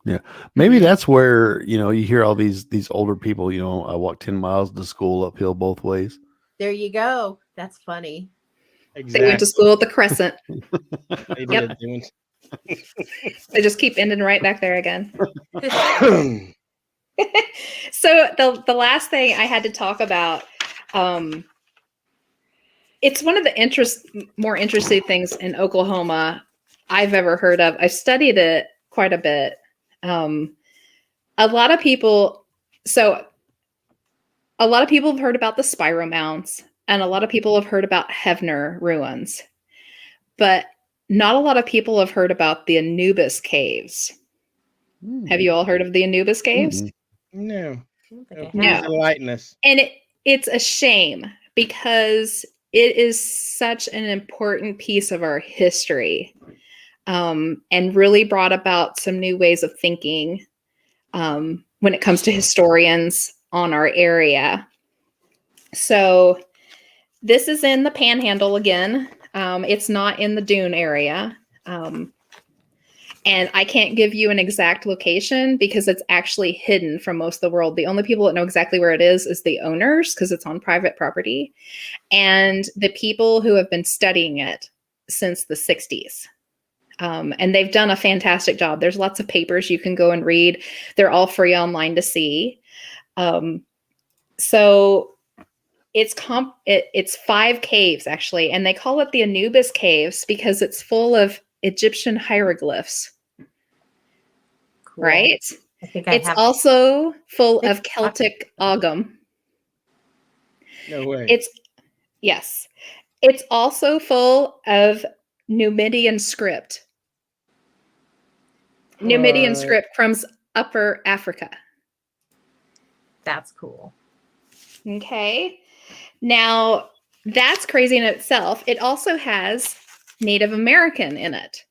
Yeah. Maybe that's where, you hear all these older people, I walked 10 miles to school uphill both ways. There you go. That's funny. Exactly. They went to school at the Crescent. They Yep. did. They just keep ending right back there again. So the last thing I had to talk about, it's one of the more interesting things in Oklahoma I've ever heard of. I've studied it quite a bit. A lot of people have heard about the Spiro Mounds, and a lot of people have heard about Hefner ruins, but not a lot of people have heard about the Anubis caves. Have you all heard of the Anubis caves? No. No. Enlighten us. And it's a shame because it is such an important piece of our history, and really brought about some new ways of thinking when it comes to historians on our area. So this is in the Panhandle again. It's not in the Dune area. And I can't give you an exact location because it's actually hidden from most of the world. The only people that know exactly where it is the owners, because it's on private property, and the people who have been studying it since the 60s. And they've done a fantastic job. There's lots of papers you can go and read. They're all free online to see. So it's 5 caves actually, and they call it the Anubis caves because it's full of Egyptian hieroglyphs. Cool. Right? I think it's also full of Celtic ogam. No way. Yes. It's also full of Numidian script. Numidian script from Upper Africa. That's cool. Okay. Now, that's crazy in itself. It also has Native American in it.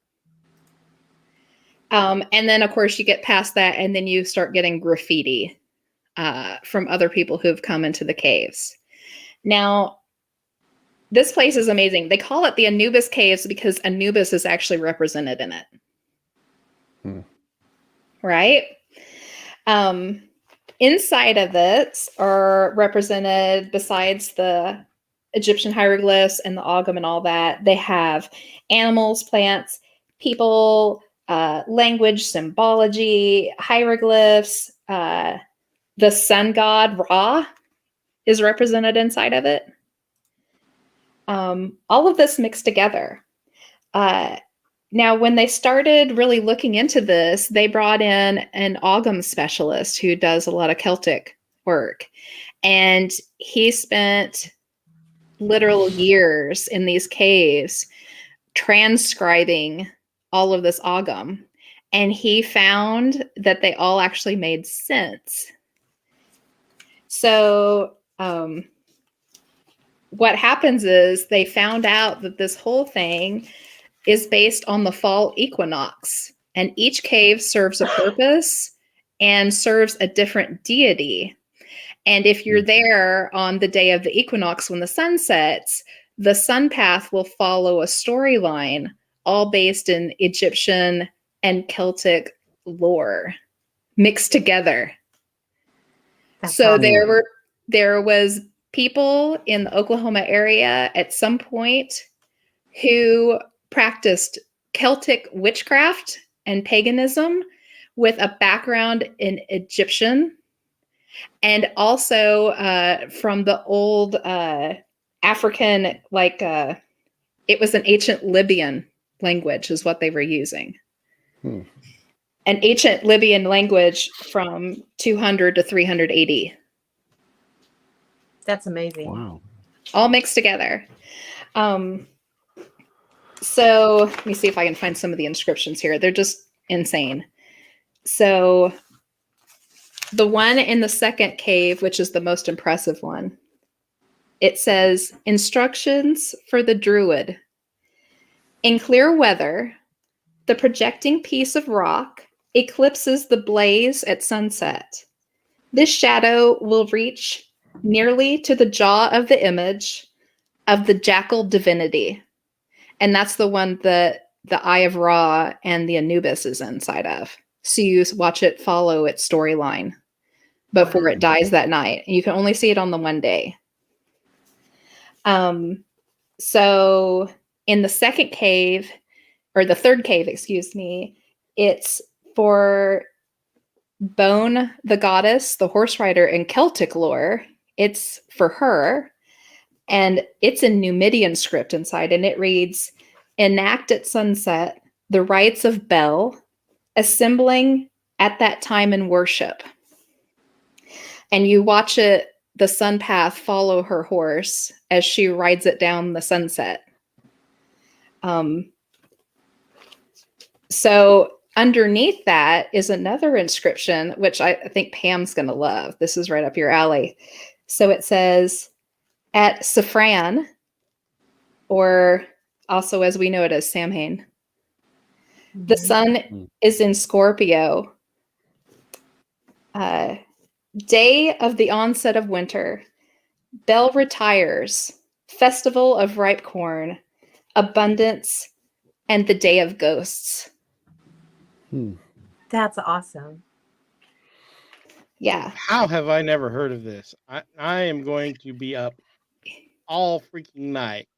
And then, of course, you get past that, and then you start getting graffiti from other people who have come into the caves. Now, this place is amazing. They call it the Anubis Caves because Anubis is actually represented in it. Right? Inside of it are represented, besides the Egyptian hieroglyphs and the ogam and all that, they have animals, plants, people, language, symbology, hieroglyphs. The sun god Ra is represented inside of it. All of this mixed together. Now, when they started really looking into this, they brought in an ogam specialist who does a lot of Celtic work. And he spent literal years in these caves transcribing all of this ogam. And he found that they all actually made sense. So what happens is they found out that this whole thing is based on the fall equinox, and each cave serves a purpose and serves a different deity. And if you're there on the day of the equinox when the sun sets, the sun path will follow a storyline all based in Egyptian and Celtic lore mixed together. So awesome. There was people in the Oklahoma area at some point who practiced Celtic witchcraft and paganism with a background in Egyptian And also from the old African, like it was an ancient Libyan language is what they were using. Hmm. An ancient Libyan language from 200 to 300 AD. That's amazing. Wow. All mixed together. So let me see if I can find some of the inscriptions here. They're just insane. So the one in the second cave, which is the most impressive one, it says, instructions for the druid. In clear weather, the projecting piece of rock eclipses the blaze at sunset. This shadow will reach nearly to the jaw of the image of the jackal divinity. And that's the one that the Eye of Ra and the Anubis is inside of. So you watch it follow its storyline before it dies that night. And you can only see it on the one day. So in the second cave, or the third cave, excuse me, it's for Bone, the goddess, the horse rider in Celtic lore. It's for her. And it's in Numidian script inside. And it reads, enact at sunset the rites of Bel, assembling at that time in worship. And you watch it, the sun path, follow her horse as she rides it down the sunset. So underneath that is another inscription, which I think Pam's going to love. This is right up your alley. So it says, at Safran, or also as we know it as Samhain, the sun is in Scorpio. Day of the onset of winter, Bel retires, festival of ripe corn, abundance, and the day of ghosts. That's awesome. Yeah. How have I never heard of this? I am going to be up all freaking night.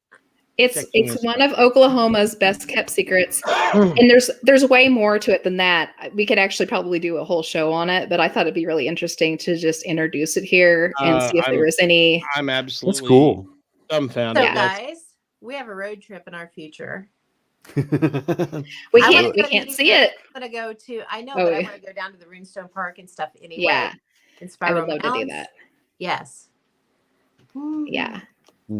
It's one of Oklahoma's best kept secrets. And there's way more to it than that. We could actually probably do a whole show on it, but I thought it'd be really interesting to just introduce it here and see if there was any. I'm absolutely That's cool. dumbfounded. So guys, we have a road trip in our future. We can't see it. I'm gonna go to. I know, Oh, but I yeah. want to go down to the Runestone Park and stuff anyway. Yeah, in I Spiral would love to do Mounds. that. Yes. Yeah.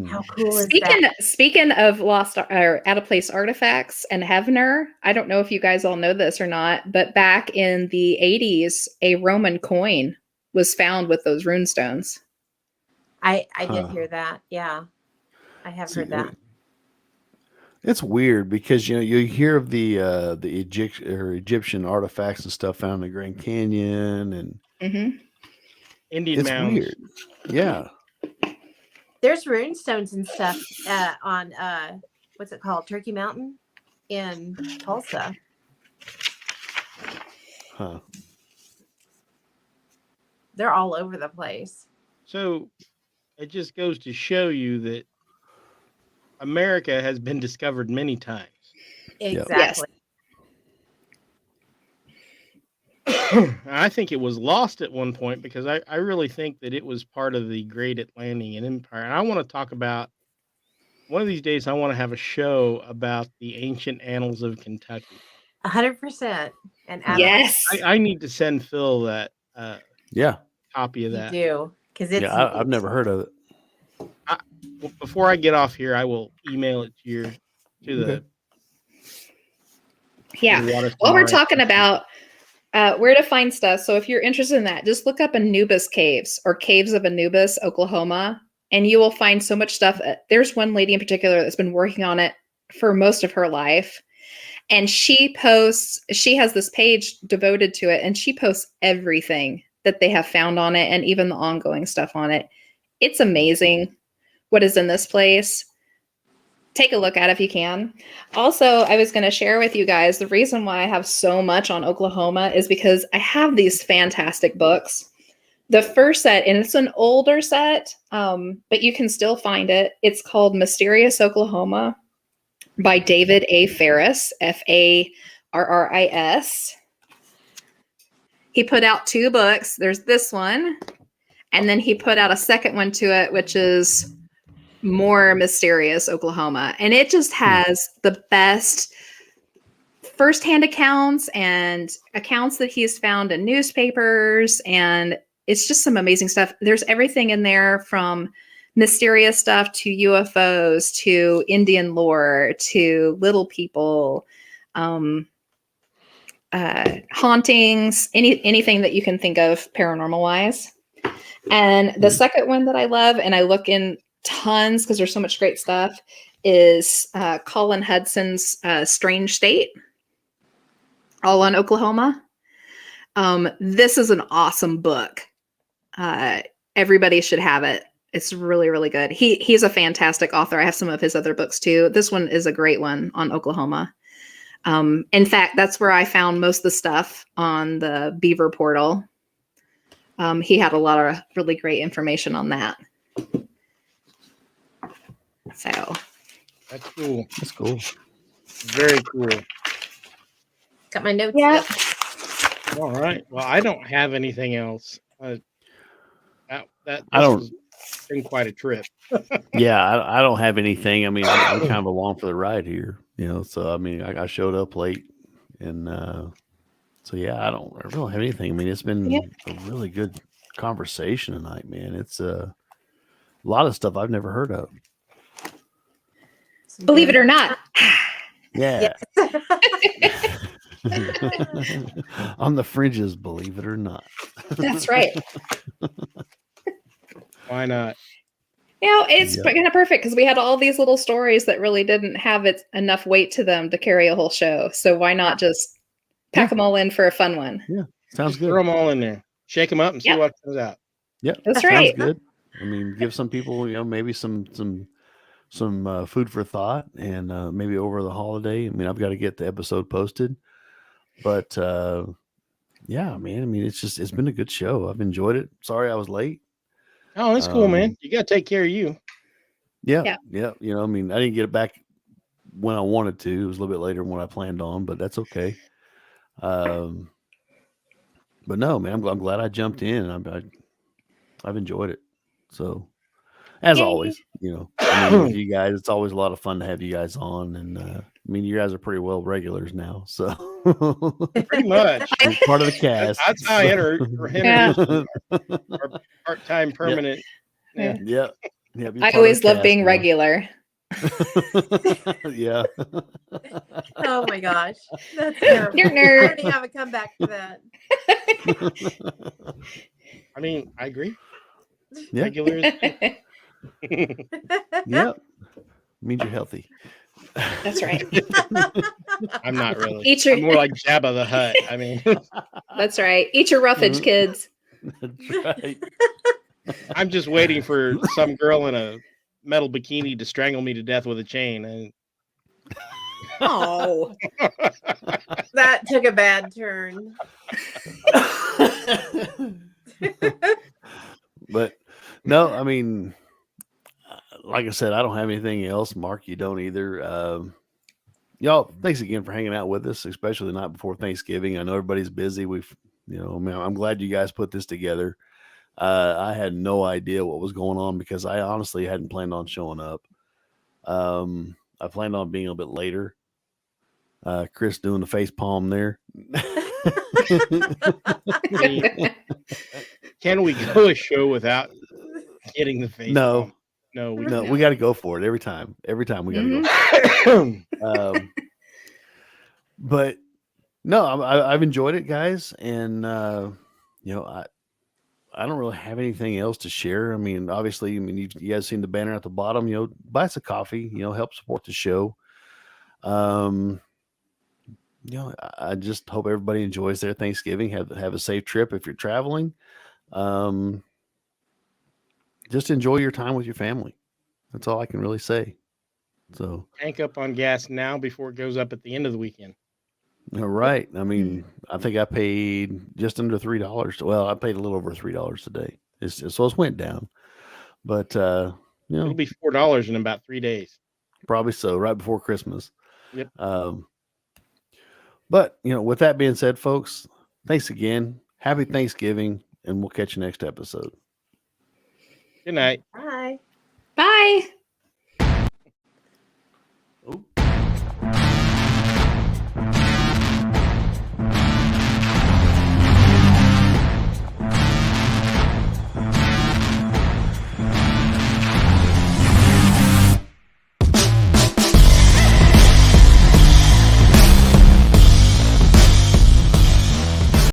How cool is that? Speaking of lost or out of place artifacts and Heavener, I don't know if you guys all know this or not, but back in the 80s, a Roman coin was found with those runestones. I did hear that. Yeah, I have heard that. It's weird because you hear of the Egyptian artifacts and stuff found in the Grand Canyon and Indian it's mounds. weird. Yeah. There's runestones and stuff on what's it called, Turkey Mountain in Tulsa. Huh. They're all over the place. So it just goes to show you that America has been discovered many times. Exactly. I think it was lost at one point because I really think that it was part of the Great Atlantean Empire. And I want to talk about, one of these days, I want to have a show about the ancient annals of Kentucky. 100%. And yes, I need to send Phil that copy of you that. do, because it's I've never heard of it. Before I get off here, I will email it to the. Yeah. Well, we're talking about where to find stuff. So if you're interested in that, just look up Anubis Caves or Caves of Anubis, Oklahoma, and you will find so much stuff. There's one lady in particular that's been working on it for most of her life. And she has this page devoted to it, and she posts everything that they have found on it and even the ongoing stuff on it. It's amazing what is in this place. Take a look at it if you can. Also, I was going to share with you guys the reason why I have so much on Oklahoma is because I have these fantastic books. The first set, and it's an older set, but you can still find it. It's called Mysterious Oklahoma by David A. Ferris, Farris. He put out 2 books. There's this one, And then he put out a second one to it, which is More Mysterious Oklahoma. And it just has the best firsthand accounts and accounts that he's found in newspapers. And it's just some amazing stuff. There's everything in there from mysterious stuff to UFOs to Indian lore to little people, hauntings, anything that you can think of paranormal wise. And the second one that I love, and I look in tons because there's so much great stuff, is Colin Hudson's Strange State, all on Oklahoma. This is an awesome book. Everybody should have it. It's really, really good. He's a fantastic author. I have some of his other books too. This one is a great one on Oklahoma. In fact, that's where I found most of the stuff on the Beaver portal. He had a lot of really great information on that. So That's cool. That's cool. Very cool. Got my notes. yeah, All right. Well, I don't have anything else. This I don't- has been quite a trip. Yeah, I don't have anything. I mean, I'm kind of along for the ride here, So I mean, I showed up late, and so yeah, I don't have anything. I mean, it's been a really good conversation tonight, man. It's a lot of stuff I've never heard of. believe it or not. Yeah. On the fringes, believe it or not. That's right. Why not? It's kind of perfect because we had all these little stories that really didn't have enough weight to them to carry a whole show. So why not just pack them all in for a fun one? Yeah, sounds Just good. throw them all in there. Shake them up and see what comes out. Yeah, That's sounds right. good. I mean, give some people, maybe some food for thought, and maybe over the holiday. I mean, I've got to get the episode posted, but yeah, man. I mean, it's been a good show. I've enjoyed it. Sorry I was late. Oh, that's cool, man. You got to take care of you. Yeah. I mean, I didn't get it back when I wanted to. It was a little bit later than what I planned on, but that's okay. But no, man, I'm glad I jumped in. I've enjoyed it. So, as Yay. always, I mean, with you guys, it's always a lot of fun to have you guys on. And I mean, you guys are pretty well regulars now, so Pretty much. you're part of the cast. That's how I enter Yeah. our part-time permanent. Yeah. Yeah. I always love being regular. Yeah. Oh my gosh, that's terrible. Nerd, I nerd. already have a comeback for that. I mean, I agree. Yeah. Regular is good. Yep. Means you're healthy. That's right. I'm not really. Eat your- I'm more like Jabba the Hutt. I mean, That's right. Eat your roughage, Mhm. kids. That's right. I'm just waiting for some girl in a metal bikini to strangle me to death with a chain. And Oh, That took a bad turn. But no, I mean, like I said, I don't have anything else. Mark, you don't either. Y'all, thanks again for hanging out with us, especially the night before Thanksgiving. I know everybody's busy. I'm glad you guys put this together. I had no idea what was going on because I honestly hadn't planned on showing up. I planned on being a bit later. Chris doing the face palm there. can we go a show without getting the face? No. palm? No, we No, can't. we got to go for it every time. Every time we got to go. For it. But no, I've enjoyed it, guys, and I don't really have anything else to share. I mean, obviously, you guys seen the banner at the bottom. Buy us a coffee. Help support the show. I just hope everybody enjoys their Thanksgiving. Have a safe trip if you're traveling. Just enjoy your time with your family. That's all I can really say. So, Tank up on gas now before it goes up at the end of the weekend. all right. I mean, I think I paid just under $3. Well, I paid a little over $3 today. So it went down, but It'll be $4 in about 3 days. probably so. Right before Christmas. Yep. But with that being said, folks, thanks again. Happy Thanksgiving, and we'll catch you next episode. Good night. Bye. Bye.